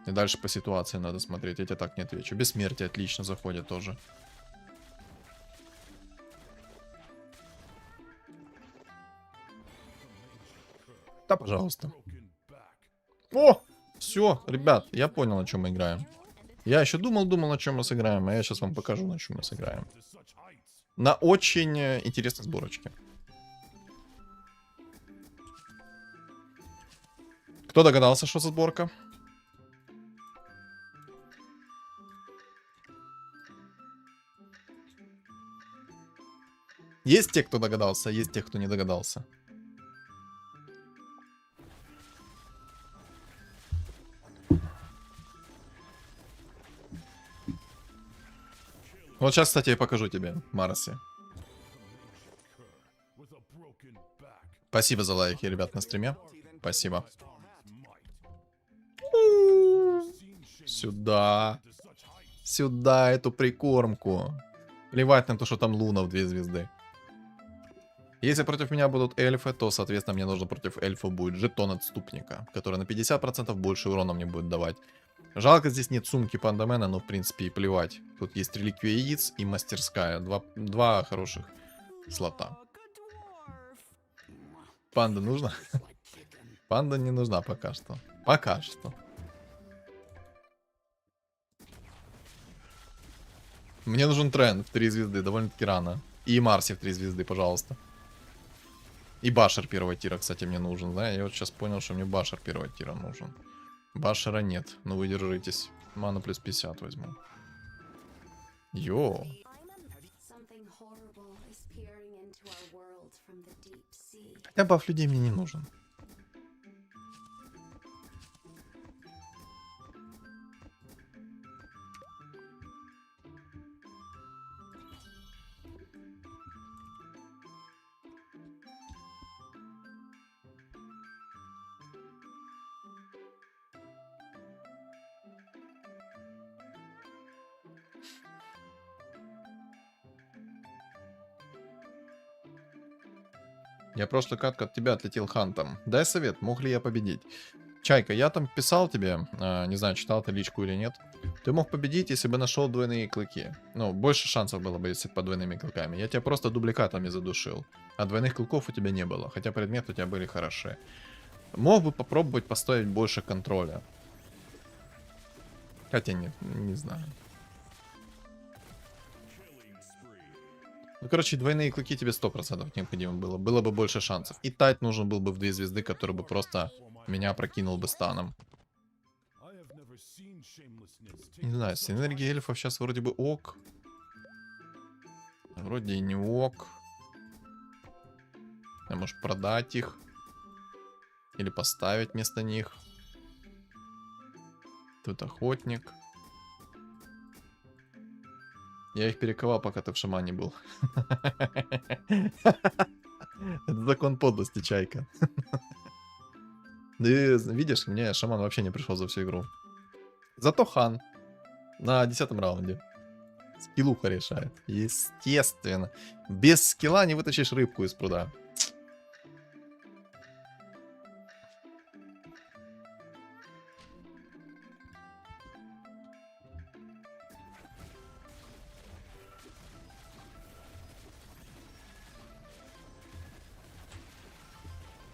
A: И дальше по ситуации надо смотреть. Я тебе так не отвечу. Бессмертие отлично заходит тоже. Да, пожалуйста. О! Все, ребят, я понял, на чем мы играем. Я еще думал, о чем мы сыграем, а я сейчас вам покажу, на чем мы сыграем. На очень интересной сборочке. Кто догадался, что за сборка? Есть те, кто догадался, есть те, кто не догадался. Вот сейчас, кстати, я покажу тебе, Марси. Спасибо за лайки, ребят, на стриме. Спасибо. Сюда. Сюда эту прикормку. Плевать на то, что там Луна в 2 звезды. Если против меня будут эльфы, то, соответственно, мне нужно против эльфа будет жетон отступника, который на 50% больше урона мне будет давать. Жалко, здесь нет сумки пандамена, но, в принципе, и плевать. Тут есть реликвия яиц и мастерская. Два хороших слота. Панда нужна? Панда не нужна пока что. Пока что. Мне нужен тренд в 3 звезды, довольно-таки рано. И Марси в 3 звезды, пожалуйста. И Башер первого тира, кстати, мне нужен, да? Я вот сейчас понял, что мне Башер первого тира нужен. Башера нет, ну вы держитесь. Мана плюс 50 возьму. Йо. Хотя баф людей мне не нужен. Я прошлый катку от тебя отлетел хантом. Дай совет, мог ли я победить? Чайка, я там писал тебе, не знаю, читал ты личку или нет. Ты мог победить, если бы нашел двойные клыки. Ну, больше шансов было бы, если по двойными клыками. Я тебя просто дубликатами задушил. А двойных клыков у тебя не было, хотя предметы у тебя были хороши. Мог бы попробовать поставить больше контроля. Хотя нет, не знаю. Ну, короче, двойные клыки тебе 100% необходимо было. Было бы больше шансов. И Тайт нужен был бы в 2 звезды, который бы просто меня прокинул бы станом. Не знаю, синергия эльфов сейчас вроде бы ок. Вроде и не ок. А может продать их. Или поставить вместо них. Тут охотник. Я их перековал, пока ты в шамане был. Это закон подлости, Чайка. Ты видишь, мне шаман вообще не пришел за всю игру. Зато хан на 10-м раунде. Скиллуха решает. Естественно. Без скилла не вытащишь рыбку из пруда.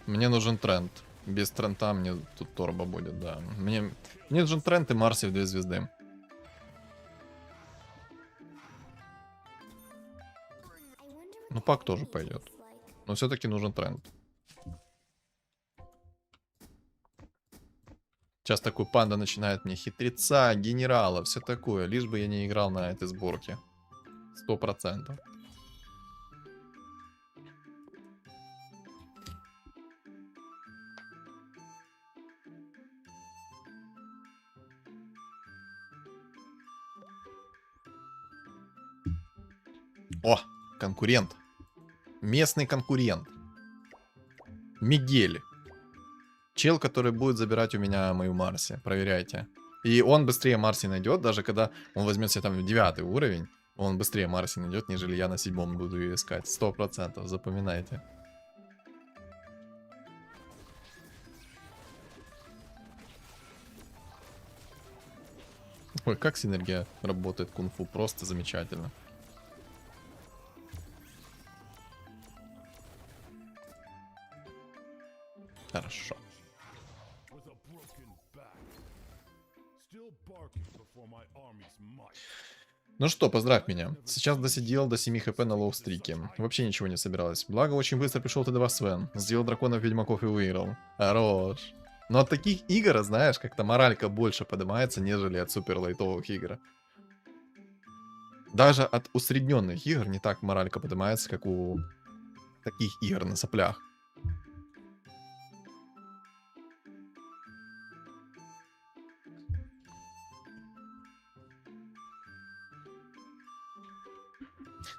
A: Мне нужен тренд. Без тренда мне тут торба будет, да. Мне нужен тренд и Марси в 2 звезды. Ну, пак тоже пойдет. Но все-таки нужен тренд. Сейчас такой панда начинает мне хитреца, генерала, все такое. Лишь бы я не играл на этой сборке. 100%. О, конкурент. Местный конкурент. Мигель. Чел, который будет забирать у меня мою Марси. Проверяйте. И он быстрее Марси найдет, даже когда он возьмет себе там 9 уровень. Он быстрее Марси найдет, нежели я на 7 буду ее искать. 100%. Запоминайте. Ой, как синергия работает кунг-фу. Просто замечательно. Хорошо. Ну что, поздравь меня. Сейчас досидел до 7 хп на лоу-стрике. Вообще ничего не собиралось. Благо, очень быстро пришел ты 2 Свен. Сделал драконов, ведьмаков и выиграл. Хорош. Но от таких игр, знаешь, как-то моралька больше поднимается, нежели от супер лайтовых игр. Даже от усредненных игр не так моралька поднимается, как у таких игр на соплях.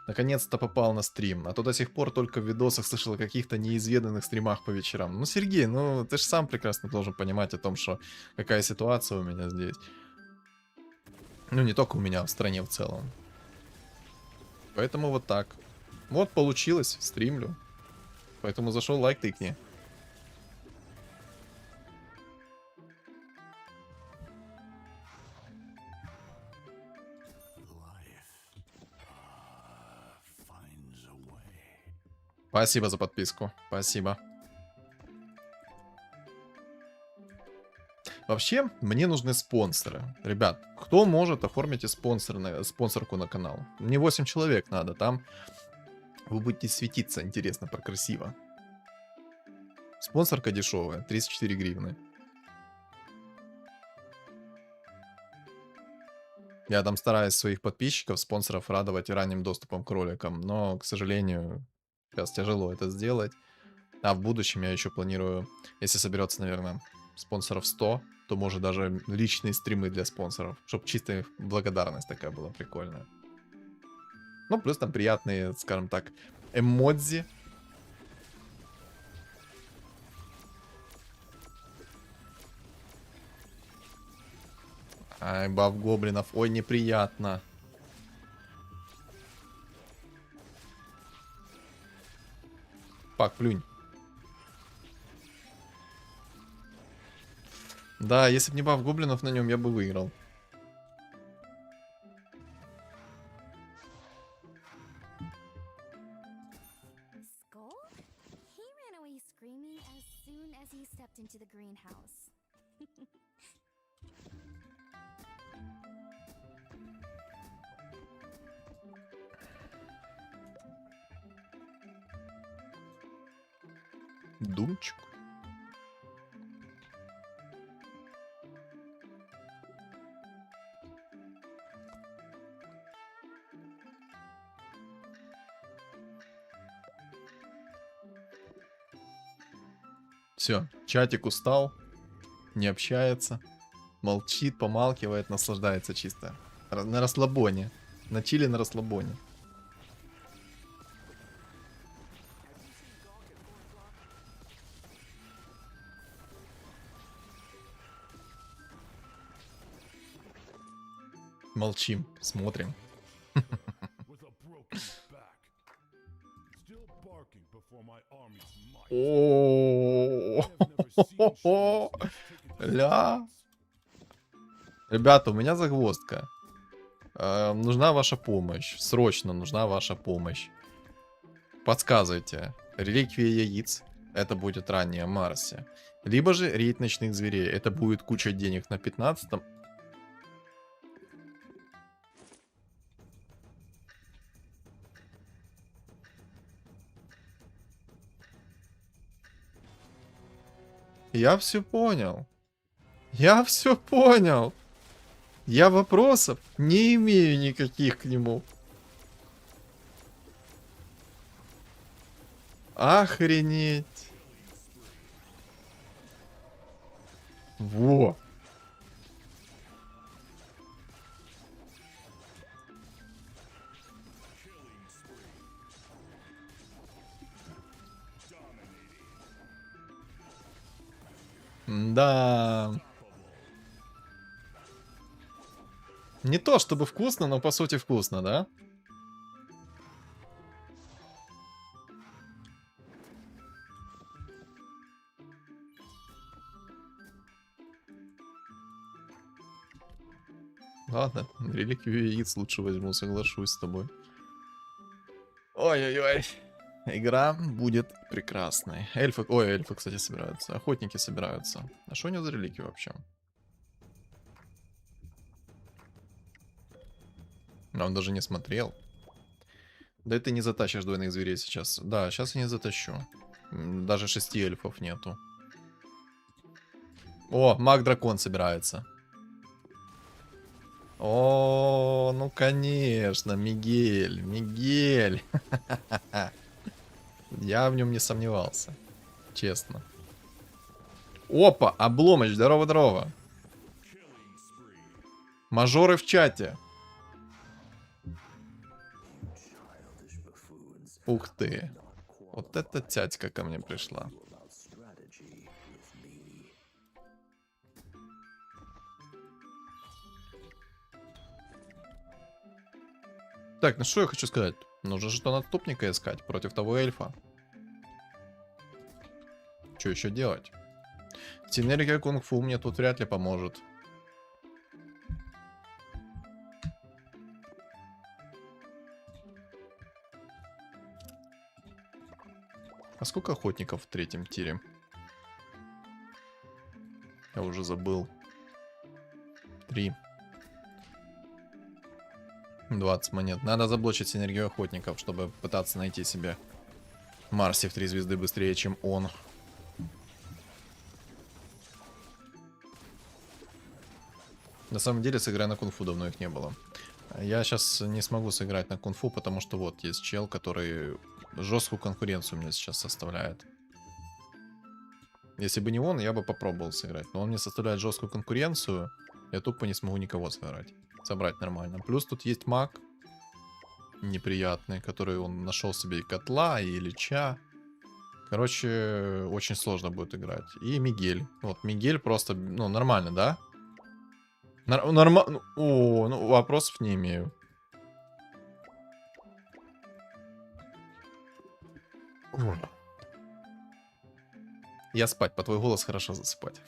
A: Наконец-то попал на стрим, а то до сих пор только в видосах слышал о каких-то неизведанных стримах по вечерам. Ну, Сергей, ну ты же сам прекрасно должен понимать о том, что какая ситуация у меня здесь. Ну, не только у меня, а в стране в целом. Поэтому вот так. Вот получилось, стримлю. Поэтому зашел, лайк тыкни. Спасибо за подписку. Спасибо. Вообще, мне нужны спонсоры. Ребят, кто может, оформите спонсорку на канал. Мне 8 человек надо, там вы будете светиться интересно, красиво. Спонсорка дешевая, 34 гривны. Я там стараюсь своих подписчиков, спонсоров радовать ранним доступом к роликам, но, к сожалению, сейчас тяжело это сделать. А в будущем я еще планирую, если соберется, наверное, спонсоров 100, то может даже личные стримы для спонсоров, чтобы чистая благодарность такая была прикольная. Ну, плюс там приятные, скажем так, эмодзи. Ай, баф гоблинов, ой, неприятно. Пак, плюнь. Да, если бы не баф гоблинов на нем, я бы выиграл.
C: Skull? He ran away screaming as soon as he stepped into the greenhouse.
A: Думчик. Все, чатик устал, не общается, молчит, помалкивает, наслаждается чисто. На расслабоне. На чили, на расслабоне. Молчим, смотрим.
E: With a broken back. Still barking before my army's might.
A: О, ля. Ребята, у меня загвоздка. Нужна ваша помощь. Срочно нужна ваша помощь. Подсказывайте. Реликвия яиц. Это будет ранее Марсе. Либо же рейд ночных зверей. Это будет куча денег на 15-м. Я все понял. Я все понял. Я вопросов не имею никаких к нему. Охренеть. Во. Да. Не то чтобы вкусно, но по сути вкусно, да? Ладно, реликвию яиц лучше возьму, соглашусь с тобой. Ой-ой-ой. Игра будет прекрасной. Эльфы... Ой, эльфы, кстати, собираются. Охотники собираются. А что у него за реликвии вообще? А он даже не смотрел. Да ты не затащишь двойных зверей сейчас. Да, сейчас я не затащу. Даже 6 эльфов нету. О, маг-дракон собирается. О, ну конечно, Мигель, Мигель. Я в нем не сомневался, честно. Опа, Обломыч, здорово-здорово. Мажоры в чате. Ух ты. Вот эта тятька ко мне пришла. Так, ну что я хочу сказать? Нужно жетон отступника искать против того эльфа. Что еще делать? Синергия кунг-фу мне тут вряд ли поможет. А сколько охотников в третьем тире? Я уже забыл. 3. 20 монет. Надо заблочить синергию охотников, чтобы пытаться найти себе Марси в 3 звезды быстрее, чем он. На самом деле, сыграй на кунг-фу, давно их не было. Я сейчас не смогу сыграть на кунг-фу, потому что вот есть чел, который жесткую конкуренцию мне сейчас составляет. Если бы не он, я бы попробовал сыграть. Но он мне составляет жесткую конкуренцию, я тупо не смогу никого собрать нормально. Плюс тут есть маг неприятный, который он нашел себе и котла, и лича. Короче, очень сложно будет играть. И Мигель. Вот, Мигель просто, ну, нормально, да? Нормально. О, ну, вопросов не имею. Я спать, по твой голос хорошо засыпать.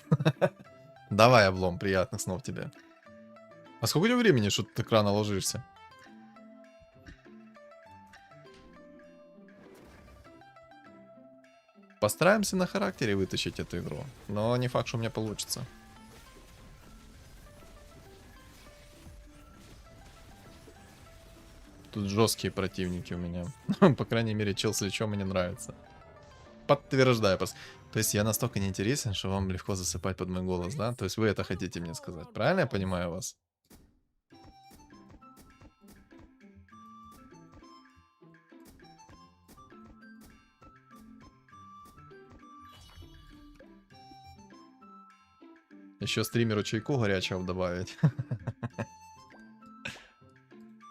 A: Давай, Облом, приятных снов тебе. А сколько у тебя времени, что ты так рано ложишься? Постараемся на характере вытащить эту игру. Но не факт, что у меня получится. Тут жесткие противники у меня. По крайней мере, чел с лечом мне нравится. Подтверждаю просто. То есть я настолько неинтересен, что вам легко засыпать под мой голос, да? То есть вы это хотите мне сказать. Правильно я понимаю вас? Еще стримеру чайку горячего добавить.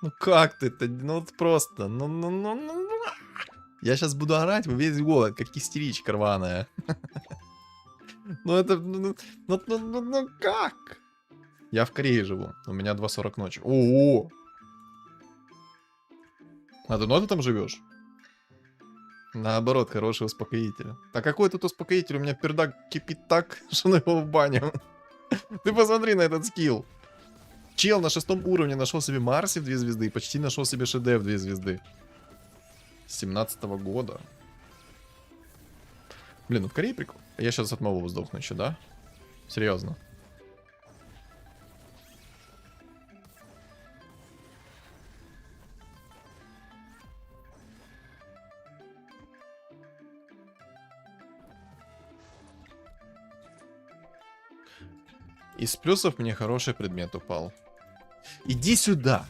A: Ну как ты-то? Ну вот просто. Ну. Я сейчас буду орать во весь голос, как истеричка рваная. Ну это... Ну как? Я в Корее живу. У меня 2:40 ночи. О! А давно ты там живешь? Наоборот, хороший успокоитель. А какой тут успокоитель? У меня пердак кипит так, что на его в баню. Ты посмотри на этот скилл. Чел на 6 уровне нашел себе Марси в 2 звезды и почти нашел себе ШД в 2 звезды. С 17-го года. Блин, ну в Корее прикол. Я сейчас от моего сдохну еще, да? Серьезно. Из плюсов мне хороший предмет упал. Иди сюда.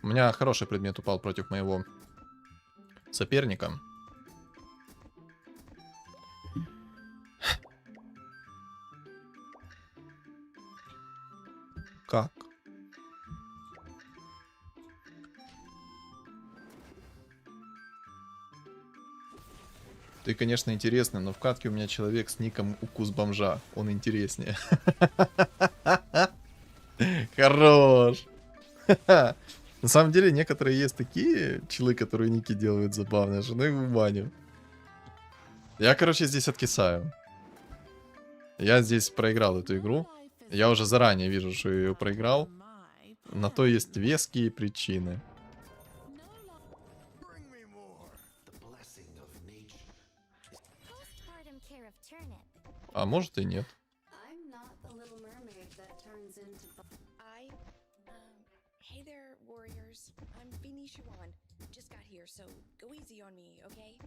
A: У меня хороший предмет упал против моего соперника. Как? Ты, конечно, интересный, но в катке у меня человек с ником Укус Бомжа. Он интереснее. Хорош. На самом деле, некоторые есть такие челы, которые ники делают забавные, что ну их в баню. Я, короче, здесь откисаю. Я здесь проиграл эту игру. Я уже заранее вижу, что я ее проиграл. На то есть веские причины. А может и нет.
G: Nichiwan. Just got here, so go easy on me, okay?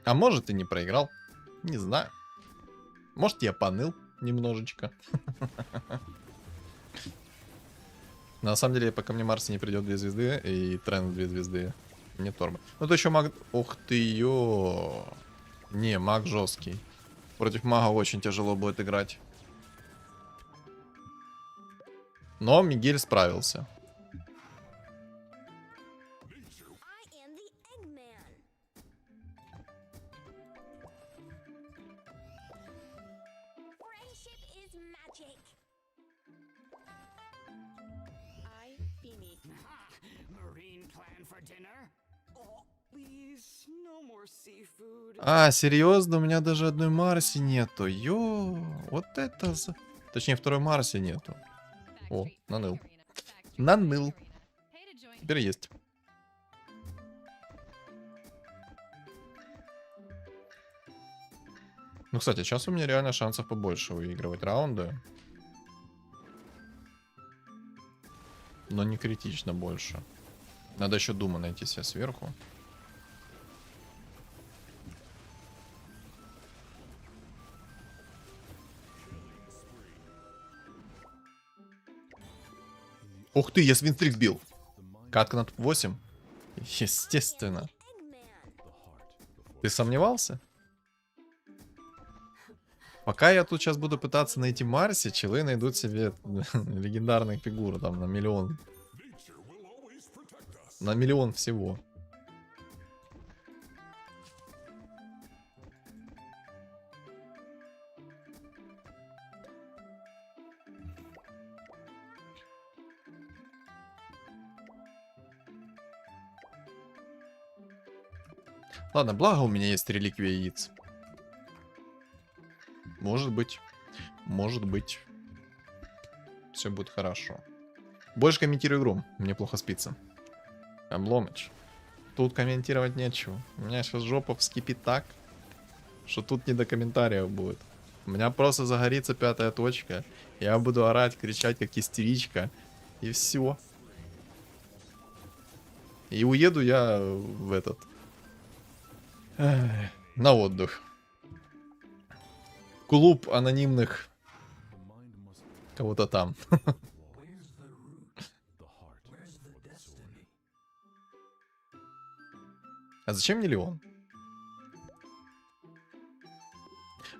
A: А может и не проиграл. Не знаю. Может я поныл немножечко. На самом деле, пока мне Марси не придет 2 звезды и тренд 2 звезды, не торба. Ну то еще маг... Ух ты, ё. Не, маг жесткий. Против мага очень тяжело будет играть. Но Мигель справился.
C: I am the Eggman. Friendship is magic.
G: I, Beanie.
H: Marine plan for dinner?
G: Oh, please, no more seafood.
A: А, серьезно? У меня даже одной Марси нету. Ё, вот это за... Точнее, второй Марси нету. О, наныл. Наныл. Теперь есть. Ну, кстати, сейчас у меня реально шансов побольше выигрывать раунды. Но не критично больше. Надо еще Дума найти себе сверху. Ух ты, я свинстрик сбил. Катка на топ-8. Естественно. Ты сомневался? Пока я тут сейчас буду пытаться найти Марси, челы найдут себе легендарные фигуры там на миллион. На миллион всего. Ладно, благо у меня есть реликвия яиц. Может быть. Может быть. Все будет хорошо. Больше комментирую игру. Мне плохо спится. Обломыч. Тут комментировать нечего. У меня сейчас жопа вскипит так, что тут не до комментариев будет. У меня просто загорится 5-я точка. Я буду орать, кричать, как истеричка. И все. И уеду я в этот... на отдых. Клуб анонимных кого-то там. А зачем мне Леон?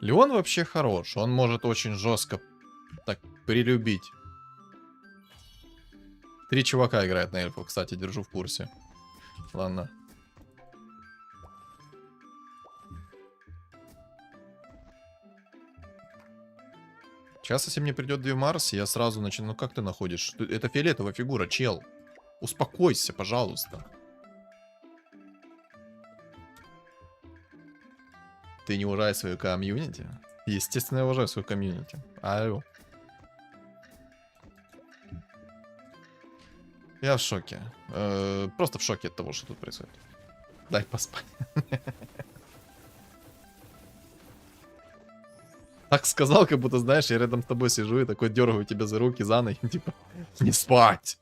A: Леон вообще хорош. Он может очень жестко так прилюбить. 3 чувака играет на эльфу, кстати, держу в курсе. Ладно. Сейчас, если мне придет 2 Марс, я сразу начну... Ну как ты находишь? Это фиолетовая фигура, чел. Успокойся, пожалуйста. Ты не уважаешь свою комьюнити? Естественно, я уважаю свою комьюнити. Алло. Я в шоке. Просто в шоке от того, что тут происходит. Дай поспать. Так сказал, как будто, знаешь, я рядом с тобой сижу и такой дергаю тебя за руки, за ноги, типа, не спать.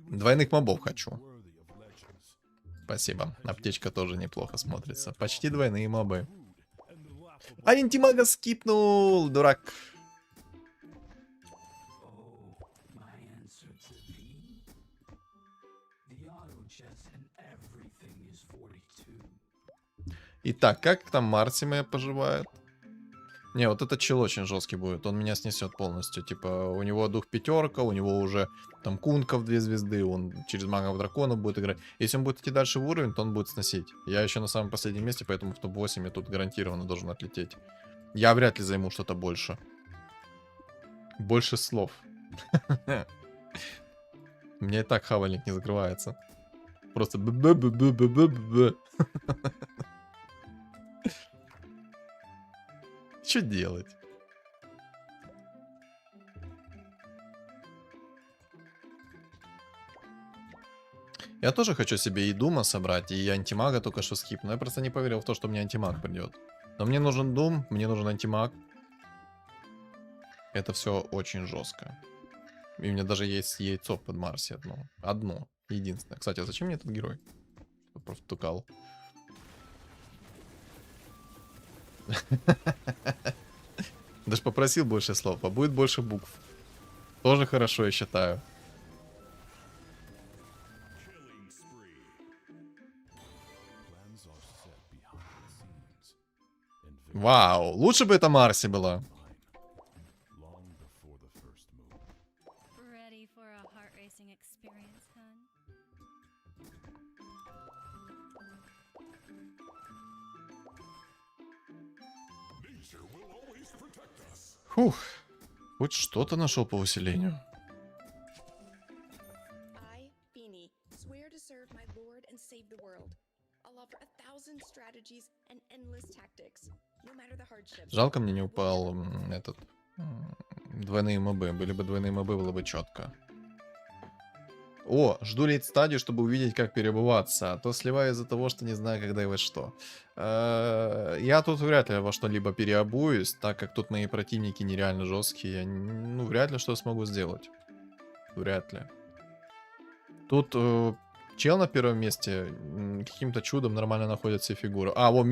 A: Двойных мобов хочу. Спасибо. Аптечка тоже неплохо смотрится. Почти двойные мобы. А интимага скипнул, дурак. Итак, как там Марси моя поживает? Не, вот этот чел очень жесткий будет. Он меня снесет полностью. Типа, у него дух 5, у него уже там кунка в 2 звезды. Он через магов дракона будет играть. Если он будет идти дальше в уровень, то он будет сносить. Я еще на самом последнем месте, поэтому в топ-8 я тут гарантированно должен отлететь. Я вряд ли займу что-то больше. Больше слов. У меня и так хавальник не закрывается. Просто б-б-б-б-б-б-б. Что делать? Я тоже хочу себе и Дума собрать, и антимага только что скип. Но я просто не поверил в то, что мне антимаг придет. Но мне нужен Дум, мне нужен антимаг. Это все очень жестко. И у меня даже есть яйцо под Марси одно. Одно. Единственное. Кстати, а зачем мне этот герой? Провтыкал. Даже попросил больше слов, а будет больше букв. Тоже хорошо, я считаю. Вау, лучше бы это Марси была.
C: Ready for a heart-racing experience, hun?
A: Фух, хоть что-то нашел по усилению.
G: I, Feeny, swear to serve my lord and save the world. I'll offer 1,000 strategies and endless tactics, no matter the hardships.
A: Жалко, мне не упал этот двойные мобы. Были бы двойные мобы, было бы четко. О, жду лейт-стадию, чтобы увидеть, как перебываться. А то сливаю из-за того, что не знаю, когда и во что. Я тут вряд ли во что-либо переобуюсь, так как тут мои противники нереально жесткие. Я, ну, вряд ли что смогу сделать. Вряд ли. Тут чел на первом месте каким-то чудом нормально находит все фигуры. А, во,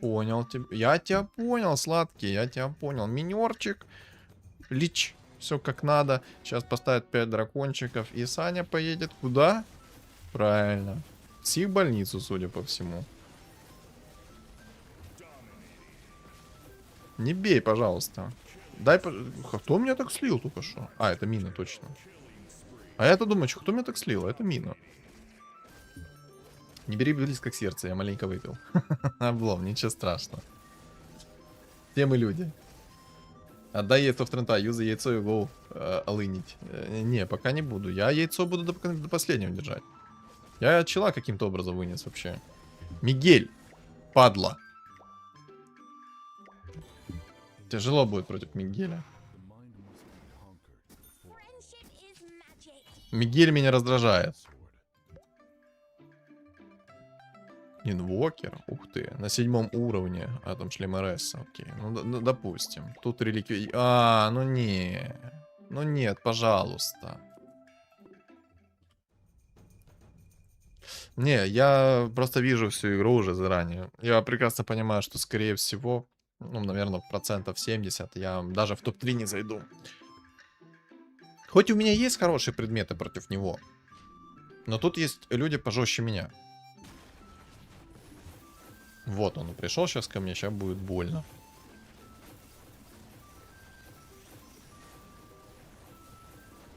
A: Понял тебя. Я тебя понял, сладкий, я тебя понял. Минерчик. Лич. Все как надо. Сейчас поставят 5 дракончиков. И Саня поедет куда? Правильно. В психбольницу, судя по всему. Не бей, пожалуйста. Дай... Кто меня так слил только что? А, это мина, точно. А я-то думаю, что кто меня так слил? Это мина. Не бери близко к сердцу, я маленько выпил. Облом, ничего страшного. Все мы люди. Отдай яйцо в Трента, юзай яйцо и гоу олынить. Не, пока не буду. Я яйцо буду до последнего держать. Я чела каким-то образом вынес вообще. Мигель, падла. Тяжело будет против Мигеля. Мигель меня раздражает. Инвокер, ух ты, на 7 уровне, а там шлем РС, окей, ну допустим, тут реликвия, ну не, ну нет, пожалуйста. Не, я просто вижу всю игру уже заранее, я прекрасно понимаю, что скорее всего, ну, наверное, процентов 70 я даже в топ-3 не зайду. Хоть у меня есть хорошие предметы против него, но тут есть люди пожестче меня. Вот он пришел сейчас ко мне, сейчас будет больно.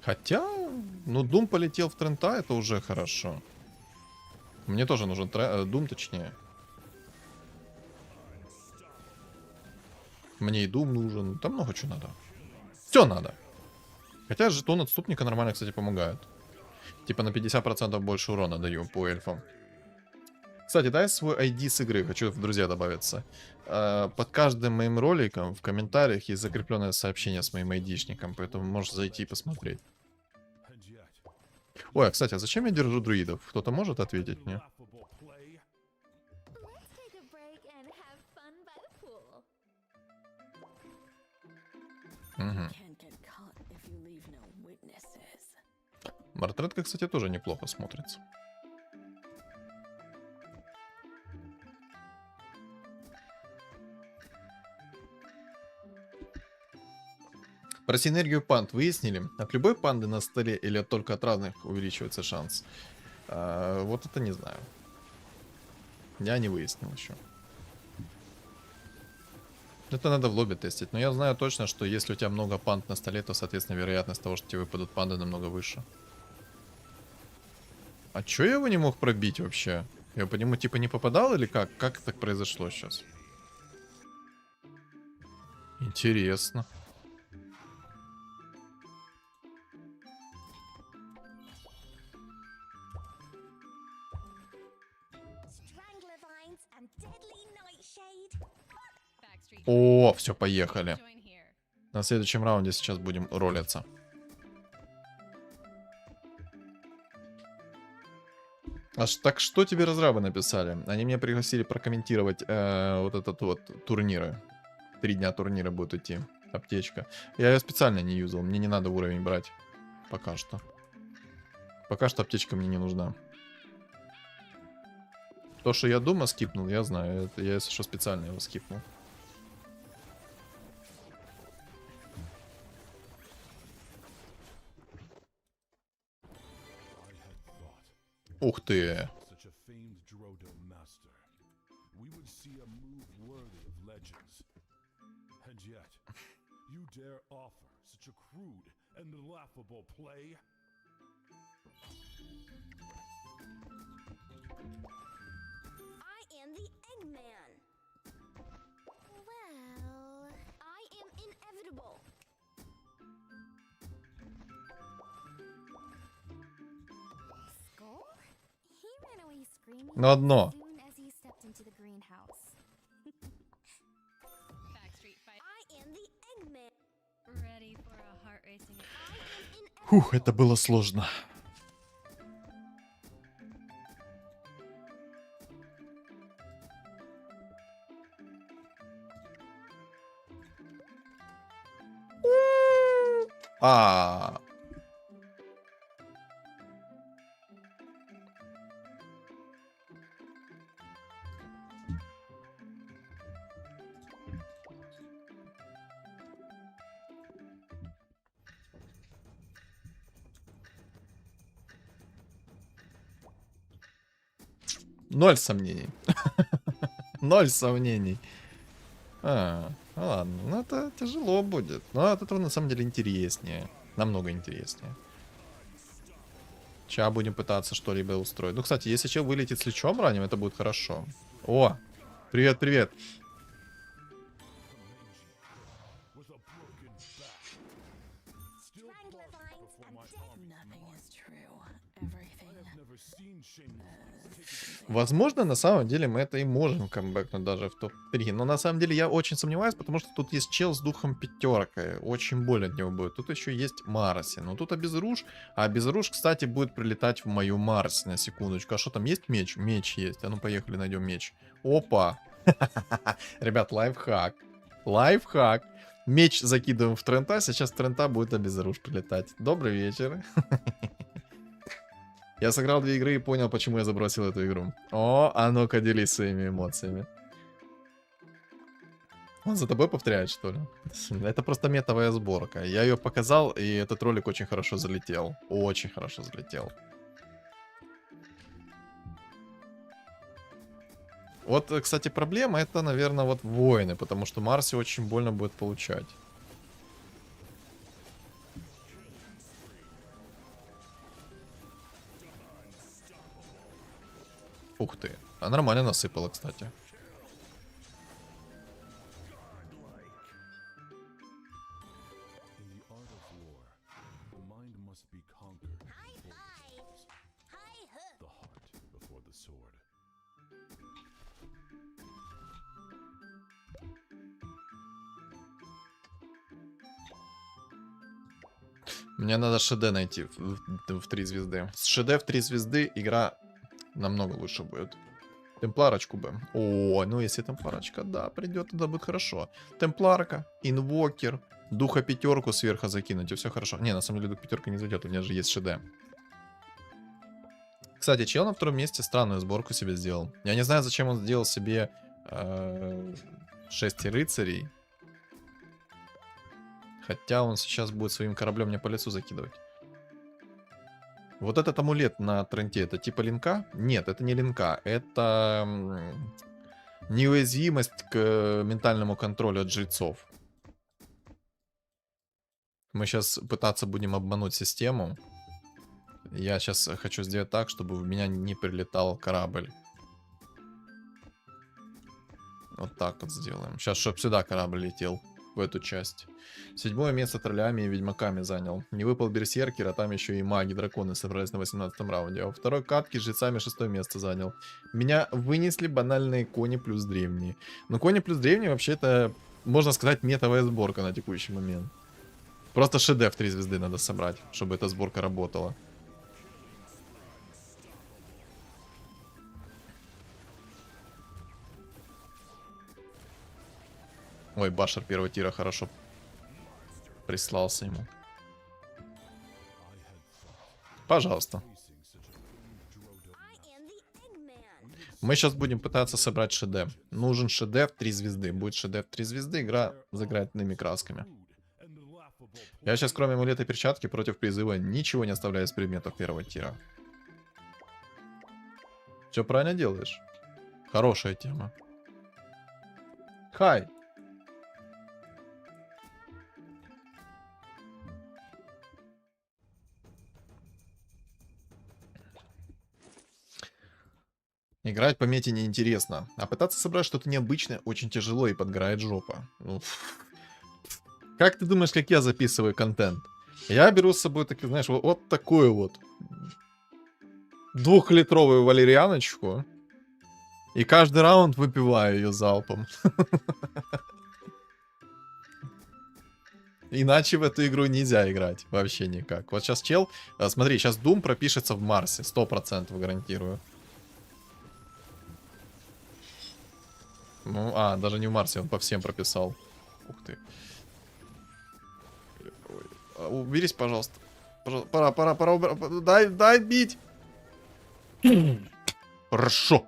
A: Хотя, ну, Дум полетел в Трента, это уже хорошо. Мне тоже нужен Дум, точнее. Мне и Дум нужен, там много чего надо. Все надо. Хотя жетон отступника нормально, кстати, помогает. Типа на 50% больше урона даю по эльфам. Кстати, дай свой ID с игры, хочу в друзья добавиться. Под каждым моим роликом в комментариях есть закрепленное сообщение с моим айдишником, поэтому можешь зайти и посмотреть. Ой, а кстати, а зачем я держу друидов? Кто-то может ответить мне? Угу. Мартретка, кстати, тоже неплохо смотрится. Про синергию панд выяснили? От любой панды на столе или только от разных увеличивается шанс? Вот это не знаю. Я не выяснил еще. Это надо в лобби тестить. Но я знаю точно, что если у тебя много панд на столе, то, соответственно, вероятность того, что тебе выпадут панды, намного выше. А чё я его не мог пробить вообще? Я по нему типа не попадал или как? Как так произошло сейчас? Интересно. О, все, поехали. На следующем раунде сейчас будем ролиться. Так что тебе разрабы написали? Они меня пригласили прокомментировать вот этот вот турниры. 3 дня турнира будут идти. Аптечка. Я ее специально не юзал. Мне не надо уровень брать. Пока что. Пока что аптечка мне не нужна. То, что я дома скипнул, я знаю. Это я, если что, специально его скипнул. Ух ты.
E: Such a famed Gerudo master, we would see a move worthy of legends. And yet, you dare offer such a crude and laughable play?
C: I am the Eggman. Well, I am inevitable. Skull? He ran away screaming
A: Но одно.
C: as soon as he stepped into the greenhouse.
I: Backstreet Fight.
C: I am the Eggman.
I: Ready for a heart racing.
C: I am inevitable.
A: Фух, это было сложно. А. Ноль сомнений. Ноль сомнений. Ну ладно, ну это тяжело будет. Но от этого на самом деле интереснее. Намного интереснее. Сейчас будем пытаться что-либо устроить. Ну, кстати, если чел вылетит с лечом ранним, это будет хорошо. О, привет, привет.
E: With a broken back. Still
C: Strangler
E: barking
C: vines
E: before
C: and
E: my
C: death.
E: army's
D: Nothing
E: might.
D: is true. Everything.
E: I have never seen shamelessness take its
A: Возможно, на самом деле мы это и можем камбэкнуть даже в топ-3. Но на самом деле я очень сомневаюсь, потому что тут есть чел с духом пятеркой. Очень больно от него будет. Тут еще есть Марси. Но тут обезруж. А обезруж, кстати, будет прилетать в мою Марси на секундочку. А что там есть меч? Меч есть. А ну поехали, найдем меч. Опа. Ребят, лайфхак. Лайфхак. Меч закидываем в Трента. Сейчас в Трента будет обезруж прилетать. Добрый вечер. Я сыграл 2 игры и понял, почему я забросил эту игру. О, а ну-ка делись своими эмоциями. Он за тобой повторяет, что ли? Это просто метовая сборка. Я ее показал, и этот ролик очень хорошо залетел. Очень хорошо залетел. Вот, кстати, проблема это, наверное, вот воины, потому что Марси очень больно будет получать. Ух ты. А нормально насыпала, кстати.
E: In the art of war, the mind must be conquered before it falls. The heart before the sword.
A: Мне надо ШД найти в 3 звезды. С ШД в 3 звезды игра намного лучше будет. Темпларочку бы. О, ну если темпларочка, да, придет, тогда будет хорошо. Темпларка, инвокер, духа пятерку сверху закинуть, и все хорошо. Не, на самом деле дух пятерка не зайдет, у меня же есть ШД. Кстати, чел на втором месте странную сборку себе сделал. Я не знаю, зачем он сделал себе 6 рыцарей. Хотя он сейчас будет своим кораблем мне по лицу закидывать. Вот этот амулет на Тренте, это типа линка? Нет, это не линка. Это неуязвимость к ментальному контролю от жрецов. Мы сейчас пытаться будем обмануть систему. Я сейчас хочу сделать так, чтобы в меня не прилетал корабль. Вот так вот сделаем. Сейчас, чтобы сюда корабль летел. В эту часть. 7-е место троллями и ведьмаками занял. Не выпал берсеркер, а там еще и маги, драконы собрались на 18-м раунде. А во второй катке с жрецами 6-е место занял. Меня вынесли банальные кони плюс древние. Но кони плюс древние вообще-то, можно сказать, метовая сборка на текущий момент. Просто ШД в 3 звезды надо собрать, чтобы эта сборка работала. Ой, Башер первого тира хорошо прислался ему. Пожалуйста. Мы сейчас будем пытаться собрать шедевр. Нужен шедевр 3 звезды. Будет шедевр 3 звезды, игра заграет иными красками. Я сейчас, кроме амулета и перчатки, против призыва ничего не оставляю из предметов первого тира. Все правильно делаешь. Хорошая тема. Хай. Играть по мете неинтересно, а пытаться собрать что-то необычное очень тяжело и подгорает жопа. Ну, как ты думаешь, как я записываю контент? Я беру с собой, так, знаешь, вот такую вот 2-литровую валерьяночку и каждый раунд выпиваю ее залпом. Иначе в эту игру нельзя играть вообще никак. Вот сейчас чел, смотри, сейчас Doom пропишется в Марсе, 100% гарантирую. Ну, даже не в Марсе, он по всем прописал. Ух ты. Ой. Уберись, пожалуйста. Пора. Дай бить. Хорошо.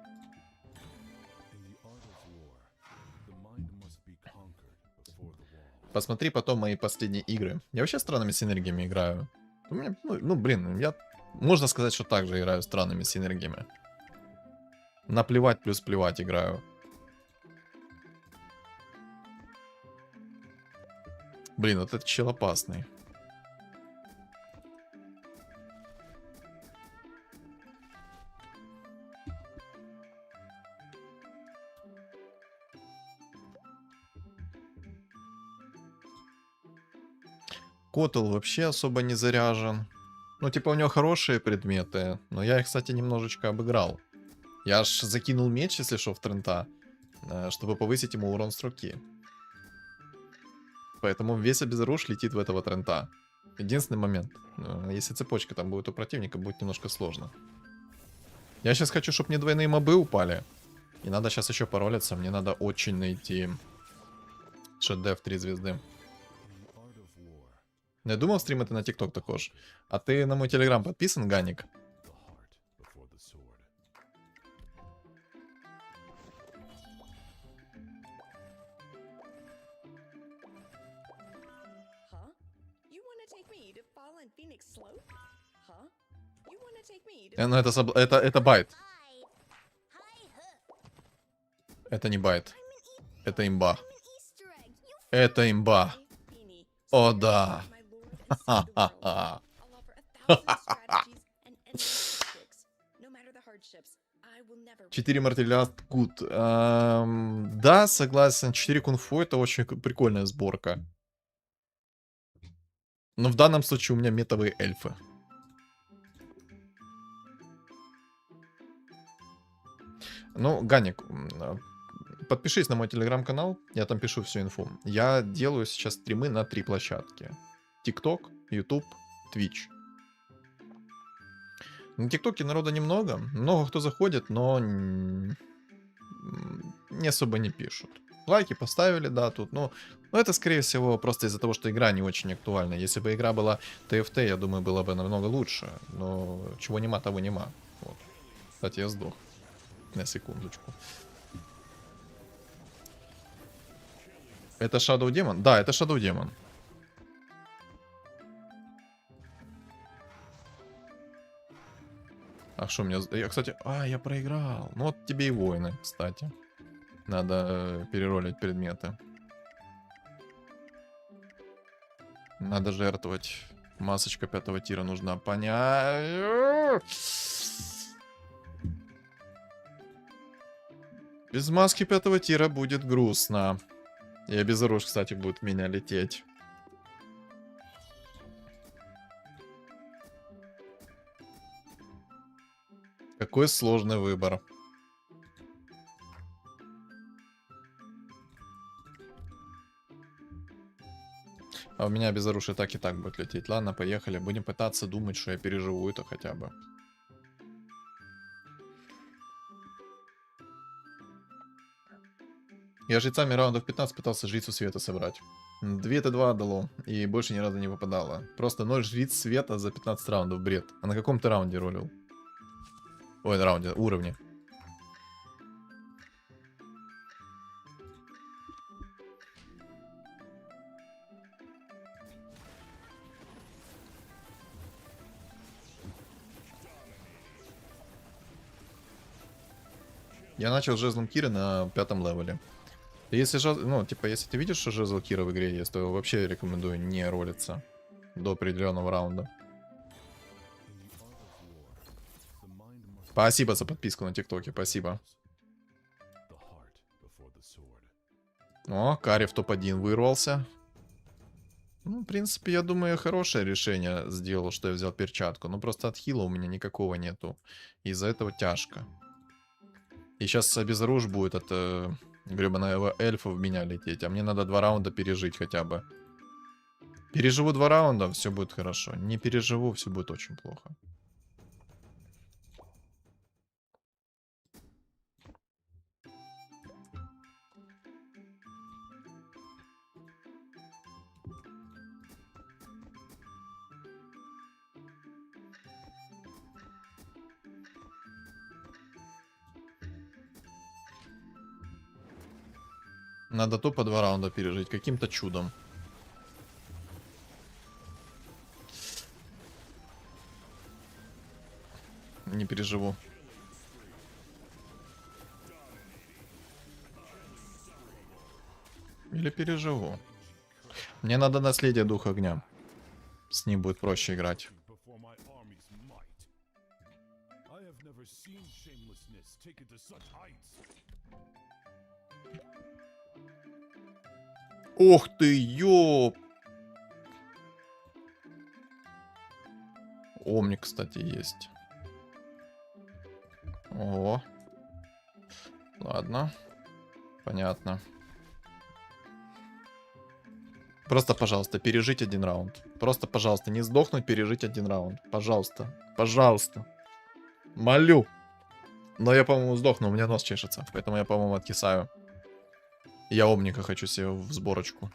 A: Посмотри потом мои последние игры. Я вообще странными синергиями играю. У меня, блин, я... Можно сказать, что также играю странными синергиями. Наплевать плюс плевать играю. Блин, вот этот чел опасный. Котл вообще особо не заряжен. Ну, типа, у него хорошие предметы, но я их, кстати, немножечко обыграл. Я аж закинул меч, если что, в Трента, чтобы повысить ему урон с руки. Поэтому весь обезруш летит в этого Трента. Единственный момент. Если цепочка там будет у противника, будет немножко сложно. Я сейчас хочу, чтобы мне двойные мобы упали. И надо сейчас еще поролиться. Мне надо очень найти шедевр 3 звезды. Я думал, стрим это на ТикТок також. А ты на мой телеграм подписан, Ганик? Ну это байт. Это не байт. Это имба. Это имба. О да. Ха-ха-ха. 4 мартеляст гуд. Да, согласен. 4 кунг-фу это очень прикольная сборка. Но в данном случае у меня метовые эльфы. Ну, Ганик, подпишись на мой телеграм-канал, я там пишу всю инфу. Я делаю сейчас стримы на 3 площадки. ТикТок, Ютуб, Твич. На ТикТоке народа немного. Много кто заходит, но не особо не пишут. Лайки поставили, да, тут. Но это, скорее всего, просто из-за того, что игра не очень актуальна. Если бы игра была ТФТ, я думаю, было бы намного лучше. Но чего нема, того нема. Вот. Кстати, я сдох. На секундочку. Это Shadow Demon? Да, это Shadow Demon. А что у меня... Я, кстати... я проиграл. Ну вот тебе и воины, кстати. Надо переролить предметы. Надо жертвовать. Масочка 5-го тира нужна. Понятно. Без маски 5-го тира будет грустно. И обезоружь, кстати, будет в меня лететь. Какой сложный выбор. А у меня безоружие так и так будет лететь. Ладно, поехали. Будем пытаться думать, что я переживу это хотя бы. Я жрецами раундов 15 пытался жрицу света собрать. 2 Т2 дало, и больше ни разу не выпадало. Просто 0 жриц света за 15 раундов, бред. А на каком ты раунде ролил? Ой, на раунде, уровне. Я начал с жезлом Киры на 5-м левеле. Если ну, типа, если ты видишь, что жезл Кира в игре есть, то вообще рекомендую не ролиться до определенного раунда. Спасибо за подписку на ТикТоке, спасибо. О, Карри в топ-1 вырвался. Ну, в принципе, я думаю, я хорошее решение сделал, что я взял перчатку. Но просто от хила у меня никакого нету. Из-за этого тяжко. И сейчас обезоружь будет от гребаного эльфа в меня лететь. А мне надо 2 раунда пережить хотя бы. Переживу 2 раунда, все будет хорошо. Не переживу, все будет очень плохо. Надо тупо 2 раунда пережить каким-то чудом. Не переживу. Или переживу. Мне надо наследие духа огня. С ним будет проще играть. Ох ты, ёп! Омник, кстати, есть. О. Ладно. Понятно. Просто, пожалуйста, пережить 1 раунд. Просто, пожалуйста, не сдохнуть, пережить 1 раунд. Пожалуйста. Пожалуйста. Молю. Но я, по-моему, сдохну, у меня нос чешется. Поэтому я, по-моему, откисаю. Я омника хочу себе в сборочку.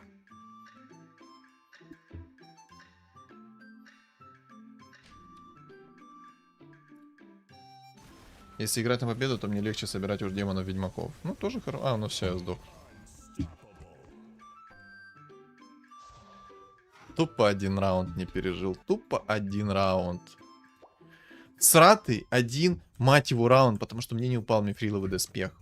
A: Если играть на победу, то мне легче собирать уж демонов-ведьмаков. Ну, тоже хорошо. А, ну все, я сдох. Тупо 1 раунд не пережил. Тупо 1 раунд. Сратый 1, мать его, раунд, потому что мне не упал мифриловый доспех.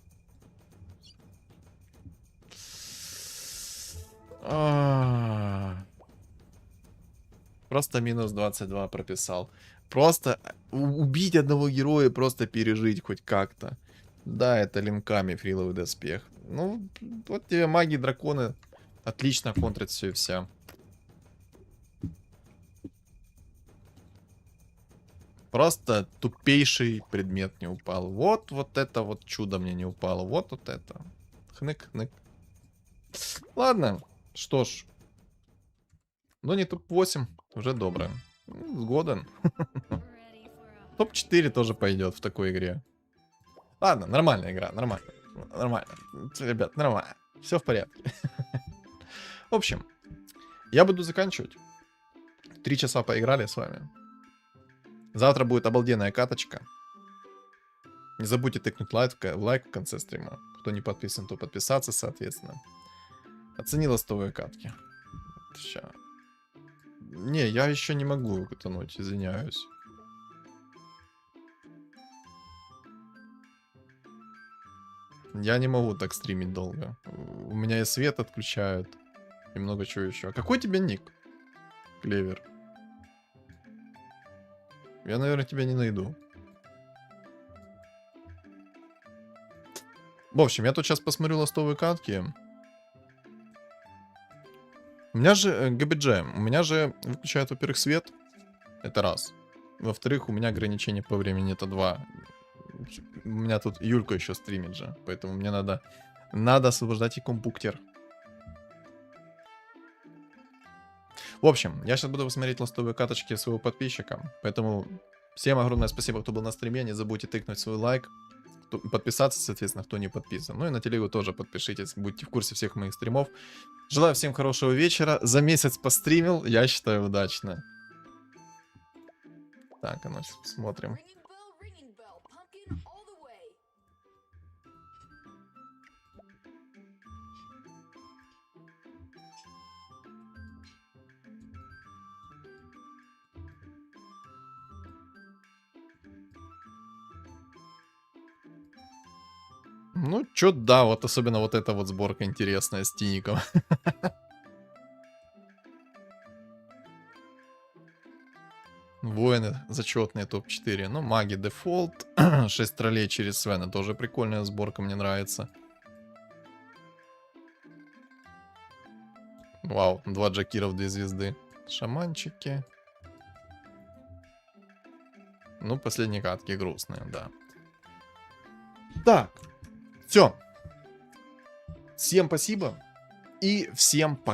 A: Просто минус 22 прописал. Просто убить одного героя, просто пережить хоть как-то. Да, это линками мифриловый доспех. Ну, вот тебе маги, драконы отлично контрят все и вся. Просто тупейший предмет не упал. Вот это вот чудо мне не упало. Вот это. Хнык-хнык. Ладно, что ж. Ну не топ-8, уже доброе. Сгоден. Топ-4 тоже пойдет в такой игре. Ладно, нормальная игра, нормально. Нормально. Ребят, нормально. Все в порядке. В общем, я буду заканчивать. 3 часа поиграли с вами. Завтра будет обалденная каточка. Не забудьте тыкнуть лайк в конце стрима. Кто не подписан, то подписаться, соответственно. Оцени ластовые катки. Ща. Не, я еще не могу катануть, извиняюсь. Я не могу так стримить долго. У меня и свет отключают. И много чего еще. А какой тебе ник? Клевер. Я, наверное, тебя не найду. В общем, я тут сейчас посмотрю ластовые катки. У меня же ГБДЖ. У меня же выключают, во-первых, свет. Это раз. Во-вторых, у меня ограничение по времени. Это 2. У меня тут Юлька еще стримит же. Поэтому мне надо освобождать и компьютер. В общем, я сейчас буду посмотреть ластовые каточки своего подписчика. Поэтому всем огромное спасибо, кто был на стриме. Не забудьте тыкнуть свой лайк. подписаться, соответственно, кто не подписан. Ну и на телегу тоже подпишитесь, будьте в курсе всех моих стримов. Желаю всем хорошего вечера. За месяц постримил, я считаю, удачно. Так, а ну сейчас посмотрим.
D: Ringing bell, pumpkin all the way.
A: Ну, чё, да, вот особенно вот эта вот сборка интересная с Тиником. Воины зачетные топ-4. Ну, маги дефолт. 6 троллей через Свена. Тоже прикольная сборка, мне нравится. Вау, 2 Джакиров, 2 звезды. Шаманчики. Ну, последние катки грустные, да. Так, все. Всем спасибо и всем пока.